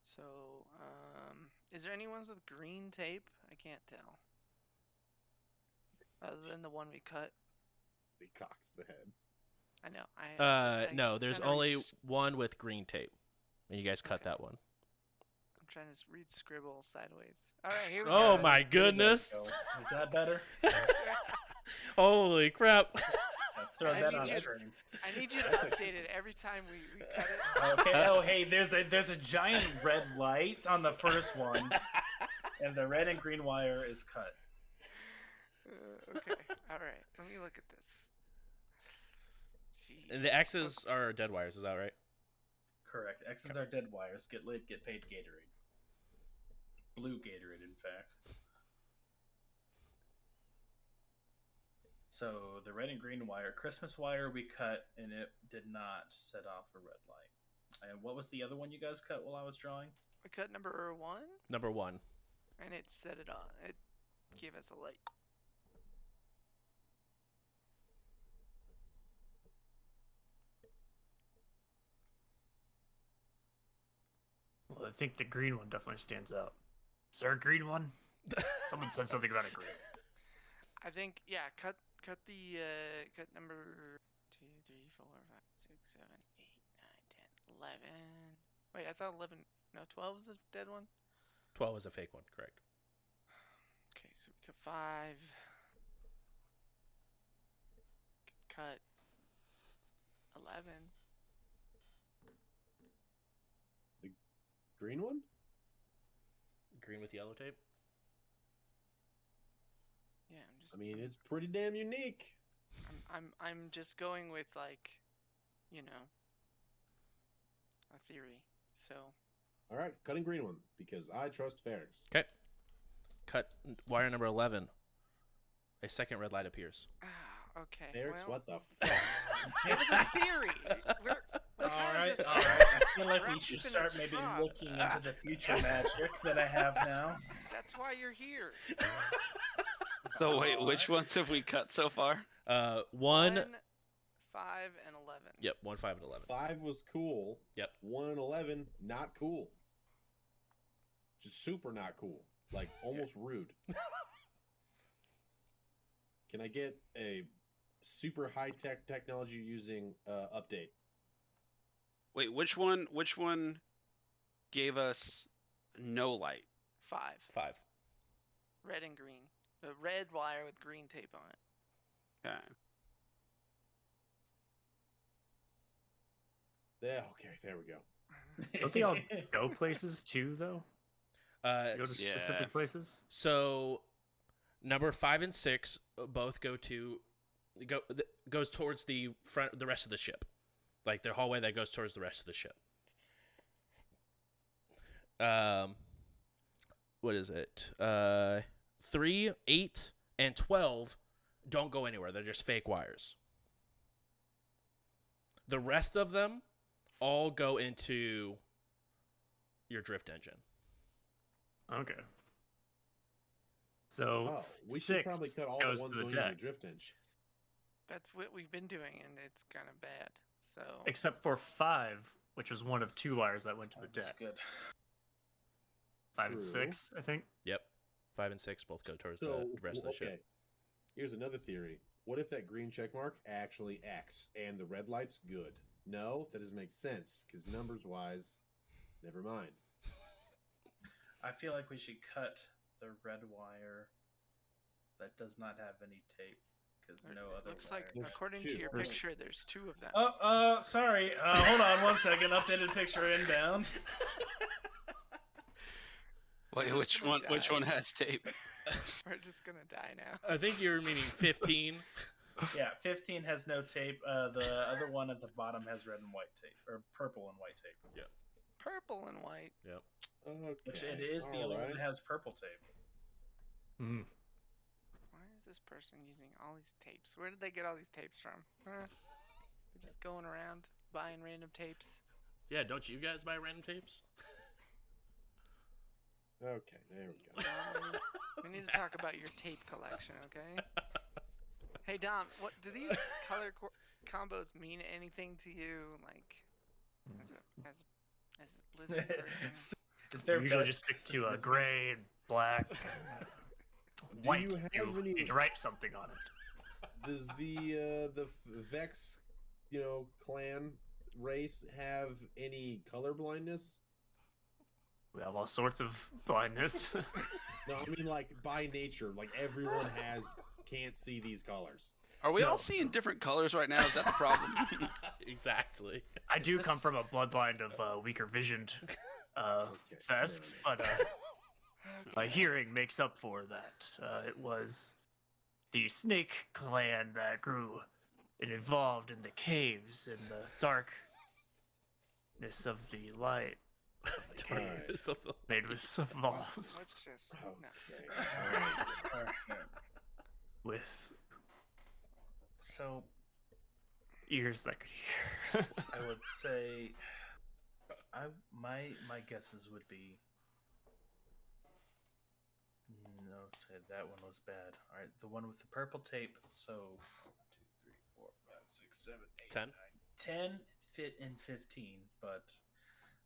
So, is there any ones with green tape? I can't tell. Other than the one we cut. It cocks the head. I know. I No, there's kinda only read one with green tape, and you guys cut Okay. that one. I'm trying to read scribble sideways. All right, here we Oh go. my There you goodness! go. Is that better? Holy crap! Throw I that need on you- the screen. I need you to update it every time we cut it. Okay. Oh, hey, there's a giant red light on the first one, and the red and green wire is cut. Okay. All right. Let me look at this. Jeez. And the X's are dead wires. Is that right? Correct. X's are dead wires. Get lit, get paid Gatorade. Blue Gatorade, in fact. So the red and green wire, Christmas wire we cut, and it did not set off a red light. And what was the other one you guys cut while I was drawing? We cut number 1, Number 1. and it set it on. It gave us a light. Well, I think the green one definitely stands out. Is there a green one? Someone said something about a green. I think cut the cut number 2, 3, 4, 5, 6, 7, 8, 9, 10, 11. Wait, I thought 11. No, 12 is a dead one. 12 is a fake one. Correct. Okay, so we cut 5. Cut 11. Green one? Green with yellow tape. Yeah, I'm just. I mean, it's pretty damn unique. I'm just going with like, you know, a theory. So. All right, cutting green one because I trust Ferrix. Okay. Cut wire number 11. A second red light appears. Okay. Ferrix, well, what the fuck? It was a theory. We're All kinda right, just- all right. I feel like we're we all should spinning start maybe straws. looking into the future magic that I have now. That's why you're here. So wait, which ones have we cut so far? 1. 1, 5, and 11. Yep. 1, 5, and 11. 5 was cool. Yep. 1 and 11, not cool. Just super not cool. Like, almost rude. Can I get a super high-tech technology using update? Wait, which one gave us no light? 5. 5. Red and green. The red wire with green tape on it. Okay. Okay, there we go. Don't they all go places too, though? They go to Yeah. specific places. So number 5 and 6 both goes towards the rest of the ship, like the hallway that goes towards the rest of the ship. What is it? 3, 8, and 12 don't go anywhere. They're just fake wires. The rest of them all go into your drift engine. Okay. So Oh, we should 6 probably cut all the goes ones to the going in the deck, drift engine. That's what we've been doing, and it's kind of bad. So except for 5, which was one of 2 wires that went to the That's deck. good. 5 and True. 6, I think. Yep. 5 and 6 both go towards So the rest of the okay, ship. here's another theory. What if that green check mark actually X and the red light's good? No, that doesn't make sense because numbers wise, never mind. I feel like we should cut the red wire that does not have any tape because no it other. looks like, There's according two. to your There's- picture, there's 2 of them. Oh, sorry. Hold on one second. Updated picture inbound. Wait, just which gonna one? Which die. one has tape? We're just gonna die now. I think you're meaning 15. Yeah, 15 has no tape. The other one at the bottom has red and white tape, or purple and white tape. Yeah. Purple and white. Okay, Which it is the only one that has purple tape. Mm. Why is this person using all these tapes? Where did they get all these tapes from? Huh? They're just going around buying random tapes. Yeah, don't you guys buy random tapes? Okay, there we go. Dom, we need to talk about your tape collection, okay? Hey Dom, what do these color combos mean anything to you? Like, as a lizard person? Is there Usually just stick to a gray and black, white. you have You any- need to write something on it. Does the Vex, clan race have any color blindness? We have all sorts of blindness. No, I mean like by nature, like everyone can't see these colors. Are we No. all seeing different colors right now? Is that the problem? Exactly. I do come this- from a bloodline of weaker visioned Okay, Vesks, but my hearing makes up for that. It was the snake clan that grew and evolved in the caves in the darkness of the light of the cave, made with evolve Let's just no. Okay. with So ears that could hear. I would say, my guesses would be. No, say that one was bad. All right, the one with the purple tape. So 1, 2, 3, 4, 5, 6, 7, 8, 10. 10 fit in 15, but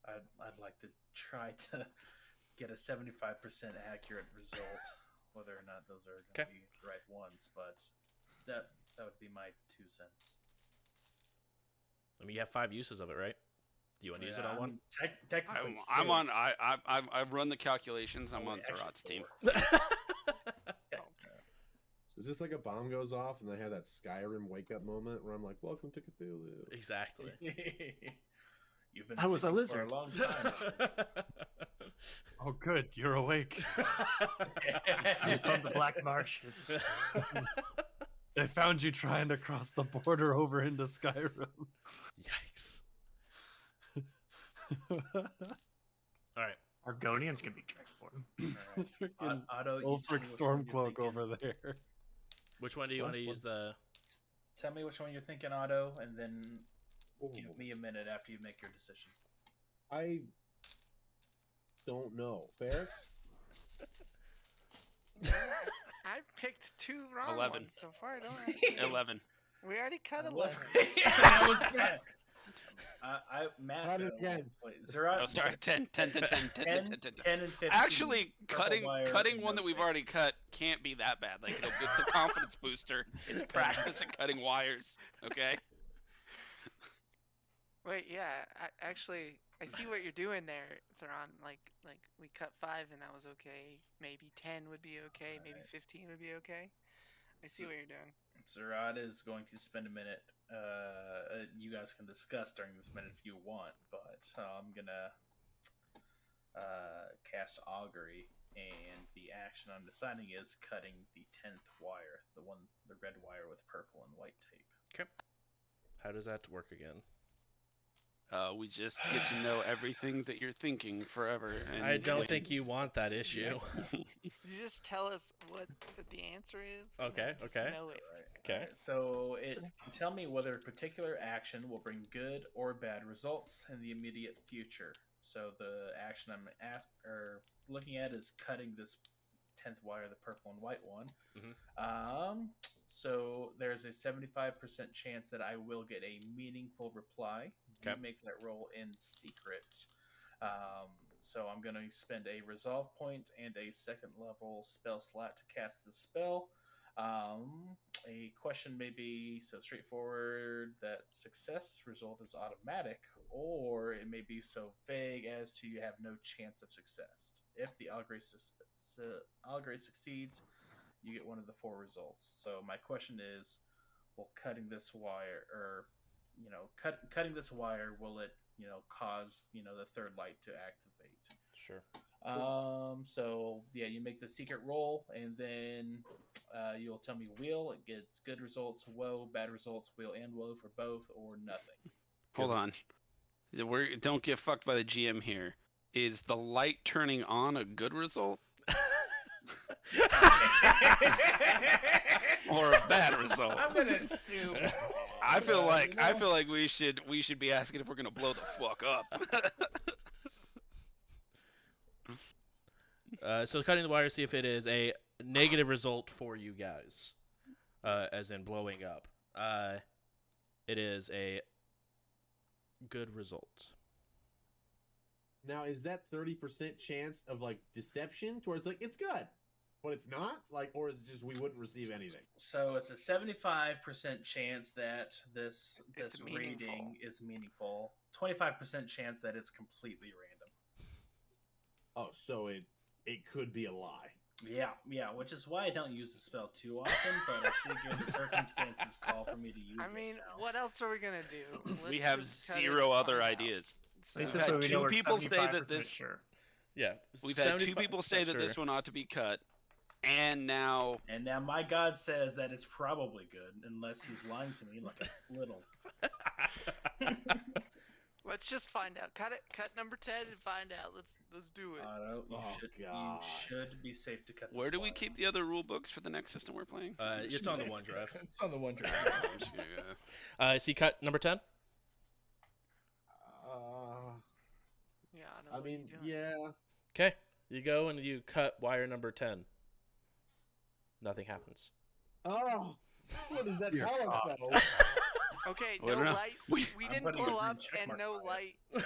I'd like to try to get a 75% accurate result. Whether or not those are going to be the right ones, but that would be my 2 cents. I mean, you have 5 uses of it, right? Do you want to use it on one? Technically, I'm on. I've run the calculations. I'm on actually Zerat's team. 4. So is this like a bomb goes off and they have that Skyrim wake up moment where I'm like, "Welcome to Cthulhu." Exactly. You've been I was a sleeping lizard. for a long time. Oh, good, you're awake. I'm from the Black Marshes. They found you trying to cross the border over into Skyrim. Yikes. All right. Argonians can be Dragonborn. Freaking Otto, you Ulfric tell me which one you're Stormcloak thinking. over there. Which one do you want to use the... Tell me which one you're thinking, Otto, and then Ooh. give me a minute after you make your decision. I don't know. Ferrex? I picked 2 wrong 11. ones so far, don't I? 11. We already cut 11. That was bad. Matt. Cut it again. Wait, Zerat. Oh, sorry. 10, 10, 10, 10, 10, 10, 10, 10. 10 and 15. Actually, purple wire, cutting and one no that we've tape. already cut can't be that bad. Like it's a confidence booster. It's practice at cutting wires. Okay. Wait, yeah. I see what you're doing there, Thrawn. Like we cut 5 and that was okay. Maybe 10 would be okay. Maybe Alright. 15 would be okay. I see what you're doing. Zerat is going to spend a minute. You guys can discuss during this minute if you want, but I'm gonna cast Augury, and the action I'm deciding is cutting the 10th wire, the red wire with purple and white tape. Okay. How does that work again? We just get to know everything that you're thinking forever. And I don't wait. think you want that issue. You just tell us what the answer is. and Okay, then just okay. Know it. Okay. Alright, so it can tell me whether a particular action will bring good or bad results in the immediate future. So the action I'm looking at is cutting this 10th wire, the purple and white one. So there's a 75% chance that I will get a meaningful reply. Okay. You make that roll in secret. So I'm going to spend a resolve point and a second level spell slot to cast the spell. A question may be so straightforward that success result is automatic, or it may be so vague as to you have no chance of success. If the augury succeeds, you get one of the 4 results. So my question is, will cutting this wire, or cutting this wire, will it cause the third light to activate? Sure. So yeah, you make the secret roll, and then you'll tell me wheel. It gets good results, woe, bad results, wheel and woe for both, or nothing. Hold on. Don't get fucked by the GM here. Is the light turning on a good result? Or a bad result? I'm gonna assume. I feel like we should be asking if we're gonna blow the fuck up. So cutting the wire, see if it is a negative result for you guys, as in blowing up. It is a good result. Now, is that 30% chance of like deception towards like it's good, but it's not like, or is it just we wouldn't receive anything? So it's a 75% chance that this It's reading is meaningful. 25% chance that it's completely random. Oh, so it could be a lie. Yeah, which is why I don't use the spell too often, but I figure the circumstances call for me to use it. I mean, now. what else are we gonna do? We Let's have just cut it 0 and other find out. ideas. So, At least We've this way had we two know we're people say that 75% this- sure. Yeah. We've had 2 people 75% say that this sure. one ought to be cut, and now And now my god says that it's probably good, unless he's lying to me like a little. let's just find out. Cut number 10 and find out. Let's do it. You Oh, you God. should be safe to cut. where this do we wire. keep the other rule books for the next system we're playing? It's on the OneDrive. It's on the OneDrive. I'm just gonna- See cut number 10? Yeah, I know I what mean, you're doing. yeah. Okay. You go and you cut wire number 10. Nothing happens. Oh, what does that Dear tell us God. though? Okay, Well, no no, light. we- We I'm didn't putting a blow green up check and mark no by it. light.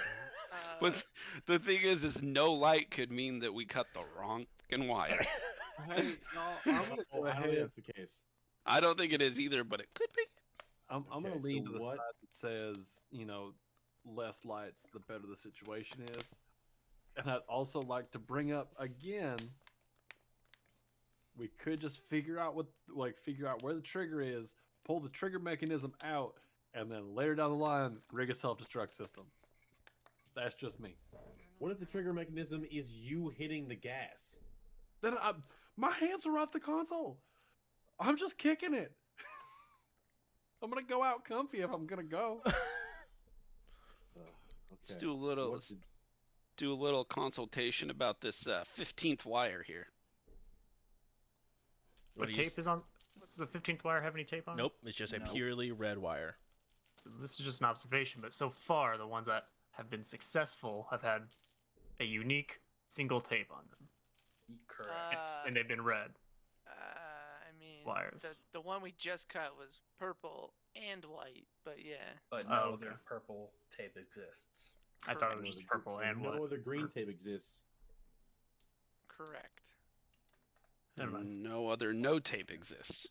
But the thing is no light could mean that we cut the wrong fucking wire. Hey, y'all, I'm gonna go I don't think ahead. that's the case. I don't think it is either, but it could be. I'm gonna Okay, lean so to the what- side that says, less lights, the better the situation is. And I'd also like to bring up again, we could just figure out where the trigger is, pull the trigger mechanism out, and then later down the line, rig a self-destruct system. That's just me. What if the trigger mechanism is you hitting the gas? Then my hands are off the console. I'm just kicking it. I'm gonna go out comfy if I'm gonna go. Okay. do a so little- what did- Do a little consultation about this 15th wire here. What do you tape is on? Does the 15th wire have any tape on? it? Nope. It's just a Nope. purely red wire. So this is just an observation, but so far the ones that have been successful have had a unique single tape on them, Correct. and they've been red. I mean, Wires. the one we just cut was purple and white, but yeah. But Oh, no okay. other purple tape exists. I thought it Correct. was just purple and no white. other green tape exists. Correct. Never mind. No other no tape exists.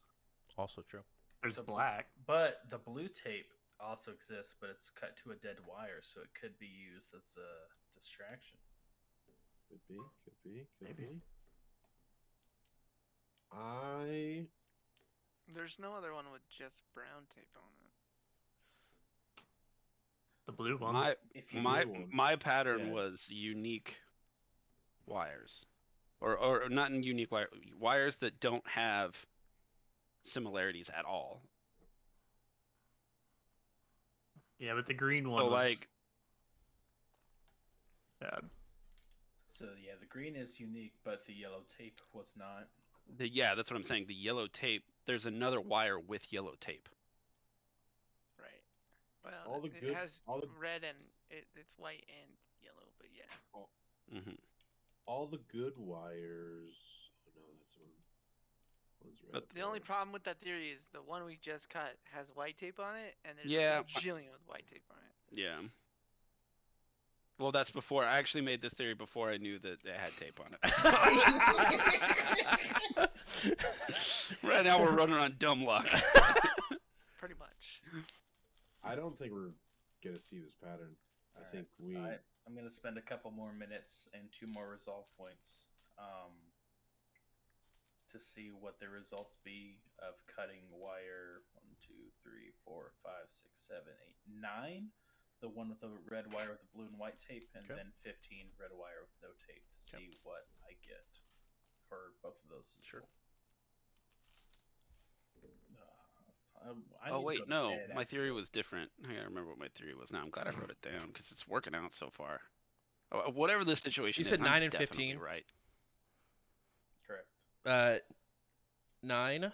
Also true. There's black. But the blue tape also exists, but it's cut to a dead wire, so it could be used as a distraction. Could be. Could be. Could Maybe. be. I There's no other one with just brown tape on it. The blue one. My If you my blue one. my pattern Yeah. was unique wires, or not in unique wires that don't have similarities at all. Yeah, but the green one So was like, bad. So yeah, the green is unique, but the yellow tape was not. yeah, that's what I'm saying. The yellow tape. There's another wire with yellow tape. Right. Well, All the it good- has all the- red and it's white and yellow, but yeah. Hmm All the good wires. Oh no, that's one. One's red. But up The only there. problem with that theory is the one we just cut has white tape on it, and there's Yeah. a bajillion with white tape on it. Yeah. Well, that's before I actually made this theory before I knew that it had tape on it. Right now we're running on dumb luck. Pretty much. I don't think we're gonna see this pattern. I Alright, think we. I'm gonna spend a couple more minutes and 2 more resolve points to see what the results be of cutting wire 1, 2, 3, 4, 5, 6, 7, 8, 9. The one with the red wire with the blue and white tape, and Okay. then 15 red wire with no tape to see what I get for both of those. Sure. I Oh need to wait, go to no, bed my after theory this. was different. I gotta remember what my theory was now. I'm glad I wrote it down because it's working out so far. Whatever the situation You is, said I'm 9 and definitely 15? right. Correct. 9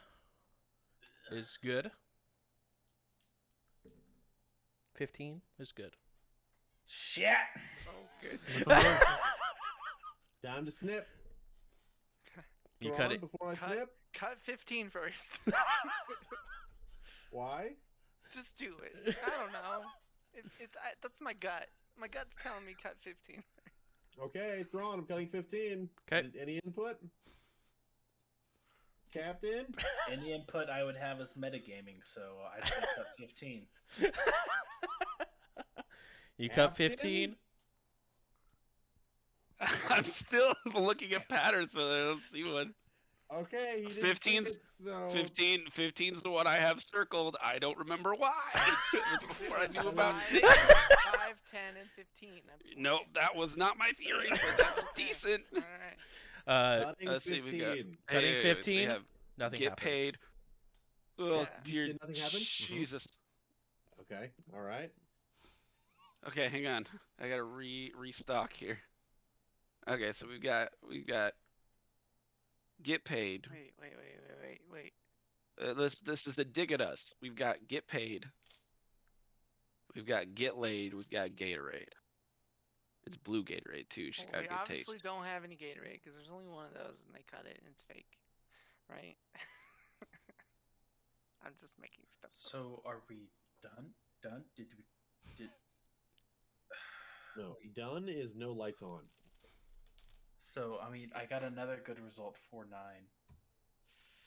is good. 15 is good. Shit! Oh, Time to snip. You Throw cut on it. before I Cut. snip. Cut 15 first. Why? Just do it. I don't know. That's my gut. My gut's telling me cut 15. Okay, Thrawn, I'm cutting 15. 'Kay. Any input? Captain? Any input I would have is metagaming, so I'd say cut 15. You cut Captain? 15. I'm still looking at patterns, but I don't see one. Okay, he didn't 15's say it, so... 15's the one I have circled. I don't remember why. It was before I knew about 5, tape. 5, 10, and 15. That's Nope, that was not my theory, but that's decent. All right. Cutting Let's see, 15. we got Cutting so we 15? have Nothing get happens. paid. Oh Yeah. You dear said nothing happened? Jesus. Okay, alright. Okay, hang on. I gotta restock here. Okay, so we've got get paid. Wait. This is the dig at us. We've got get paid. We've got get laid. We've got Gatorade. It's blue Gatorade too. She's got We good obviously taste. don't have any Gatorade because there's only one of those and they cut it and it's fake. Right? I'm just making stuff up. So are we done? Done? Did No, done is no lights on. So I mean I got another good result for 9.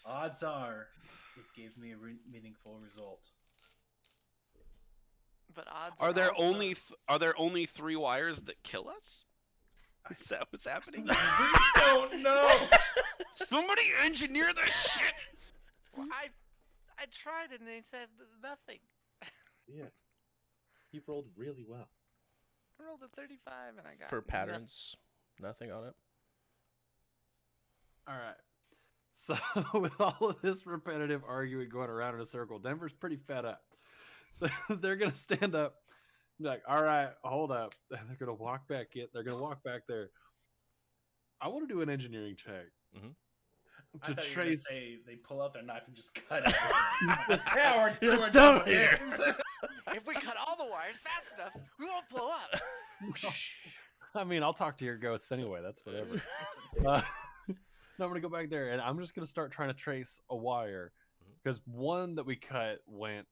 Odds are it gave me a meaningful result. But odds Are there also... are there only 3 wires that kill us? Is that what's happening? We don't know. Somebody engineer this shit. Well, I tried and they said nothing. Yeah. He rolled really well. I rolled a 35 and I got For nothing. patterns, nothing on it. All right. So with all of this repetitive arguing going around in a circle, Denver's pretty fed up. So they're gonna stand up, and be like, "All right, hold up." And they're gonna walk back in. They're gonna walk back there. I want to do an engineering check Mhm. I to thought you were gonna trace. say they pull out their knife and just cut it. Yeah, we're You're done done here. here. If we cut all the wires fast enough, we won't blow up. I mean, I'll talk to your ghosts anyway. That's whatever. No, I'm gonna go back there, and I'm just gonna start trying to trace a wire because one that we cut went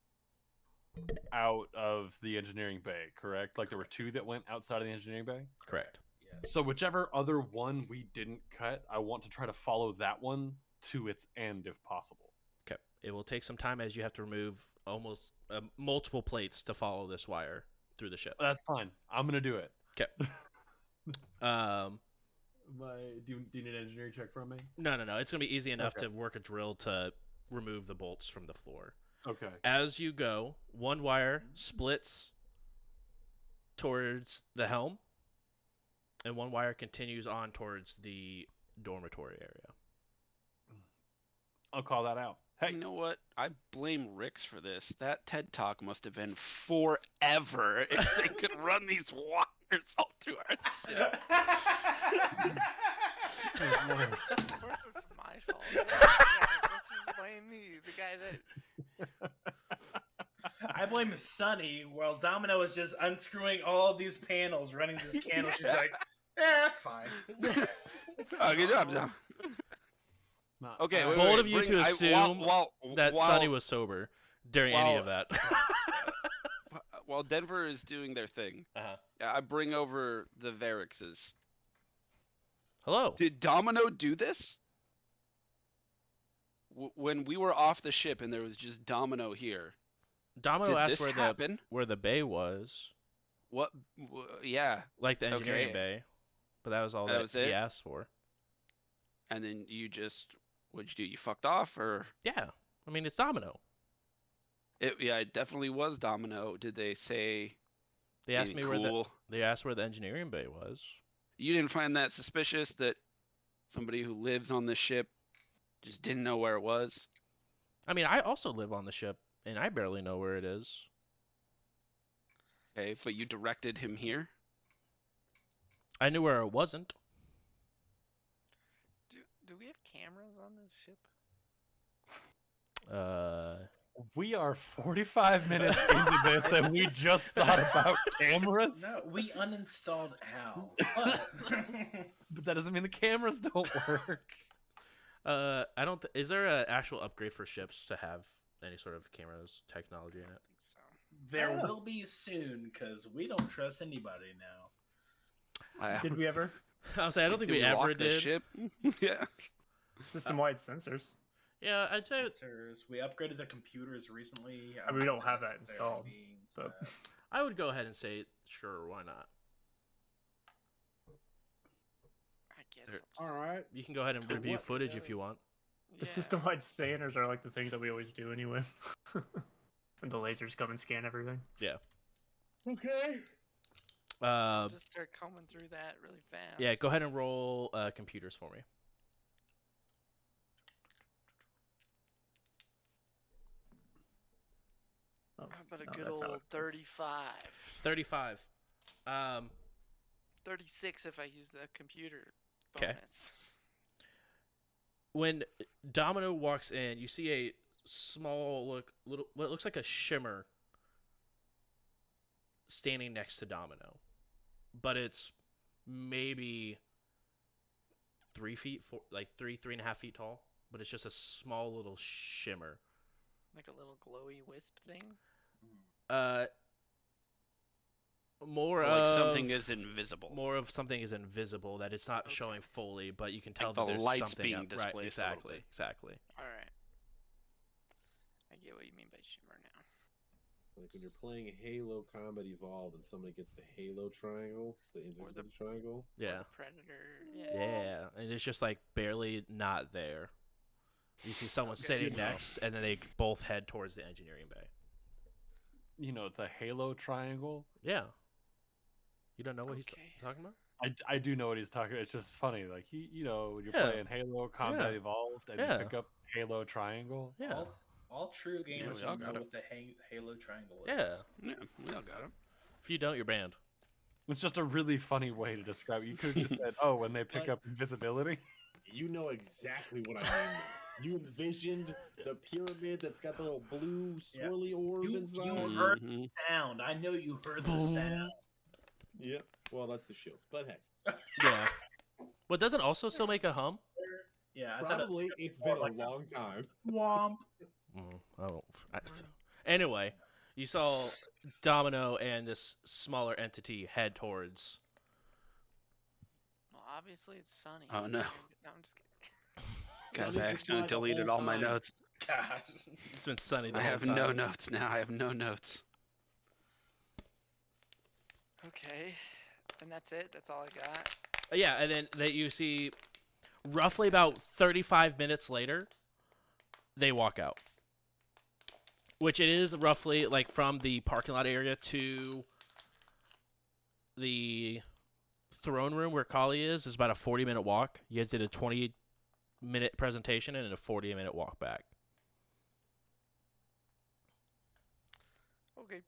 out of the engineering bay. Correct? Like there were 2 that went outside of the engineering bay. Correct. Yes. So whichever other one we didn't cut, I want to try to follow that one to its end if possible. Okay. It will take some time as you have to remove almost multiple plates to follow this wire through the ship. That's fine. I'm gonna do it. Okay. Do you need an engineering check from me? No. It's gonna be easy enough Okay. to work a drill to remove the bolts from the floor. Okay. As you go, one wire splits towards the helm, and one wire continues on towards the dormitory area. I'll call that out. Hey, You know what? I blame Rix for this. That TED Talk must have been forever if they could run these wires all through our ship. Of course, it's my fault. Yeah, let's just blame me, the guy that. I blame Sunny while Domino is just unscrewing all these panels, running this candle. She's like, that's fine. Oh, good job, Dom. not- Okay, wait, Bold wait, of you bring- to I- assume that while- Sonny was sober during any while- of that. While Denver is doing their thing, Uh-huh. I bring over the Varixes. Hello. Did Domino do this? When we were off the ship and there was just Domino here, Domino did asked this happen? where the bay was, What? Yeah, like the engineering Okay. bay, but that was all That that was he it? asked for. and then you just what'd you do? You fucked off, or Yeah, I mean it's Domino. yeah, it definitely was Domino. Did they say They asked me anything where cool? they asked where the engineering bay was. You didn't find that suspicious that somebody who lives on this ship just didn't know where it was? I mean, I also live on the ship, and I barely know where it is. Okay, but you directed him here. I knew where it wasn't. Do we have cameras on this ship? We are 45 minutes into this, and we just thought about cameras. No, we uninstalled Al. But But that doesn't mean the cameras don't work. I don't. Is there an actual upgrade for ships to have any sort of cameras technology in I it? don't think so. there Yeah. will be soon, because we don't trust anybody now. Did we ever? I'll say I don't think Did we ever lock the did. ship? Yeah. System-wide sensors. Yeah, I'd say Sensors. We upgraded the computers recently. I mean, we don't have guess that they're installed, being so- set. I would go ahead and say sure. Why not? I guess. There- I'll All just- right. You can go ahead and Cool. review What? footage if you want. The Yeah. system-wide scanners are like the things that we always do anyway. And the lasers come and scan everything. Okay. I'll just start combing through that really fast. Yeah, go ahead and roll computers for me. Oh, How about a no, good that's not old what it is. 35? 35. 36 if I use the computer 'Kay. bonus. When Domino walks in, you see a small what looks like a shimmer standing next to Domino, but it's maybe 3 feet, like 3.5 feet tall. But it's just a small little shimmer. Like a little glowy wisp thing. More Like of something is invisible. more of something is invisible that it's not Okay. showing fully, but you can tell Like that the there's light's something being up. Right, displaced a little exactly, bit. exactly. All right. I get what you mean by shimmer now. Like when you're playing Halo Combat Evolved and somebody gets the Halo triangle, the invisibility triangle. Or Yeah, the predator. Yeah. yeah, and it's just like barely not there. You see someone Okay. sitting You know. next, and then they both head towards the engineering bay. You know, the Halo triangle. Yeah, you don't know what he's Okay. talking about? I do know what he's talking about. It's just funny. Like, you know, when you're Yeah. playing Halo Combat Yeah. Evolved and Yeah. you pick up Halo Triangle. Yeah, All true gamers we all know got it. what the Halo triangle is. yeah. Yeah, we all got it. If you don't, you're banned. It's just a really funny way to describe it. You could have just said, oh, when they pick But- up invisibility. You know exactly what I mean. You envisioned the pyramid that's got the little blue swirly orb You inside. heard Mhm. sound. I know you heard the sound. Yep. Well, that's the shields. But hey, Yeah. But doesn't also still make a hum? Yeah, I thought probably it's been a long time. Womp. I don't. Anyway, you saw Domino and this smaller entity head towards. Well, obviously it's sunny. Oh, no. No, I'm just kidding. Guys, Sunny's I been accidentally fine the deleted whole all my time. notes. Gosh. It's been sunny the I whole have time. no notes now. I have no notes. Okay. And that's it? That's all I got? Yeah, and then that you see, roughly about 35 minutes later, they walk out. Which it is roughly like from the parking lot area to the throne room where Kali is about a 40-minute walk. You guys did a 20-minute presentation and a 40-minute walk back. Okay.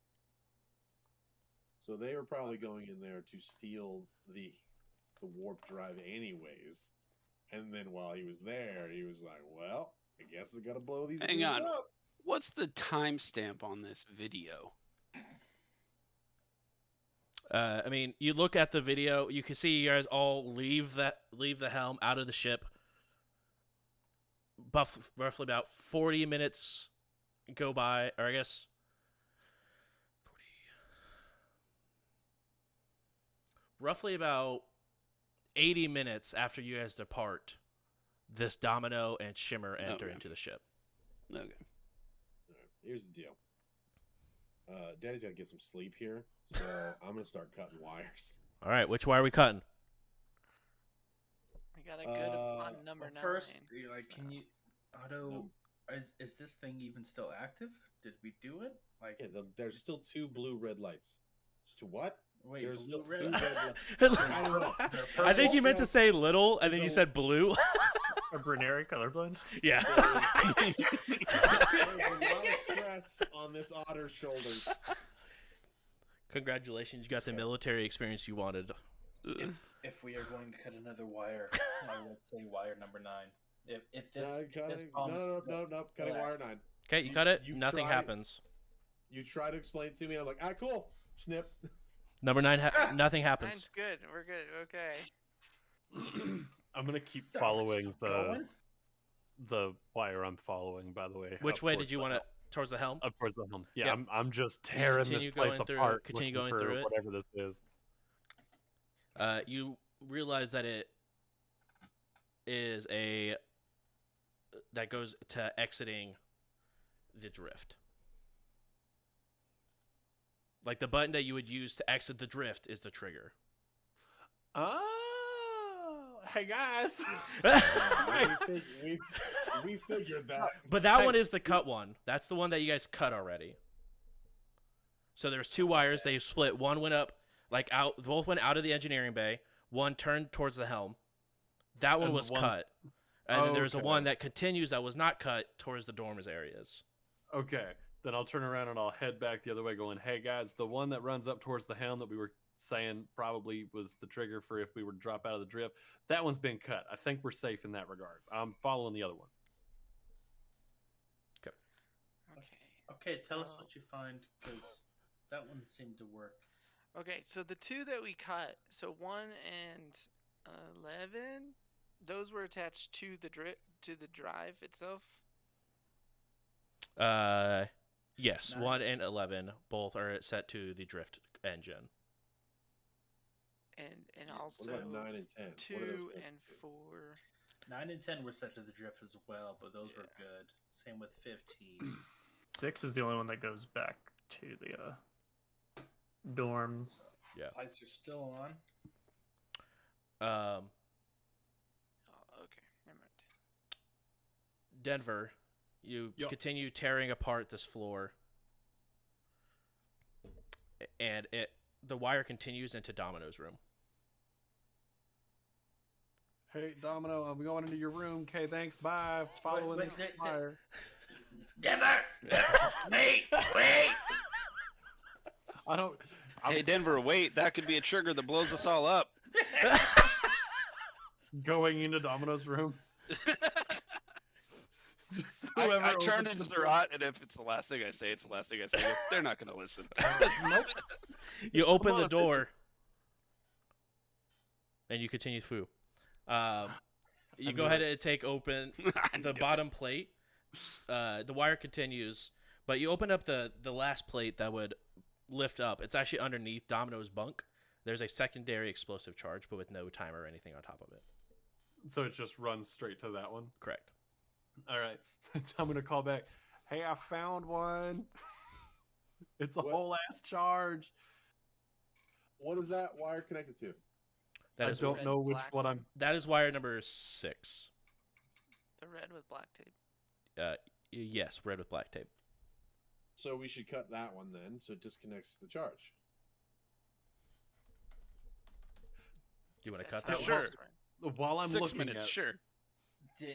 So they were probably going in there to steal the warp drive anyways. And then while he was there, he was like, well, I guess I gotta blow these Hang dudes on. up. What's the timestamp on this video? I mean, you look at the video, you can see you guys all leave the helm out of the ship. Roughly about 40 minutes go by, or I guess 40. Roughly about 80 minutes after you guys depart, this Domino and Shimmer enter into the ship. Okay. All right, here's the deal. Daddy's got to get some sleep here, so I'm gonna start cutting wires. All right, which wire are we cutting? We got a good on number 9. First, can you auto? Is this thing even still active? Did we do it? Like, Yeah, there's still 2 blue-red lights. To what? wait, There's blue, still red? 2 red lights. I don't know. I think you meant to say little, and then you So- said blue. A Bruneri colorblind? Yeah. There's a lot of stress on this otter's shoulders. Congratulations, you got the military experience you wanted. If we are going to cut another wire, I would say wire number 9. If this, this No, cutting wire 9. Okay, you cut it. you Nothing tried- happens. You try to explain it to me, and I'm like, cool. Snip. Number 9, nothing happens. 9's good. We're good. Okay. I'm gonna keep Are we following still the going? the wire I'm following. By the way, Which up way towards did you the want helm. it? Towards the helm? Up towards the helm. Yeah, Yep. I'm just tearing continue this place going through- apart. continue looking going for through it. whatever this is. You realize that it is that goes to exiting the drift. Like the button that you would use to exit the drift is the trigger. Oh, hey guys. we figured that. But that one is the cut one. That's the one that you guys cut already. So there's 2 wires. They split. One went up, like out. Both went out of the engineering bay. One turned towards the helm. That one And the was one- cut. And then there's a Okay. one that continues that was not cut towards the dormers areas. Okay, then I'll turn around and I'll head back the other way, going, "Hey guys, the one that runs up towards the helm that we were saying probably was the trigger for if we were to drop out of the drift. That one's been cut. I think we're safe in that regard. I'm following the other one." Okay. Okay, tell us so- what you find, because that one seemed to work. Okay, so the 2 that we cut, so 1 and 11, those were attached to the drive itself. Yes, 9. 1 and 11 both are set to the drift engine. And What also about 9 and 10? What are those 2 supposed and to do? 4. 9 and 10 were set to the drift as well, but those were good. Same with 15. 6 is the only one that goes back to the dorms. Lights are still on. Oh, okay. Never mind. Denver, you Yup. continue tearing apart this floor, and the wire continues into Domino's room. Hey Domino, I'm going into your room. Okay, thanks. Bye. Following wait, this the- wire. Never! Wait! I don't. I'm Hey Denver, wait, that could be a trigger that blows us all up. going into Domino's room. Just I whoever turned opens into the door- Zerat, and if it's the last thing I say, it's the last thing I say. They're not going to listen. Nope. You open on, the bitch. door, and you continue through. You I go knew ahead it. and take open I knew the it. bottom plate. The wire continues, but you open up the last plate that would lift up. It's actually underneath Domino's bunk. There's a secondary explosive charge, but with no timer or anything on top of it. So it just runs straight to that one. Correct. All right. I'm gonna call back. Hey, I found one. It's a What? whole ass charge. What is that wire connected to? That I is don't red, know which black one one. I'm. that is wire number 6. The red with black tape. Yes, red with black tape. So we should cut that one then, so it disconnects the charge. Do you want to That's cut how that it one? Sure. works, right? While I'm 6 looking minutes, at sure.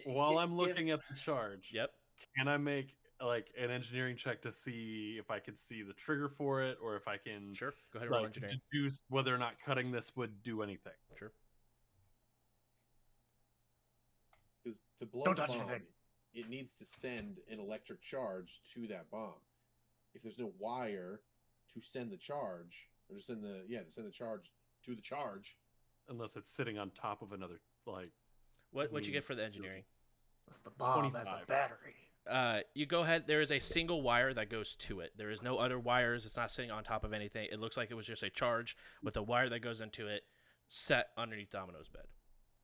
while I'm looking at the charge, Yep. can I make like an engineering check to see if I can see the trigger for it, or if I can Sure. Go ahead and roll like engineering. deduce whether or not cutting this would do anything? Sure. Because to blow Don't the touch bomb, anything. it needs to send an electric charge to that bomb. If there's no wire to send the charge, or to send the charge to the charge, Unless it's sitting on top of another like. What'd you mean, get for the engineering? That's the bomb. That's a 25. battery. You go ahead. There is a single wire that goes to it. There is no other wires. It's not sitting on top of anything. It looks like it was just a charge with a wire that goes into it, set underneath Domino's bed.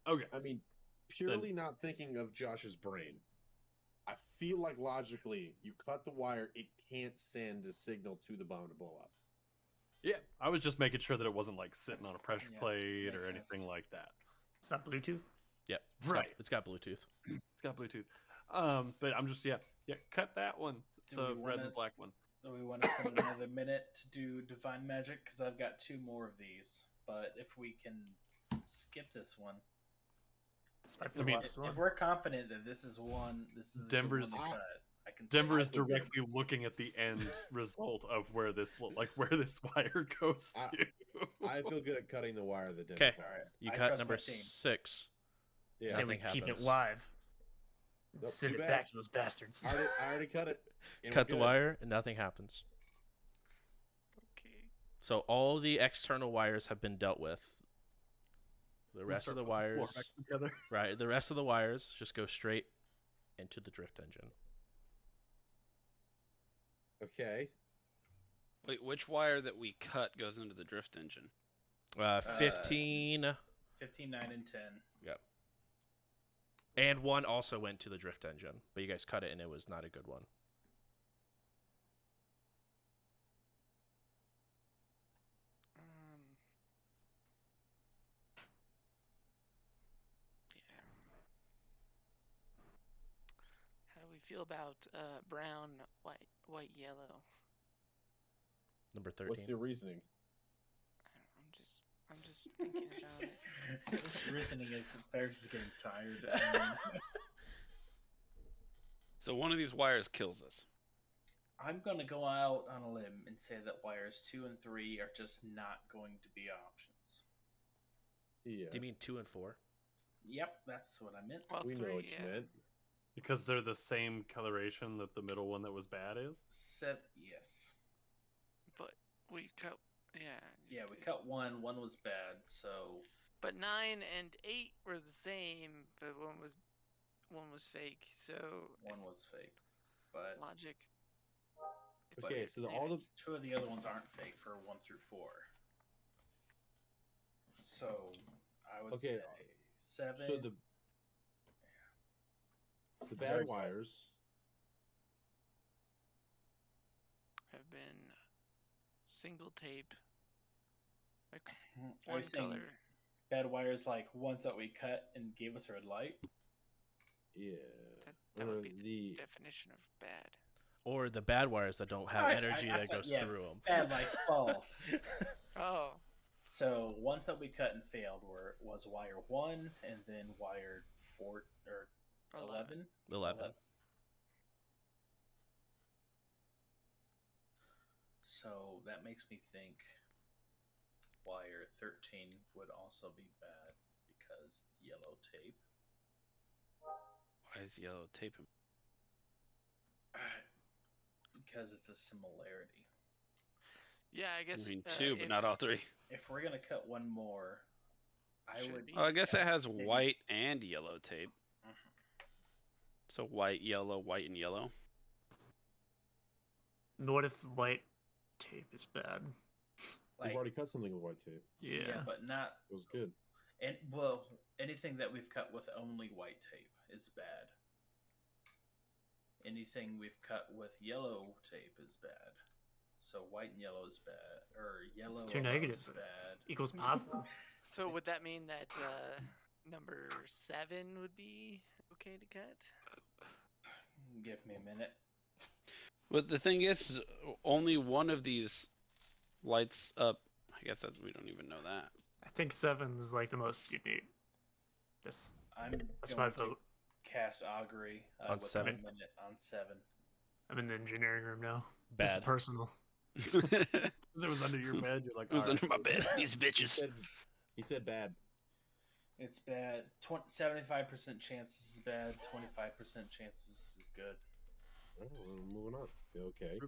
Okay. I mean, purely not thinking of Josh's brain, I feel like logically, you cut the wire, it can't send a signal to the bomb to blow up. Yeah, I was just making sure that it wasn't like sitting on a pressure Yeah, plate or makes anything sense. like that. It's not Bluetooth. Yep. Right. It's got Bluetooth. It's got Bluetooth. But I'm just cut that one. Do The we red wanna and black one. Do we want to spend another minute to do divine magic? Because I've got 2 more of these. But if we can skip this one, This might I be mean, the last one. if we're confident that this is one, this is a good Denver's- one to cut, I can. Denver is I feel good. directly looking at the end result of where this wire goes I- to. I feel good at cutting the wire that didn't. Okay. All right. You I cut trust number my team. 6. Yeah. Say we nothing keep it happens. live. Nope, Send too it bad. back to those bastards. I already cut it. and Cut we're the good. wire and nothing happens. Okay. So all the external wires have been dealt with. The We'll rest of start the putting the floor wires, back together. right? The rest of the wires just go straight into the drift engine. Okay. Wait, which wire that we cut goes into the drift engine? 15 15, 9, and 10. and 1 also went to the drift engine, but you guys cut it and it was not a good one. Yeah. How do we feel about brown, white, yellow? Number 13. What's your reasoning? I'm just thinking about it. Reasoning is Ferris is getting tired. So one of these wires kills us. I'm going to go out on a limb and say that wires 2 and 3 are just not going to be options. Yeah. Do you mean 2 and 4? Yep, that's what I meant. Well, We know 3, what you yeah. meant. Because they're the same coloration that the middle one that was bad is. Yes. But we cut. Yeah. Yeah, we cut 1. 1 was bad, so But 9 and 8 were the same, but one was fake. So 1 was fake. But logic. It's Okay, weird. so all the 2 of the other ones aren't fake for 1 through 4. So I would Okay, say 7. so the bad Sorry. wires. have been single tape, like Are one you saying color. bad wires like ones that we cut and gave us red light? Yeah. That Or would be the definition of bad. Or the bad wires that don't have energy I that thought- goes yeah, through them. Bad like false. Oh, So ones that we cut and failed was wire 1 and then wire 4 or 11. 11. So that makes me think wire 13 would also be bad because yellow tape. Why is yellow tape? Because it's a similarity. yeah, I I guess. mean, 2, but if- not all 3. If we're gonna cut one more, I Should would. be. Oh, I guess it has maybe- white and yellow tape. Mhm. So white, and yellow. What if white tape is bad? We've Like, already cut something with white tape. yeah, but not. It was good. And well, anything that we've cut with only white tape is bad. Anything we've cut with yellow tape is bad. So white and yellow is bad, or yellow. It's two alone negatives. is bad. Equals positive. So would that mean that number 7 would be okay to cut? Give me a minute. But the thing is, only one of these lights up. I guess we don't even know that. I think 7 is like the most you need. That's That's my going to vote. cast augury On within 7? a minute on 7. I'm in the engineering room now. This is Bad. personal. It was under your bed. You're like, It was "All under my right." bed. These bitches. He said bad. It's bad. 75% chances is bad. 25% chances is good. Oh, we're moving on. Okay. How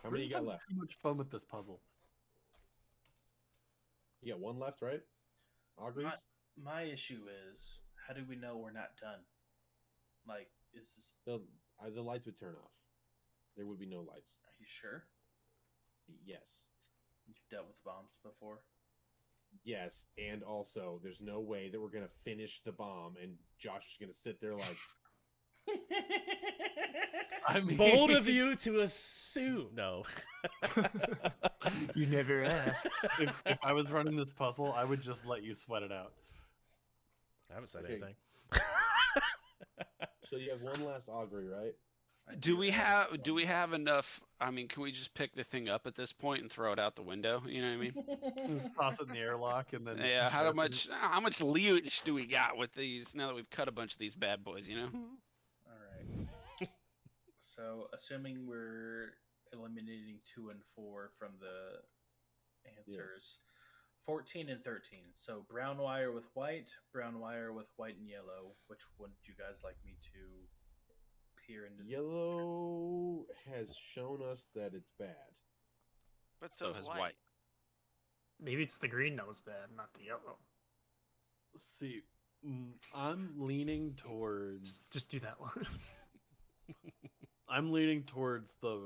We're many you just got having left? too much fun with this puzzle. You got one left, right? Auguries? My issue is, how do we know we're not done? Like, is this? The lights would turn off. There would be no lights. Are you sure? Yes. You've dealt with bombs before. Yes, and also, there's no way that we're gonna finish the bomb, and Josh is gonna sit there like, I mean, Bold of you to assume. No. You never asked. if I was running this puzzle, I would just let you sweat it out. I haven't said Okay. anything. so you have one last augury, right? Do we have enough? I mean, can we just pick the thing up at this point and throw it out the window? You know what I mean? Toss it in the airlock and then. Yeah. How much leeway do we got with these? Now that we've cut a bunch of these bad boys, you know. All right. So, assuming we're eliminating 2 and 4 from the answers, 14 and 13. So, brown wire with white, brown wire with white and yellow. Which one would you guys like me to peer into? Yellow has shown us that it's bad. But so has is white. white. Maybe it's the green that was bad, not the yellow. See, I'm leaning towards. Just do that one. I'm leaning towards the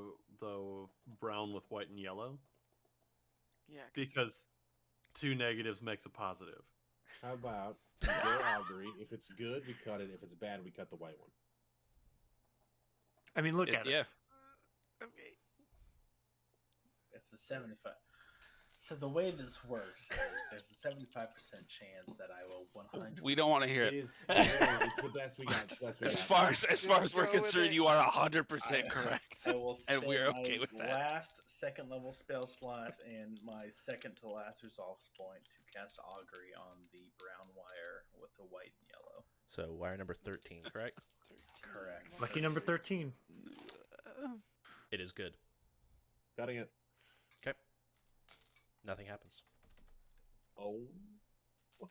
brown with white and yellow Yeah. because 2 negatives makes a positive. How about your augury? If it's good, we cut it. If it's bad, we cut the white one. I mean, look at it. Yeah. Okay. It's a 75. So the way this works is there's a 75% chance that I will 100. We don't want to hear It it. is. It's the best we got. It's the best we As got. far as we're go with concerned, it. you are 100% correct. I will And spend we're my okay with that. last second level spell slot and my second to last resolve point to cast augury on the brown wire with the white and yellow. So wire number 13, correct? Correct. Lucky number 13. It is good. Cutting it. Okay. Nothing happens. Oh.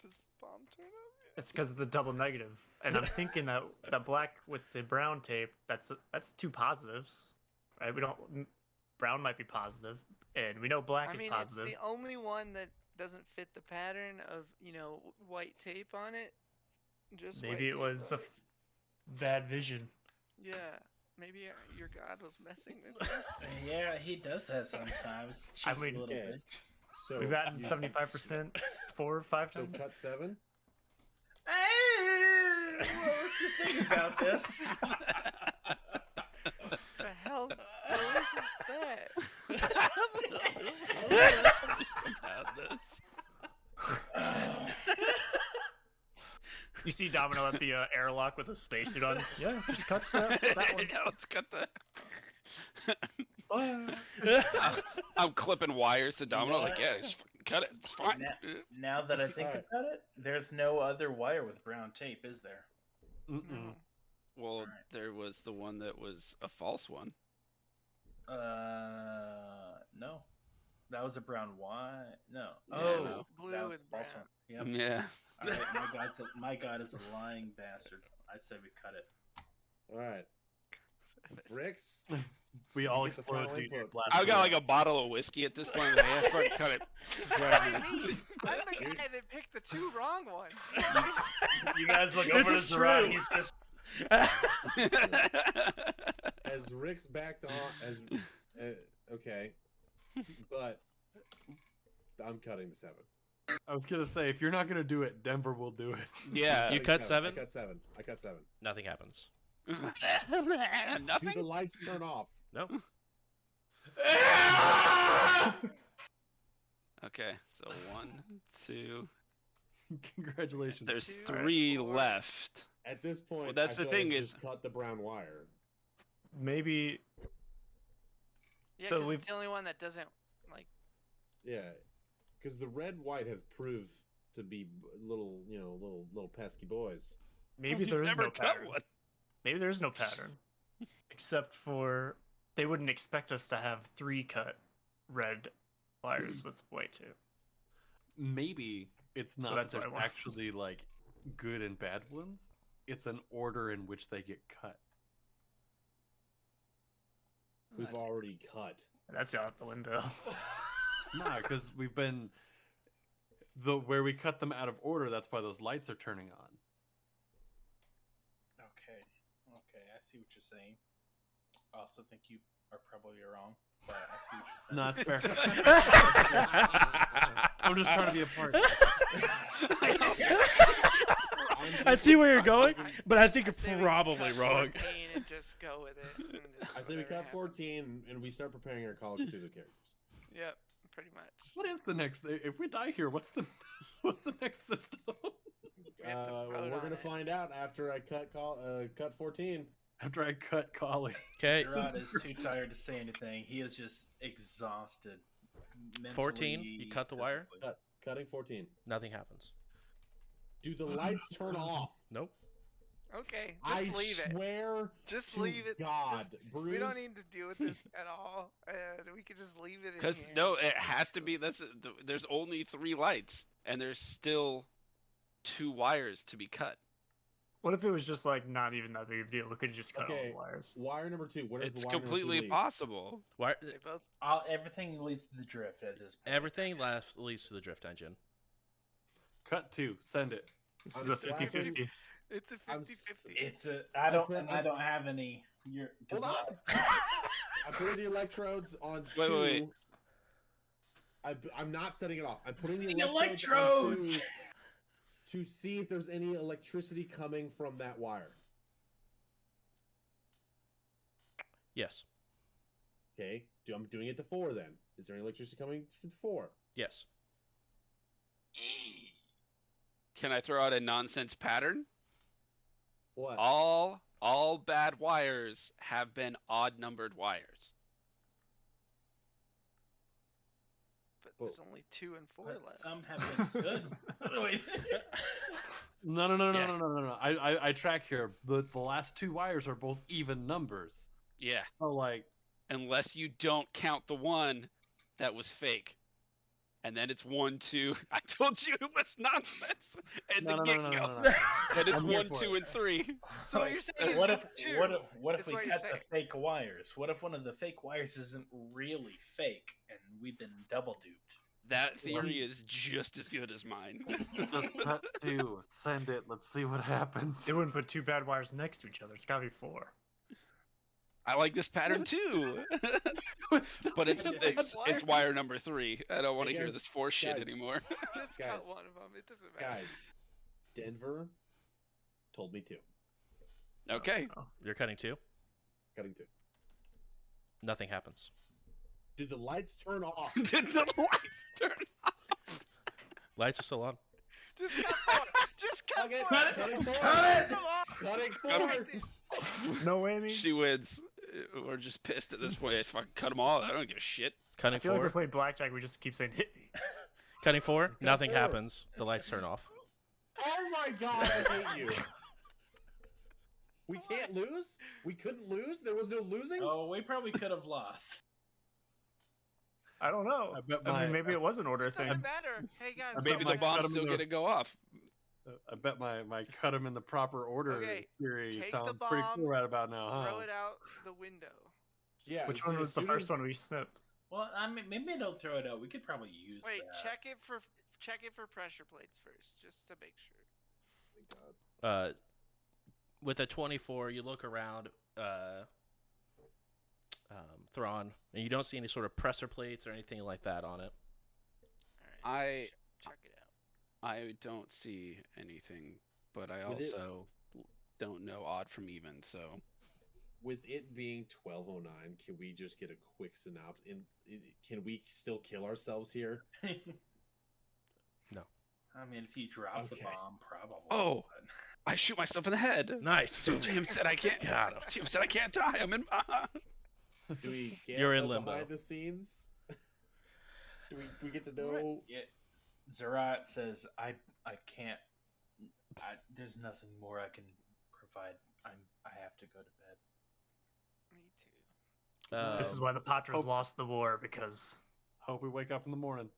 Does the bomb turn up? It's because of the double negative, and I'm thinking that that black with the brown tape. That's 2 positives, right? We don't. Brown might be positive, and we know black I is mean, positive. it's the only one that doesn't fit the pattern of, white tape on it. Just white Maybe it tape was on a it. bad vision. Yeah. Maybe your god was messing with you. Yeah, he does that sometimes. I Cheeky mean, little okay. bitch. So We've gotten you- 75% 4 or 5 So times. cut 7. Hey, well, let's just think about this. The hell? What is that? You see Domino at the airlock with a spacesuit on. Yeah, just cut that one. Yeah, let's cut that. Bye. I'm clipping wires to Domino. know Like, what? yeah, just fucking cut it. It's fine. Now that I think Alright. about it, there's no other wire with brown tape, is there? Mm-mm. No. Well, Alright. there was the one that was a false one. No. That was a brown wire. No. Yeah, Oh, no. Blue that was and the false brown. one. Yep. Yeah. All right, my god is a lying bastard. I say we cut it. All right. Bricks. We all Get the explode final due to input. blast. I've got like a bottle of whiskey at this point. Like, yeah, fucking cut it. What do you mean? I'm the guy that picked the 2 wrong ones. You guys look This over is to Zerat, true. he's just As Rick's backed on, okay, but I'm cutting the 7. I was gonna say, if you're not gonna do it, Denver will do it. Yeah. You cut 7? I cut 7. I cut 7. Nothing happens. Do Nothing. the lights turn off? No. Okay, so 1, 2. Congratulations. There's Two, 3 four. left. At this point, Well, that's I the feel like thing I should is- just cut the brown wire. maybe. Yeah, So because we've- it's the only one that doesn't like. Yeah, because the red white have proved to be little, little pesky boys. Maybe You've there is never no cut pattern. one. Maybe there is no pattern, except for they wouldn't expect us to have 3 cut red wires with white too. Maybe it's So not that's that what I there's want. actually like good and bad ones. It's an order in which they get cut. We've already cut. That's out the window. Nah, because we've been where we cut them out of order. That's why those lights are turning on. Okay, I see what you're saying. I also think you are probably wrong, but I see what you're saying. No, it's fair. I'm just trying to be a part. I see where you're going, but I think I you're say we probably cut wrong. 14 and just go with it. and just I say we whatever cut happens. 14 and we start preparing our Call of Cthulhu characters. Yep, pretty much. What is the next? If we die here, what's the next system? We have to vote We're on gonna it. find out after I cut 14. After I cut Collie. Okay, Gerard is too tired to say anything. He is just exhausted. 14, mentally, you cut the wire? physically. Cutting 14. nothing happens. Do the lights turn off? Nope. Okay, I just leave it. swear Just to leave it. God, Just- Bruce. we don't need to deal with this at all. We could just leave it in Because here. no, it has to be. There's only 3 lights, and there's still 2 wires to be cut. What if it was just like not even that big of a deal? We could just cut all Okay. the wires. Wire number 2. Where does It's the wire completely number 2 lead? possible. Why? They both. Everything leads to the drift at this point. Everything left leads to the drift engine. Cut 2. Send it. This I'm is a slacking. 50-50. It's a I'm 50-50. It's a. I don't. put- And I don't have any. Hold on. I put the electrodes on 2. Wait. I'm not setting it off. I'm putting the The electrodes, electrodes! on 2 to see if there's any electricity coming from that wire. Yes. Okay. I'm doing it to 4 then. Is there any electricity coming to 4? Yes. Can I throw out a nonsense pattern? What? All bad wires have been odd numbered wires. But there's only 2 and 4 But left. some have been good. Wait. No. Yeah. I track here. The last 2 wires are both even numbers. Yeah, So like, unless you don't count the one that was fake. And then it's 1, 2. I told you it was nonsense at the get-go. no. But it's I'm here 1, for 2, it. and 3. So what you're saying is what if cut 2. what if is we what you're cut the saying. fake wires? What if one of the fake wires isn't really fake and we've been double duped? That theory is just as good as mine. Just cut 2. Send it. Let's see what happens. They wouldn't put 2 bad wires next to each other. It's gotta be 4. I like this pattern too. But it's wire number 3. I don't want to hear guys- this 4 shit guys. anymore. Just Guys. cut one of them. It doesn't matter. Guys, Denver told me to. Okay. You're cutting 2. Cutting 2. Nothing happens. Did the lights turn off? Did the lights turn off? Lights are still on. Just cut 4. Just cut Okay, 4. cutting 4. Come on. Cutting Cut 4. No whammies. She wins. We're just pissed at this point. I fucking cut them all. I don't give a shit. Cutting I feel like 4. we're playing blackjack. We just keep saying hit me. Cutting 4. Nothing 4. happens. The lights turn off. Oh my God, I hate you. We can't lose? We couldn't lose? There was no losing? Oh, we probably could have lost. I don't know. I bet I mean, my- maybe it was an order It thing. doesn't matter. Hey guys. Maybe my the bomb's cut 'em still in gonna go off. I bet my cut them in the proper order Okay, theory take the sounds pretty bomb, cool right about now, huh? Throw it out the window. Yeah. Which as one soon- was as the soon first as- one we snipped? Well, I mean, maybe don't throw it out. We could probably use Wait, that. check it for pressure plates first, just to make sure. With a 24, you look around Thrawn, and you don't see any sort of pressure plates or anything like that on it. All right. I check it out. I don't see anything, but I With it- also don't know odd from even. So With it being 12:09, can we just get a quick synopsis? Can we still kill ourselves here? No. I mean, if you drop the Okay. bomb, probably. Oh. but- I shoot myself in the head. Nice. James said I can't. Got him. James said I can't die. I'm in. Do we get You're in the limbo. behind the scenes? Do we get to know? Yeah. Zerat says, I can't. There's nothing more I can provide. I have to go to bed. Me too. This is why the Patras hope- lost the war, because Hope we wake up in the morning.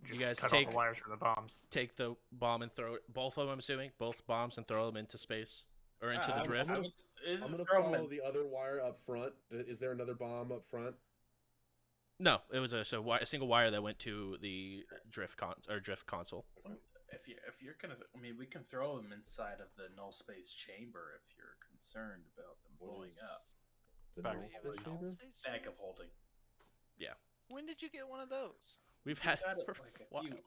you guys cut all take- the wires from the bombs. Take the bomb and throw it. Both of them, I'm assuming. Both bombs and throw them into space or into the I'm drift. gonna Throw 'em follow in. the other wire up front. Is there another bomb up front? No, it was a single wire that went to the drift console. If you're gonna, I mean, we can throw them inside of the null space chamber if you're concerned about them What blowing is up. the Back null You have space a null chamber? space Bag chamber? of holding. When did you get one of those? We've had Got it for like a a while. few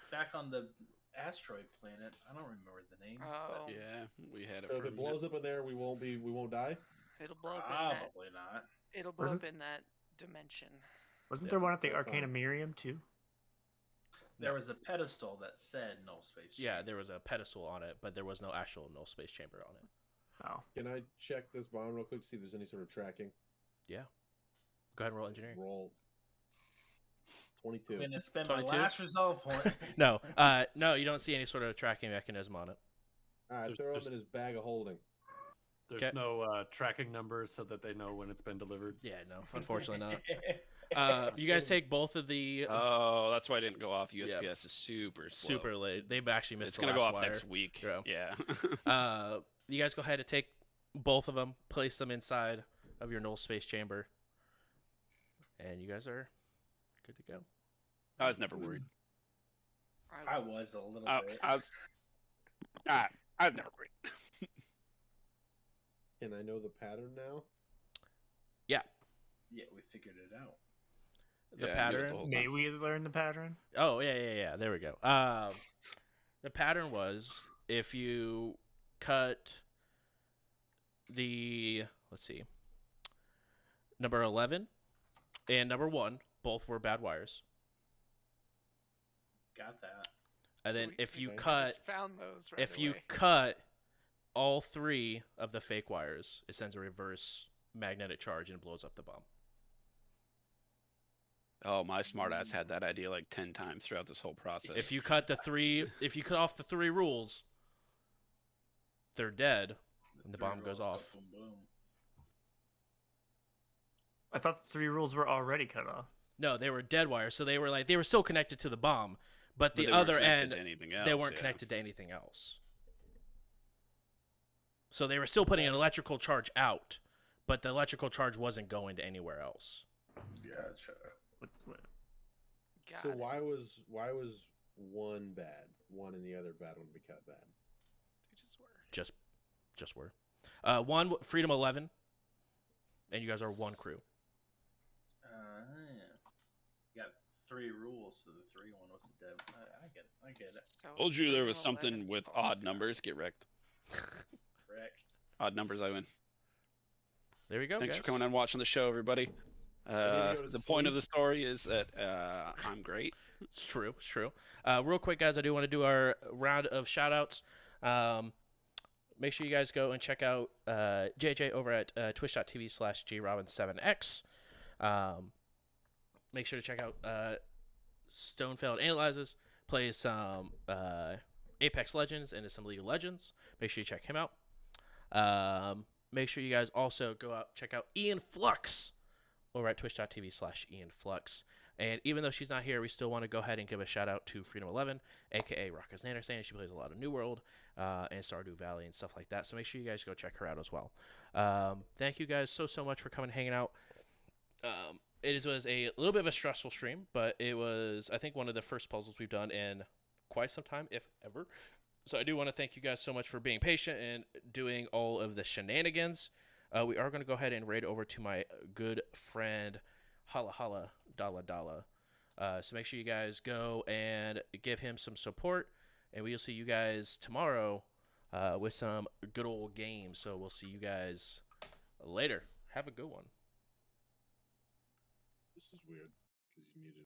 back on the asteroid planet. I don't remember the name. Oh, Yeah, we had it. So if from it blows up in there, we won't die. it'll blow up in that. Probably not. It'll blow Wasn't- up in that dimension. Wasn't Yeah, there one at the that's fine. Arcana Miriam too? There was a pedestal that said null space. Yeah, chamber. there was a pedestal on it, but there was no actual null space chamber on it. Oh, Can I check this bomb real quick to see if there's any sort of tracking? Go ahead and roll engineering. Roll. 22. I'm gonna spend my 22? last resolve point. No, no, you don't see any sort of tracking mechanism on it. All right, There's- throw him there's- in his bag of holding. There's Okay. no tracking numbers so that they know when it's been delivered. Yeah, no, unfortunately not. You guys take both of the Oh, that's why I didn't go off. USPS is super slow. super late. They've actually missed It's the gonna go last off wire. next week. Yeah. Yeah. You guys go ahead and take both of them, place them inside of your null space chamber, and you guys are good to go. I was never worried. I was a little bit. I was never worried. Can I know the pattern now? Yeah, we figured it out. The Yeah, I knew it pattern. the whole may time. we learn the pattern? Oh yeah. There we go. The pattern was if you cut the number 11 and number 1, both were bad wires, Got that. and So then we- if you I cut Just found those right if you away. cut all 3 of the fake wires, it sends a reverse magnetic charge and blows up the bomb. Oh, my smartass had that idea like 10 times throughout this whole process. If you cut off the 3 rules, they're dead, and the three bomb goes rolls, off. Boom, boom. I thought the 3 rules were already cut off. No, they were dead wires, so they were still connected to the bomb, but But the they weren't other connected end to anything else, they weren't yeah. connected to anything else. So they were still putting an electrical charge out, but the electrical charge wasn't going to anywhere else. Gotcha. Got So it. why was one bad, one and the other bad one we cut bad? They just were. Just were. One Freedom 11, and you guys are one crew. You got 3 rules, so the 3 one wasn't dead. I get it. So Told you there was 311's something with fault. odd numbers. Get wrecked. Rick. Odd numbers, I win. There we go. Thanks guys. for coming and watching the show, everybody. go to The point of sleep. the story is that I'm great. It's true. It's true. Real quick, guys, I do want to do our round of shout-outs. Make sure you guys go and check out JJ over at twitch.tv/grobin7x. Make sure to check out Stonefeld Analyzes, plays some Apex Legends and some League of Legends. Make sure you check him out. Make sure you guys also go out check out Ian Flux over at twitch.tv/IanFlux. And even though she's not here, we still want to go ahead and give a shout out to Freedom 11, aka Rocka's Nanderstand. She plays a lot of New World and Stardew Valley and stuff like that. So make sure you guys go check her out as well. Thank you guys so much for coming and hanging out. It was a little bit of a stressful stream, but it was, I think, one of the first puzzles we've done in quite some time, if ever. So I do want to thank you guys so much for being patient and doing all of the shenanigans. We are going to go ahead and raid over to my good friend Hala Hala Dala Dala. So make sure you guys go and give him some support, and we'll see you guys tomorrow with some good old games. So we'll see you guys later. Have a good one. This is weird because he's muted.